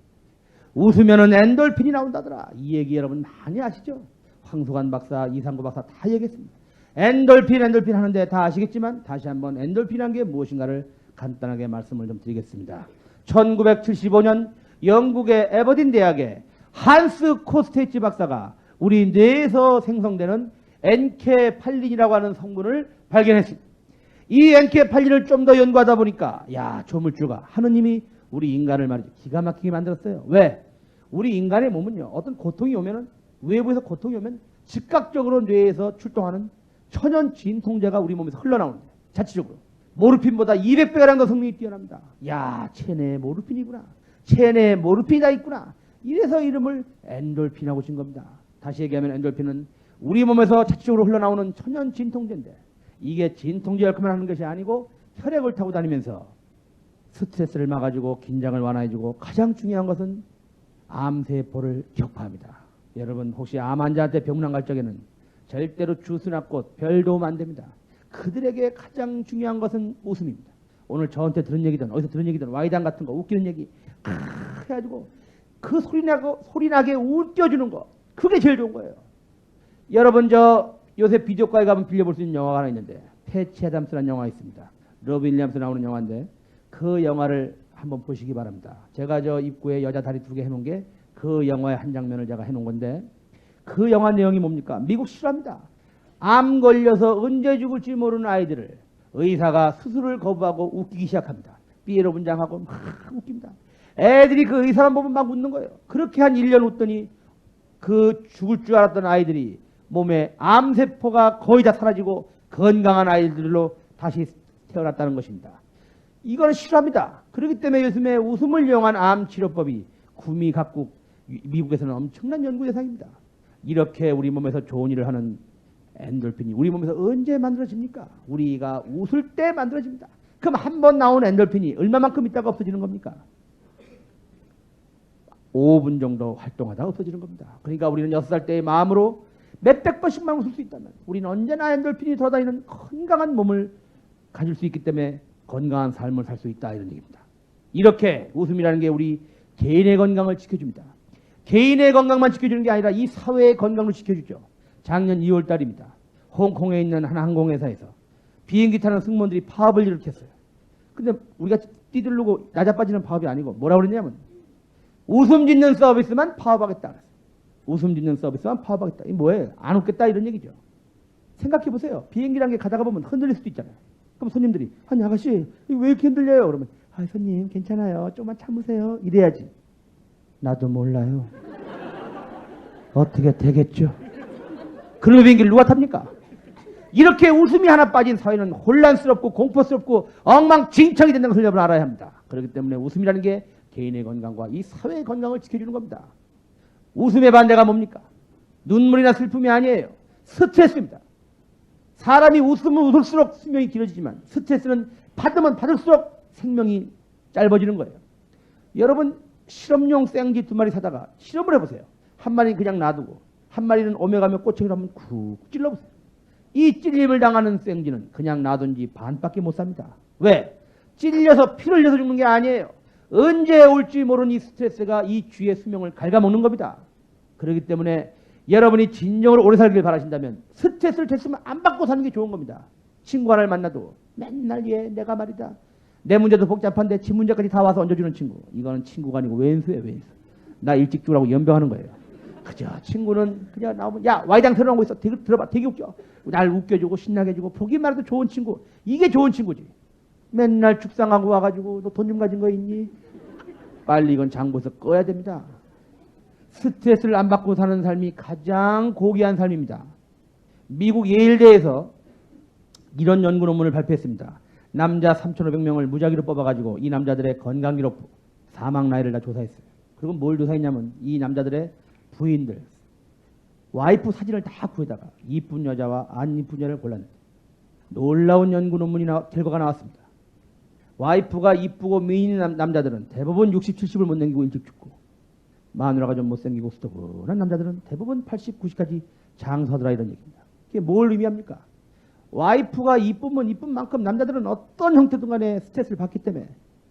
웃으면은 엔돌핀이 나온다더라. 이 얘기 여러분 많이 아시죠? 황수관 박사, 이상구 박사 다 얘기했습니다. 엔돌핀 하는데 다 아시겠지만 다시 한번 엔돌핀이란 게 무엇인가를 간단하게 말씀을 좀 드리겠습니다. 1975년 영국의 에버딘 대학의 한스 코스테이치 박사가 우리 뇌에서 생성되는 엔케팔린이라고 하는 성분을 발견했습니다. 이 엔케팔린을 좀 더 연구하다 보니까 조물주가 하느님이 우리 인간을 말이죠 기가 막히게 만들었어요. 왜? 우리 인간의 몸은요 어떤 고통이 오면은, 외부에서 고통이 오면 즉각적으로 뇌에서 출동하는 천연 진통제가 우리 몸에서 흘러나오는데, 자체적으로 모르핀보다 200배가량 더 성능이 뛰어납니다. 체내에 모르핀이구나, 체내에 모르핀이 다 있구나. 이래서 이름을 엔돌핀이라고 진 겁니다. 다시 얘기하면 엔돌핀은 우리 몸에서 자체적으로 흘러나오는 천연 진통제인데, 이게 진통제 역할만 하는 것이 아니고 혈액을 타고 다니면서 스트레스를 막아주고 긴장을 완화해주고, 가장 중요한 것은 암세포를 격파합니다. 여러분 혹시 암 환자한테 병난 갈 적에는 절대로 주스나 꽃, 별 도움 안 됩니다. 그들에게 가장 중요한 것은 웃음입니다. 오늘 저한테 들은 얘기든 어디서 들은 얘기든 와이당 같은 거 웃기는 얘기 해가지고 그 소리나게 웃겨주는 거, 그게 제일 좋은 거예요. 여러분 저 요새 비디오가에 가면 빌려볼 수 있는 영화가 하나 있는데, 패치 애담스라는 영화 있습니다. 로빈 윌리엄스 나오는 영화인데 그 영화를 한번 보시기 바랍니다. 제가 저 입구에 여자 다리 2개 해놓은 게 그 영화의 한 장면을 제가 해놓은 건데, 그 영화 내용이 뭡니까? 미국 실화입니다. 암 걸려서 언제 죽을지 모르는 아이들을 의사가 수술을 거부하고 웃기기 시작합니다. 삐에로 분장하고 막 웃깁니다. 애들이 그 의사만 보면 막 웃는 거예요. 그렇게 한 1년 웃더니 그 죽을 줄 알았던 아이들이 몸에 암세포가 거의 다 사라지고 건강한 아이들로 다시 태어났다는 것입니다. 이거는 실화입니다. 그렇기 때문에 요즘에 웃음을 이용한 암 치료법이 구미 각국 미국에서는 엄청난 연구 대상입니다. 이렇게 우리 몸에서 좋은 일을 하는 엔돌핀이 우리 몸에서 언제 만들어집니까? 우리가 웃을 때 만들어집니다. 그럼 한 번 나온 엔돌핀이 얼마만큼 있다가 없어지는 겁니까? 5분 정도 활동하다가 없어지는 겁니다. 그러니까 우리는 6살 때의 마음으로 몇백 번씩만 웃을 수 있다면 우리는 언제나 엔돌핀이 돌아다니는 건강한 몸을 가질 수 있기 때문에 건강한 삶을 살 수 있다, 이런 얘기입니다. 이렇게 웃음이라는 게 우리 개인의 건강을 지켜줍니다. 개인의 건강만 지켜주는 게 아니라 이 사회의 건강을 지켜주죠. 작년 2월 달입니다. 홍콩에 있는 한 항공회사에서 비행기 타는 승무원들이 파업을 일으켰어요. 근데 우리가 뛰들르고 낮아빠지는 파업이 아니고 뭐라고 그랬냐면 웃음 짓는 서비스만 파업하겠다 그랬어요. 웃음 짓는 서비스만 파업하겠다. 이게 뭐예요? 안 웃겠다 이런 얘기죠. 생각해 보세요. 비행기란 게 가다가 보면 흔들릴 수도 있잖아요. 그럼 손님들이 아니 아가씨 왜 이렇게 흔들려요? 그러면 아 손님 괜찮아요. 조금만 참으세요. 이래야지. 나도 몰라요. 어떻게 되겠죠? 그런 비행기를 누가 탑니까? 이렇게 웃음이 하나 빠진 사회는 혼란스럽고 공포스럽고 엉망진창이 된다는 것을 여러분 알아야 합니다. 그렇기 때문에 웃음이라는 게 개인의 건강과 이 사회의 건강을 지켜주는 겁니다. 웃음의 반대가 뭡니까? 눈물이나 슬픔이 아니에요. 스트레스입니다. 사람이 웃으면 웃을수록 수명이 길어지지만 스트레스는 받으면 받을수록 생명이 짧아지는 거예요. 여러분 실험용 생쥐 2마리 사다가 실험을 해보세요. 한 마리는 그냥 놔두고 한 마리는 오메가며 꼬챙이로 한번 쿡 찔러보세요. 이 찔림을 당하는 생쥐는 그냥 놔둔 지 반밖에 못 삽니다. 왜? 찔려서 피를 흘려서 죽는 게 아니에요. 언제 올지 모르는 이 스트레스가 이 쥐의 수명을 갉아먹는 겁니다. 그렇기 때문에 여러분이 진정으로 오래 살길 바라신다면 스트레스를 됐으면 안 받고 사는 게 좋은 겁니다. 친구 하나를 만나도 맨날 얘 내가 말이다 내 문제도 복잡한데 지 문제까지 다 와서 얹어주는 친구. 이거는 친구가 아니고 왼수예요, 왼수. 나 일찍 죽으라고 연병하는 거예요. 그저 친구는 그냥 나오면 야 와이장 들어놓은 거 있어. 들어봐. 되게 웃겨. 날 웃겨주고 신나게 해주고 보기만 해도 좋은 친구. 이게 좋은 친구지. 맨날 죽상하고 와가지고 너 돈 좀 가진 거 있니? 빨리 이건 장부에서 꺼야 됩니다. 스트레스를 안 받고 사는 삶이 가장 고귀한 삶입니다. 미국 예일대에서 이런 연구 논문을 발표했습니다. 남자 3,500명을 무작위로 뽑아가지고 이 남자들의 건강 기록, 사망 나이를 다 조사했어요. 그리고 뭘 조사했냐면 이 남자들의 부인들, 와이프 사진을 다 구해다가 이쁜 여자와 안 이쁜 여자를 골랐는데 놀라운 연구 논문이 결과가 나왔습니다. 와이프가 이쁘고 미인인 남자들은 대부분 60, 70을 못 넘기고 일찍 죽고 마누라가 좀 못생기고 수더분한 남자들은 대부분 80, 90까지 장수하더라 이런 얘기입니다. 이게 뭘 의미합니까? 와이프가 이쁘면 이쁜 만큼 남자들은 어떤 형태든 간에 스트레스를 받기 때문에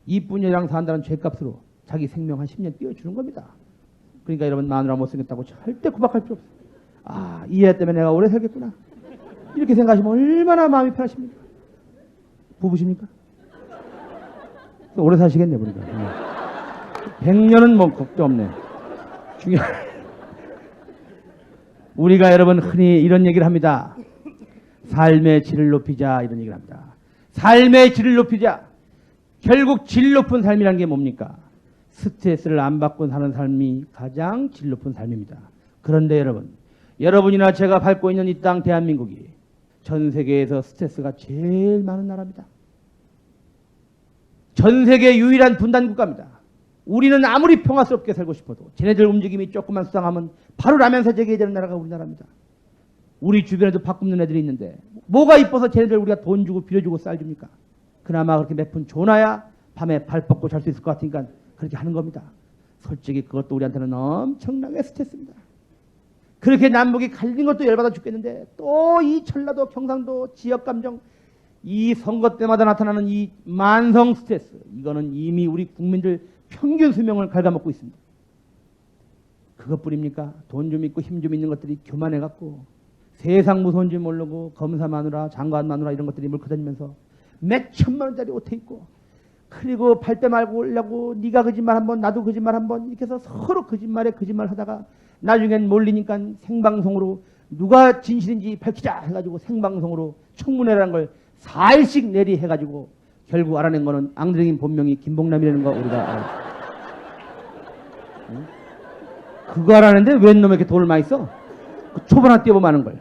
이쁜 여자랑 산다는 죄값으로 자기 생명 한 10년 띄워주는 겁니다. 그러니까 여러분 마누라 못생겼다고 절대 구박할 필요 없어요. 아, 이 애 때문에 내가 오래 살겠구나. 이렇게 생각하시면 얼마나 마음이 편하십니까? 부부십니까? 오래 사시겠네 보니까. 100년은 뭐 걱정 없네. 우리가 여러분 흔히 이런 얘기를 합니다. 삶의 질을 높이자 이런 얘기를 합니다. 삶의 질을 높이자. 결국 질 높은 삶이라는 게 뭡니까? 스트레스를 안 받고 사는 삶이 가장 질 높은 삶입니다. 그런데 여러분이나 제가 밟고 있는 이 땅 대한민국이 전 세계에서 스트레스가 제일 많은 나라입니다. 전 세계 유일한 분단 국가입니다. 우리는 아무리 평화스럽게 살고 싶어도 쟤네들 움직임이 조금만 수상하면 바로 라면 사재기해야 되는 나라가 우리나라입니다. 우리 주변에도 밥 굶는 애들이 있는데 뭐가 이뻐서 쟤네들 우리가 돈 주고 빌려주고 쌀 줍니까? 그나마 그렇게 몇 푼 줘놔야 밤에 발 뻗고 잘 수 있을 것 같으니까 그렇게 하는 겁니다. 솔직히 그것도 우리한테는 엄청나게 스트레스입니다. 그렇게 남북이 갈린 것도 열받아 죽겠는데 또 이 전라도 경상도 지역감정 이 선거 때마다 나타나는 이 만성 스트레스 이거는 이미 우리 국민들 평균 수명을 갉아먹고 있습니다. 그것뿐입니까? 돈 좀 있고 힘 좀 있는 것들이 교만해갖고 세상 무서운 줄 모르고 검사 마누라 장관 마누라 이런 것들이 물켜다니면서 몇 천만 원짜리 옷에 입고 그리고 발뺌 말고 오려고 네가 거짓말 한번 나도 거짓말 한번 이렇게 해서 서로 거짓말에 거짓말 하다가 나중엔 몰리니까 생방송으로 누가 진실인지 밝히자 해가지고 생방송으로 청문회라는 걸 4일씩 내리 해가지고 결국 알아낸 거는 앙드레긴 본명이 김봉남이라는 거 우리가 알아요. 응? 그거 알아냈는데 웬 놈에 이렇게 돈을 많이 써? 그 초반 하나 띄워보면 아는 걸.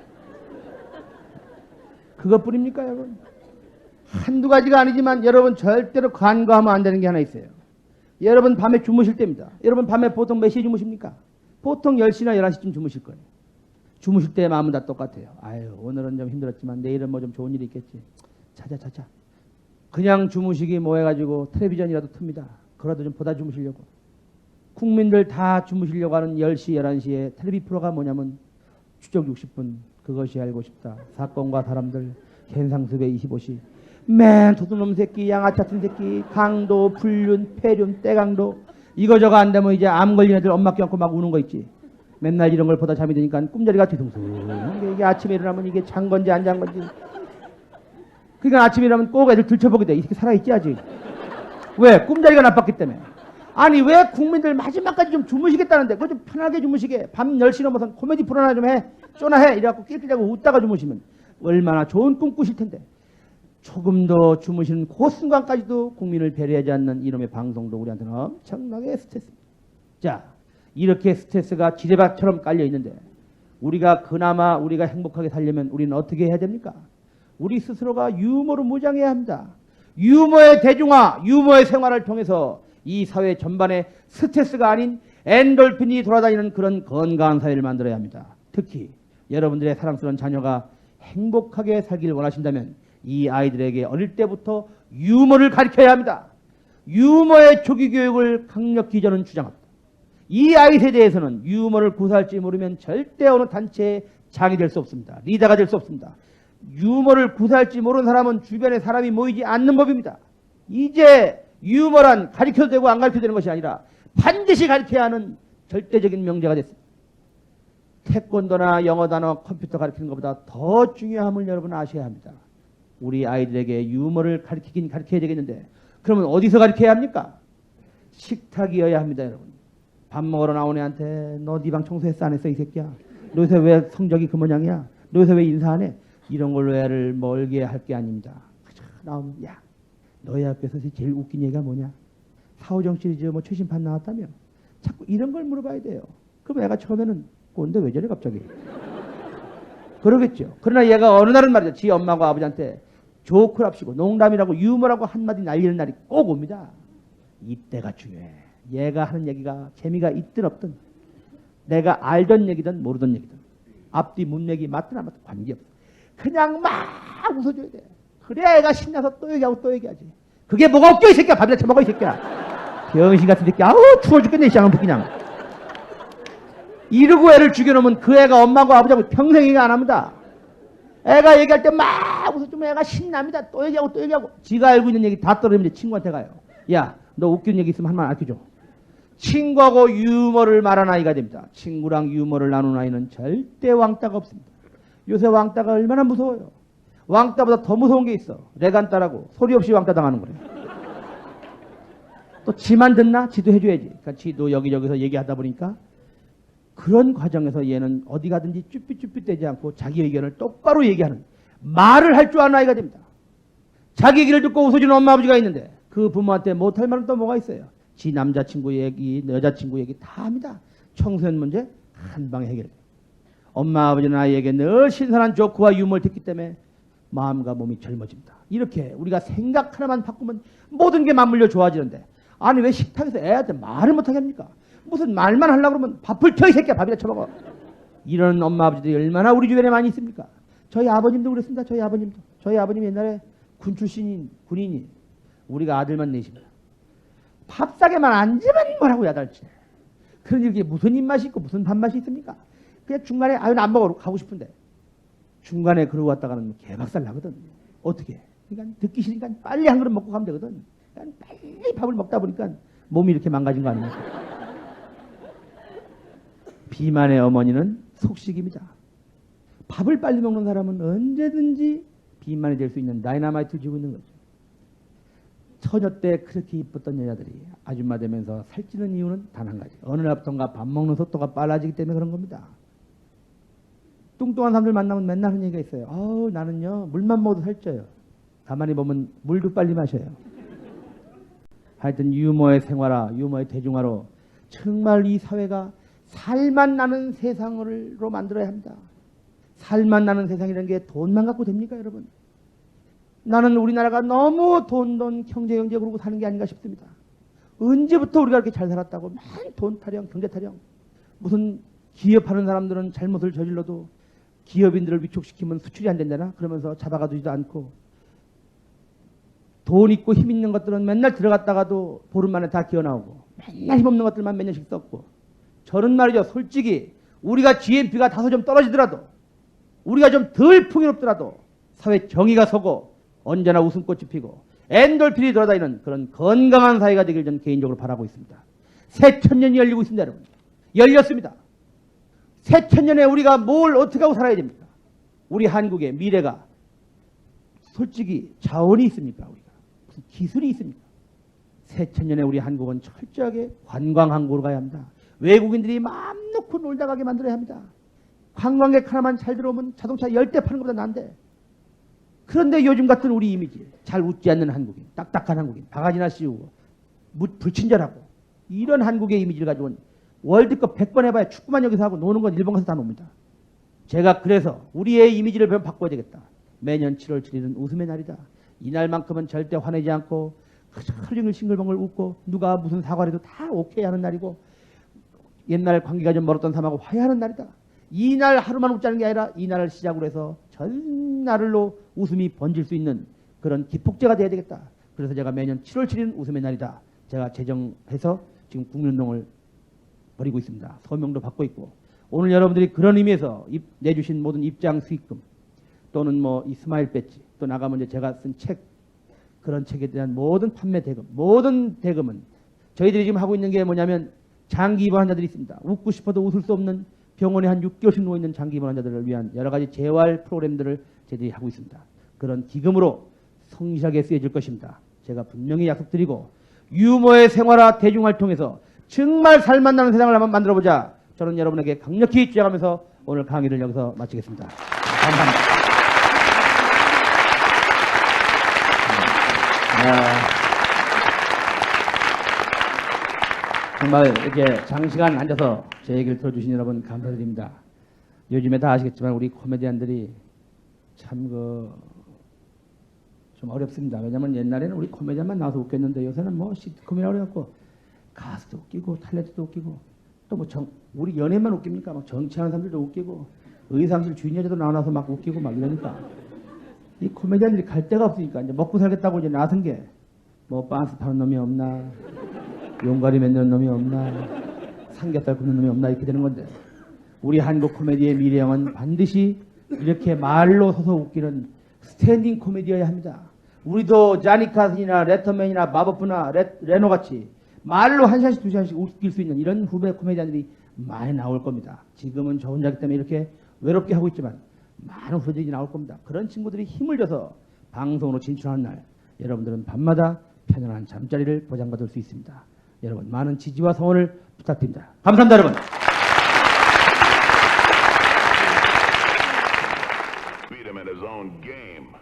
그것뿐입니까 여러분? 한두 가지가 아니지만 여러분 절대로 간과하면 안 되는 게 하나 있어요. 여러분 밤에 주무실 때입니다. 여러분 밤에 보통 몇 시에 주무십니까? 보통 10시나 11시쯤 주무실 거예요. 주무실 때 마음은 다 똑같아요. 아유 오늘은 좀 힘들었지만 내일은 뭐 좀 좋은 일이 있겠지. 자자. 그냥 주무시기 뭐 해가지고 텔레비전이라도 틉니다. 그거라도 좀 보다 주무시려고. 국민들 다 주무시려고 하는 10시, 11시에 텔레비 프로가 뭐냐면 추적 60분 그것이 알고 싶다. 사건과 사람들 현상수배 25시. 맨 도둑놈 새끼, 양아치 같은 새끼, 강도, 불륜, 폐륜, 때강도 이거저거 안 되면 이제 암 걸린 애들 엄마 껴안고 막 우는 거 있지. 맨날 이런 걸 보다 잠이 드니까 꿈자리가 뒤숭숭. 이게 아침에 일어나면 이게 잔 건지 안 잔 건지. 그러니까 아침에 일어나면 꼭 애들 들춰보게 돼. 이렇게 살아있지 아직. 왜? 꿈자리가 나빴기 때문에. 아니 왜 국민들 마지막까지 좀 주무시겠다는데 그거 좀 편하게 주무시게. 밤 10시 넘어선 코미디 프로나 좀 해. 쪼나 해. 이래갖고 낄낄대고 웃다가 주무시면 얼마나 좋은 꿈 꾸실 텐데. 조금 더 주무시는 그 순간까지도 국민을 배려하지 않는 이놈의 방송도 우리한테는 엄청나게 스트레스입니다. 자, 이렇게 스트레스가 지뢰밭처럼 깔려 있는데 우리가 그나마 우리가 행복하게 살려면 우리는 어떻게 해야 됩니까? 우리 스스로가 유머로 무장해야 합니다. 유머의 대중화, 유머의 생활을 통해서 이 사회 전반에 스트레스가 아닌 엔돌핀이 돌아다니는 그런 건강한 사회를 만들어야 합니다. 특히 여러분들의 사랑스러운 자녀가 행복하게 살기를 원하신다면 이 아이들에게 어릴 때부터 유머를 가르쳐야 합니다. 유머의 조기 교육을 강력히 저는 주장합니다. 이 아이 세대에서는 유머를 구사할지 모르면 절대 어느 단체의 장이 될 수 없습니다. 리더가 될 수 없습니다. 유머를 구사할지 모르는 사람은 주변에 사람이 모이지 않는 법입니다. 이제 유머란 가르쳐도 되고 안 가르쳐도 되는 것이 아니라 반드시 가르쳐야 하는 절대적인 명제가 됐습니다. 태권도나 영어 단어, 컴퓨터 가르치는 것보다 더 중요함을 여러분 아셔야 합니다. 우리 아이들에게 유머를 가르치긴 가르쳐야 되겠는데 그러면 어디서 가르쳐야 합니까? 식탁이어야 합니다, 여러분. 밥 먹으러 나온 애한테 너 네 방 청소했어 안 했어 이 새끼야? 너 요새 왜 성적이 그 모양이야? 너 요새 왜 인사 안 해? 이런 걸로 애를 멀게 할 게 아닙니다. 나오면 야 너희 학교에서 제일 웃긴 얘기가 뭐냐? 사후정 시리즈 뭐 최신판 나왔다며? 자꾸 이런 걸 물어봐야 돼요. 그럼 애가 처음에는 꼰대 왜 저래 갑자기? 그러겠죠. 그러나 얘가 어느 날은 말이죠. 지 엄마하고 아버지한테 조크랍시고 농담이라고 유머라고 한마디 날리는 날이 꼭 옵니다. 이때가 중요해. 얘가 하는 얘기가 재미가 있든 없든 내가 알던 얘기든 모르던 얘기든 앞뒤 문맥이 맞든 안 맞든 관계없어. 그냥 막 웃어줘야 돼. 그래야 애가 신나서 또 얘기하고 또 얘기하지. 그게 뭐가 웃겨 이 새끼야. 밥이나 처먹어 이 새끼야. 병신 같은 새끼. 아우 추워 죽겠네 이 쌍은 그냥. 이러고 애를 죽여놓으면 그 애가 엄마하고 아버지하고 평생 얘기 안 합니다. 애가 얘기할 때 막 웃어주면 애가 신납니다. 또 얘기하고 또 얘기하고. 지가 알고 있는 얘기 다 떨어지면 친구한테 가요. 야, 너 웃기는 얘기 있으면 한번 알려줘. 친구하고 유머를 말하는 아이가 됩니다. 친구랑 유머를 나누는 아이는 절대 왕따가 없습니다. 요새 왕따가 얼마나 무서워요. 왕따보다 더 무서운 게 있어. 레간따라고 소리 없이 왕따 당하는 거래. 또 지만 듣나? 지도 해줘야지. 그러니까 지도 여기저기서 얘기하다 보니까 그런 과정에서 얘는 어디 가든지 쭈삣쭈삣대지 않고 자기 의견을 똑바로 얘기하는 말을 할 줄 아는 아이가 됩니다. 자기 얘기를 듣고 웃어주는 엄마 아버지가 있는데 그 부모한테 못할 말은 또 뭐가 있어요. 지 남자친구 얘기, 여자친구 얘기 다 합니다. 청소년 문제 한 방에 해결해요. 엄마 아버지는 아이에게 늘 신선한 조크와 유머를 듣기 때문에 마음과 몸이 젊어집니다. 이렇게 우리가 생각 하나만 바꾸면 모든 게 맞물려 좋아지는데 아니 왜 식탁에서 애한테 말을 못하게 합니까? 무슨 말만 하려고 그러면 밥을 쳐 이 새끼야. 밥이나 쳐먹어. 이런 엄마 아버지들이 얼마나 우리 주변에 많이 있습니까? 저희 아버님도 그랬습니다. 저희 아버님도. 저희 아버님 옛날에 군 출신인 군인이 우리가 아들만 넷입니다. 밥싸게만 앉으면 뭐라고 야단치. 그런 이게 무슨 입맛이 있고 무슨 밥맛이 있습니까? 그냥 중간에 아유 나 안 먹어 가고 싶은데 중간에 그러고 왔다가는 개박살 나거든. 어떻게? 그러니까 듣기 싫으니까 빨리 한 그릇 먹고 가면 되거든. 그러니까 빨리 밥을 먹다 보니까 몸이 이렇게 망가진 거 아닙니까? 비만의 어머니는 속식입니다. 밥을 빨리 먹는 사람은 언제든지 비만이 될 수 있는 다이나마이트를 쥐고 있는 거죠. 처녀 때 그렇게 이뻤던 여자들이 아줌마 되면서 살찌는 이유는 단 한 가지. 어느 날부터인가 밥 먹는 속도가 빨라지기 때문에 그런 겁니다. 뚱뚱한 사람들 만나면 맨날 하는 얘기가 있어요. 아우 나는요 물만 먹어도 살쪄요. 가만히 보면 물도 빨리 마셔요. 하여튼 유머의 생활화, 유머의 대중화로 정말 이 사회가 살만 나는 세상으로 만들어야 합니다. 살만 나는 세상이라는 게 돈만 갖고 됩니까 여러분? 나는 우리나라가 너무 돈 경제 그러고 사는 게 아닌가 싶습니다. 언제부터 우리가 이렇게 잘 살았다고 맨 돈 타령 경제 타령. 무슨 기업하는 사람들은 잘못을 저질러도 기업인들을 위축시키면 수출이 안 된다나 그러면서 잡아가두지도 않고 돈 있고 힘 있는 것들은 맨날 들어갔다가도 보름 만에 다 기어나오고 맨날 힘없는 것들만 몇 년씩 썼고 저는 말이죠. 솔직히 우리가 GNP가 다소 좀 떨어지더라도 우리가 좀 덜 풍요롭더라도 사회 정의가 서고 언제나 웃음꽃이 피고 엔돌핀이 돌아다니는 그런 건강한 사회가 되길 저는 개인적으로 바라고 있습니다. 새 천년이 열리고 있습니다. 여러분. 열렸습니다. 새 천년에 우리가 뭘 어떻게 하고 살아야 됩니까? 우리 한국의 미래가 솔직히 자원이 있습니까? 우리가 무슨 기술이 있습니까? 새 천년에 우리 한국은 철저하게 관광항구로 가야 합니다. 외국인들이 마음 놓고 놀다 가게 만들어야 합니다. 관광객 하나만 잘 들어오면 자동차 10대 파는 것보다 난데. 그런데 요즘 같은 우리 이미지, 잘 웃지 않는 한국인, 딱딱한 한국인, 바가지나 씌우고 불친절하고 이런 한국의 이미지를 가지고는 월드컵 100번 해봐야 축구만 여기서 하고 노는 건 일본 가서 다 놉니다. 제가 그래서 우리의 이미지를 바꿔야 되겠다. 매년 7월 7일은 웃음의 날이다. 이날만큼은 절대 화내지 않고 하루 종일 싱글벙글 웃고 누가 무슨 사과를 해도 다 오케이 하는 날이고 옛날 관계가 좀 멀었던 사람하고 화해하는 날이다. 이날 하루만 웃자는 게 아니라 이날을 시작으로 해서 전날로 웃음이 번질 수 있는 그런 기폭제가 돼야 되겠다. 그래서 제가 매년 7월 7일은 웃음의 날이다. 제가 제정해서 지금 국민운동을 벌이고 있습니다. 서명도 받고 있고 오늘 여러분들이 그런 의미에서 내주신 모든 입장 수익금 또는 뭐 이 스마일 배지 또 나가면 이제 제가 쓴 책 그런 책에 대한 모든 판매 대금 모든 대금은 저희들이 지금 하고 있는 게 뭐냐면 장기 입원 환자들이 있습니다. 웃고 싶어도 웃을 수 없는 병원에 한 6개월씩 누워있는 장기 입원 환자들을 위한 여러 가지 재활 프로그램들을 저희들이 하고 있습니다. 그런 기금으로 성실하게 쓰여질 것입니다. 제가 분명히 약속드리고 유머의 생활화 대중활동에서 정말 살맛나는 세상을 한번 만들어보자. 저는 여러분에게 강력히 주장하면서 오늘 강의를 여기서 마치겠습니다. 감사합니다. 정말 이렇게 장시간 앉아서 제 얘기를 들어주신 여러분 감사드립니다. 요즘에 다 아시겠지만 우리 코미디언들이 참 좀 어렵습니다. 왜냐면 옛날에는 우리 코미디언만 나와서 웃겼는데 요새는 뭐 시트콤이라 그래갖고 가수도 웃기고 탤런트도 웃기고 또 뭐 우리 연예인만 웃깁니까? 막 정치하는 사람들도 웃기고 의상실 주인 여자도 나와서 막 웃기고 막 이러니까 이 코미디언들이 갈 데가 없으니까 이제 먹고 살겠다고 이제 나선 게 뭐 빤스 파는 놈이 없나, 용가리 맺는 놈이 없나, 삼겹살 굽는 놈이 없나 이렇게 되는 건데 우리 한국 코미디의 미래형은 반드시 이렇게 말로 서서 웃기는 스탠딩 코미디여야 합니다. 우리도 자니카스나 레터맨이나 마법부나 레노같이 말로 한 시간씩 두 시간씩 웃길 수 있는 이런 후배 코미디언들이 많이 나올 겁니다. 지금은 저 혼자기 때문에 이렇게 외롭게 하고 있지만 많은 후배들이 나올 겁니다. 그런 친구들이 힘을 줘서 방송으로 진출하는 날 여러분들은 밤마다 편안한 잠자리를 보장받을 수 있습니다. 여러분 많은 지지와 성원을 부탁드립니다. 감사합니다 여러분. Beat him in his own game.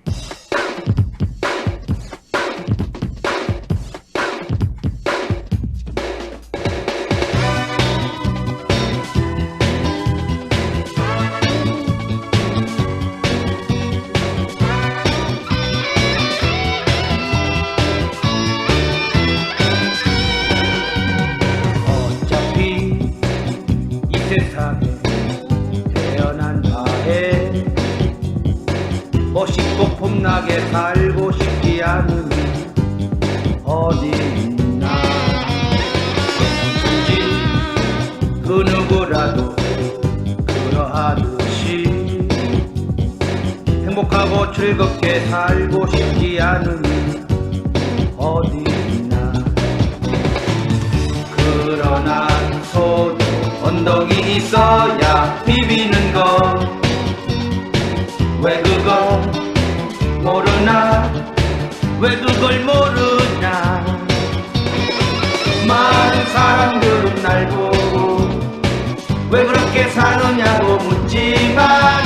어차피 이 세상에 태어난 바에 멋있고 폼나게 살고 싶지 않으니 어디 있나 굳이 그 누구라도 그러하듯이 행복하고 즐겁게 살고 싶지 않으니 어디 있나 그러나 소도 언덕이 있어야 비비는 것 왜 그걸 모르나 왜 그걸 모르냐 많은 사람들은 날 보고 왜 그렇게 사느냐고 묻지만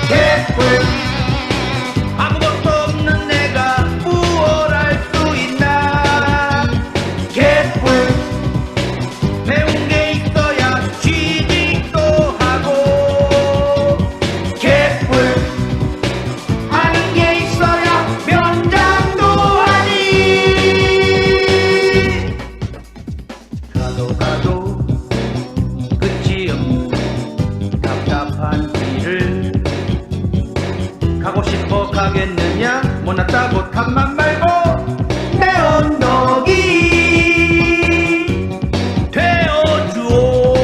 개뿔 아무것도 없는 내가 무얼 할 수 있나 개뿔 배운 게 있어야 취직도 하고 개뿔 아는 게 있어야 면장도 하니 가도 끝이 없는 답답한 길을 가고 싶어 가겠느냐 못났다고 탓만 말고 내 언덕이 되어주오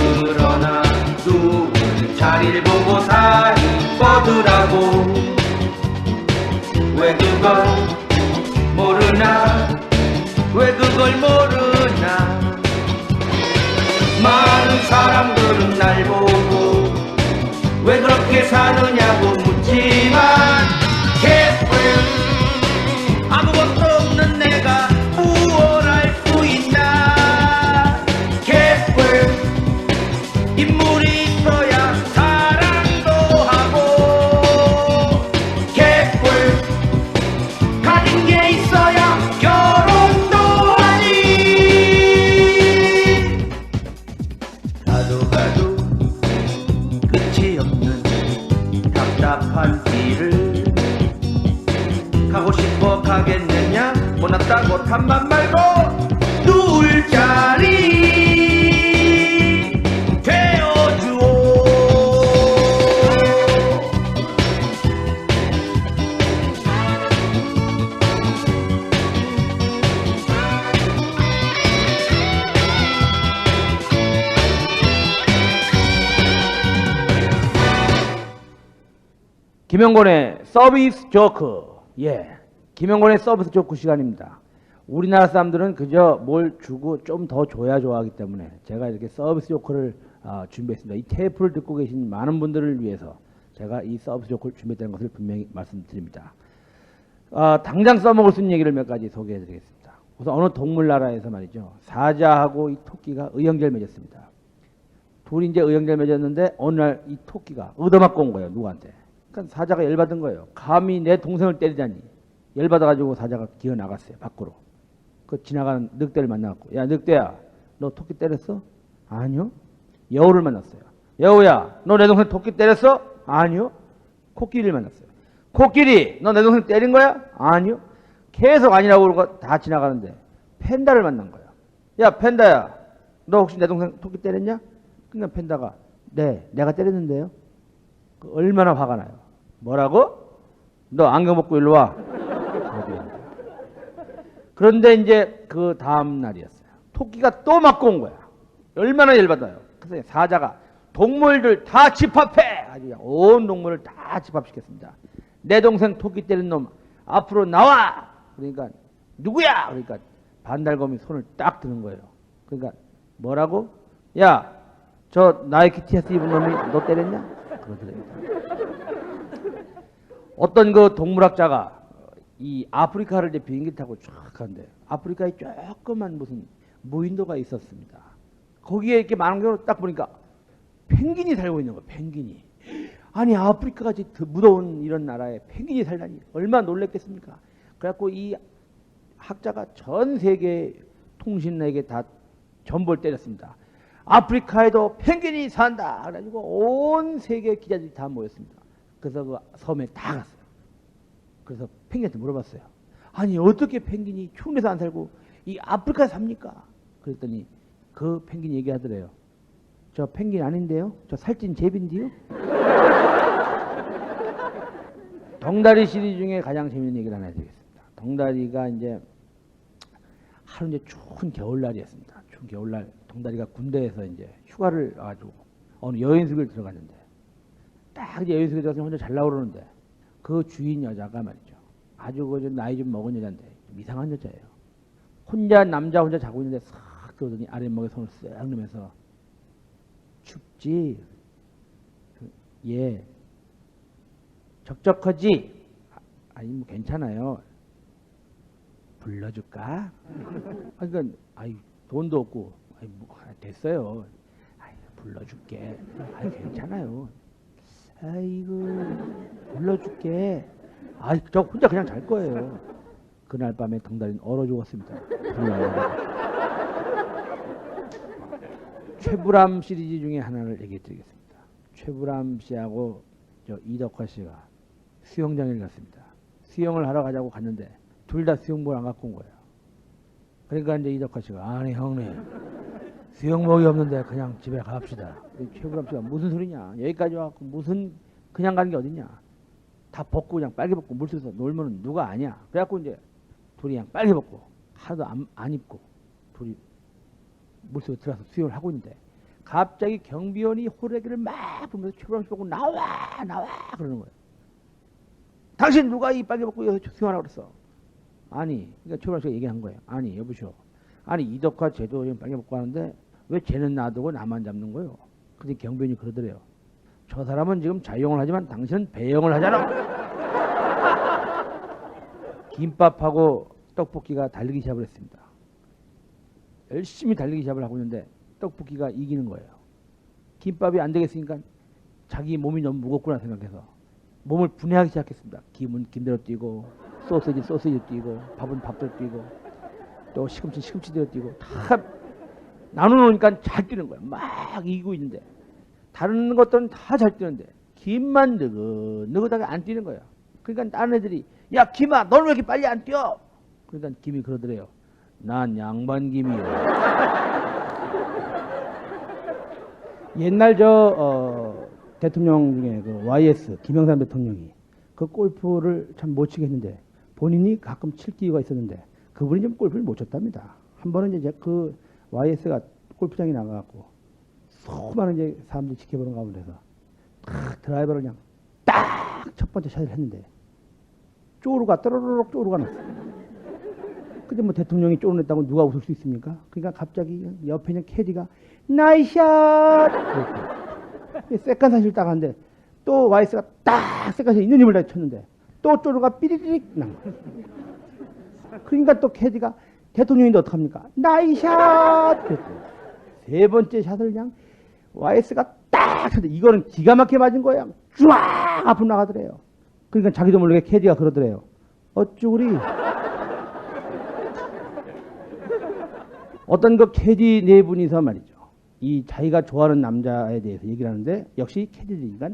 그러나 누굴 자리를 보고 살이 뻗으라고 왜 그걸 모르나 왜 그걸 모르나 많은 사람들은 날 보고 왜 그렇게 사느냐고 묻지만 개뿔 아무것도 없는 내가 무얼 할 수 있나 개뿔 인물이 있어야 사랑도 하고 개뿔 가진 게 있어야 결혼도 하니 가도 끝이 없는 답답한 길을 가고 싶어 가겠느냐 못났다고 탓만 말고 누울 자리 되어주오 김영권의 서비스 조크. 예. 김영권의 서비스 조크 시간입니다. 우리나라 사람들은 그저 뭘 주고 좀 더 줘야 좋아하기 때문에 제가 이렇게 서비스 조크를 준비했습니다. 이 테이프를 듣고 계신 많은 분들을 위해서 제가 이 서비스 조크를 준비했다는 것을 분명히 말씀드립니다. 당장 써먹을 수 있는 얘기를 몇 가지 소개해 드리겠습니다. 우선 어느 동물 나라에서 말이죠. 사자하고 이 토끼가 의형제를 맺었습니다. 둘이 이제 의형제를 맺었는데 어느 날 이 토끼가 얻어맞고 온 거예요. 누구한테. 그러니까 사자가 열받은 거예요. 감히 내 동생을 때리다니. 열받아가지고 사자가 기어 나갔어요. 밖으로. 그 지나가는 늑대를 만나갖고, 야 늑대야, 너 토끼 때렸어? 아니요. 여우를 만났어요. 여우야, 너 내 동생 토끼 때렸어? 아니요. 코끼리를 만났어요. 코끼리, 너 내 동생 때린 거야? 아니요. 계속 아니라고 그러고 다 지나가는데 팬다를 만난 거야. 야 팬다야, 너 혹시 내 동생 토끼 때렸냐? 그러니까 팬다가 네, 내가 때렸는데요. 얼마나 화가 나요. 뭐라고? 너 안경 벗고 일로 와. 그런데 이제 그 다음 날이었어요. 토끼가 또 맞고 온 거야. 얼마나 열받아요. 그래서 사자가 동물들 다 집합해. 아주 그냥 온 동물을 다 집합시켰습니다. 내 동생 토끼 때린 놈 앞으로 나와. 그러니까 누구야? 그러니까 반달곰이 손을 딱 드는 거예요. 그러니까 뭐라고? 야, 저 나이키 티셔츠 입은 놈이 너 때렸냐? 그러더랍니다. 어떤 그 동물학자가 이 아프리카를 이제 비행기 타고 쫙 가는데 아프리카에 조그만 무슨 무인도가 있었습니다. 거기에 이렇게 많은 경우를 딱 보니까 펭귄이 살고 있는 거예요. 펭귄이. 아니 아프리카같이 무더운 이런 나라에 펭귄이 살다니 얼마나 놀랬겠습니까? 그래갖고 이 학자가 전 세계 통신에게 다 전보를 때렸습니다. 아프리카에도 펭귄이 산다. 그래가지고 온 세계 기자들이 다 모였습니다. 그래서 그 섬에 다 갔어요. 그래서 펭귄한테 물어봤어요. 아니 어떻게 펭귄이 추운 데서 안 살고 이 아프리카에 삽니까? 그랬더니 그 펭귄이 얘기하더래요. 저 펭귄 아닌데요? 저 살찐 제비인데요? 덩다리 시리즈 중에 가장 재밌는 얘기를 하나 해드리겠습니다. 덩다리가 이제 하루 이제 추운 겨울날이었습니다. 추운 겨울날 덩다리가 군대에서 이제 휴가를 와가지고 어느 여인숙을 들어갔는데 딱 이제 여인숙에 들어가서 혼자 잘 나오려는데 그 주인 여자가 말이죠. 아주 그 나이 좀 먹은 여자인데 좀 이상한 여자예요. 남자 혼자 자고 있는데 싹 들어오더니 아랫목에 손을 쓱 넣으면서 춥지? 예. 적적하지? 아니 뭐 괜찮아요. 불러줄까? 그러니까 아이 돈도 없고 아이 뭐 됐어요. 아이 불러줄게. 아이 괜찮아요. 아이고 불러줄게. 아이 저 혼자 그냥 잘 거예요. 그날 밤에 덩달이는 얼어 죽었습니다. 최불암 시리즈 중에 하나를 얘기해 드리겠습니다. 최불암 씨하고 저 이덕화 씨가 수영장에 갔습니다. 수영을 하러 가자고 갔는데 둘 다 수영복을 안 갖고 온 거예요. 그러니까 이제 이덕화 씨가 아니 형님 수영복이 없는데 그냥 집에 갑시다. 최불암 씨가 무슨 소리냐? 여기까지 와갖고 무슨 그냥 가는 게 어딨냐? 다 벗고 그냥 빨개 벗고 물속에서 놀면은 누가 아냐? 그래갖고 이제 둘이 그냥 빨개 벗고 하나도 안 입고 둘이 물속에 들어가서 수영을 하고 있는데 갑자기 경비원이 호래기를 막 불면서 최불암 씨 보고 나와 그러는 거예요. 당신 누가 이 빨개 벗고 여기서 수영하라고 그랬어? 아니, 그러니까 최불암 씨가 얘기한 거예요. 아니 여보시오. 아니 이덕화 쟤도 지금 빨개 벗고 하는데 왜 쟤는 놔두고 나만 잡는 거예요? 근데 경비원이 그러더래요. 저 사람은 지금 자영을 하지만 당신은 배영을 하잖아. 김밥하고 떡볶이가 달리기 시합을 했습니다. 열심히 달리기 시합을 하고 있는데 떡볶이가 이기는 거예요. 김밥이 안 되겠으니까 자기 몸이 너무 무겁구나 생각해서 몸을 분해하기 시작했습니다. 김은 김대로 뛰고 소시지 뛰고 밥은 밥대로 뛰고 또 시금치대로 뛰고 다 나눠놓으니까 잘 뛰는 거야. 막 이기고 있는데 다른 것들은 다 잘 뛰는데 김만 느긋하게 안 뛰는 거야. 그러니까 다른 애들이 야 김아 너는 왜 이렇게 빨리 안 뛰어? 그러니까 김이 그러더래요. 난 양반 김이요. 옛날 대통령 중에 그 YS 김영삼 대통령이 그 골프를 참 못 치겠는데 본인이 가끔 칠 기회가 있었는데 그분이 좀 골프를 못 쳤답니다. 한 번은 이제 그 YS가 골프장에 나가갖고 수많은 이제 사람들이 지켜보는 가운데서 탁 드라이버를 그냥 딱 딱 첫 번째 샷을 했는데 쪼르가 떠르륵 쪼르가 났어. 근데 뭐 대통령이 쪼르 냈다고 누가 웃을 수 있습니까? 그러니까 갑자기 옆에 있는 캐디가 나이샷! 세컨샷을 딱 하는데 또 와이스가 딱 세컨샷 있는 힘을 다 쳤는데 또 쪼르가 삐리릭 난 거야. 그러니까 또 캐디가 대통령인데 어떡합니까? 나이샷! 세 번째 샷을 그냥 와이스가 딱 쳤는데 이거는 기가 막히게 맞은 거야. 쫙 앞으로 나가더래요. 그러니까 자기도 모르게 캐디가 그러더래요. 어쭈구리. 어떤 그 캐디 네 분이서 말이죠. 이 자기가 좋아하는 남자에 대해서 얘기를 하는데 역시 캐디니까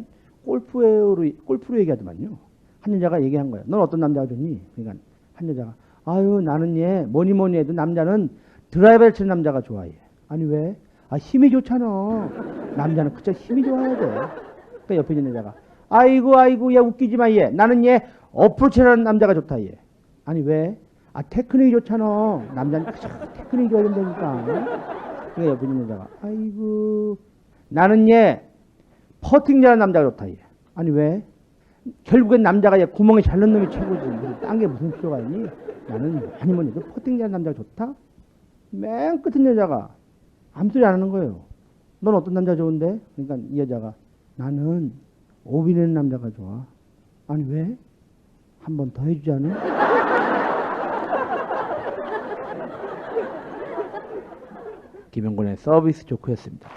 골프로 얘기하더만요. 한 여자가 얘기한 거야. 넌 어떤 남자가 좋니? 그러니까 한 여자가 아유 나는 얘 뭐니 뭐니 해도 남자는 드라이버를 치는 남자가 좋아해. 아니 왜? 아 힘이 좋잖아. 남자는 그저 힘이 좋아야 돼. 그러니까 옆에 있는 여자가 아이고 야 웃기지 마 얘. 나는 얘 어프로치라는 남자가 좋다 얘. 아니 왜? 아 테크닉이 좋잖아. 남자는 그저 테크닉이 좋아야 된다니까. 그러니까 옆에 있는 여자가 아이고 나는 얘 퍼팅 잘하는 남자가 좋다 얘. 아니 왜? 결국엔 남자가 얘 구멍이 잘 넣는 놈이 최고지. 딴 게 무슨 필요가 있니? 나는 아니 뭐니 너 퍼팅 잘하는 남자가 좋다? 맨 끝은 여자가 아무 소리 안 하는 거예요. 넌 어떤 남자 좋은데? 그러니까 이 여자가 나는 오비 내는 남자가 좋아. 아니 왜? 한 번 더 해주지 않아? 김영곤의 서비스 조크였습니다.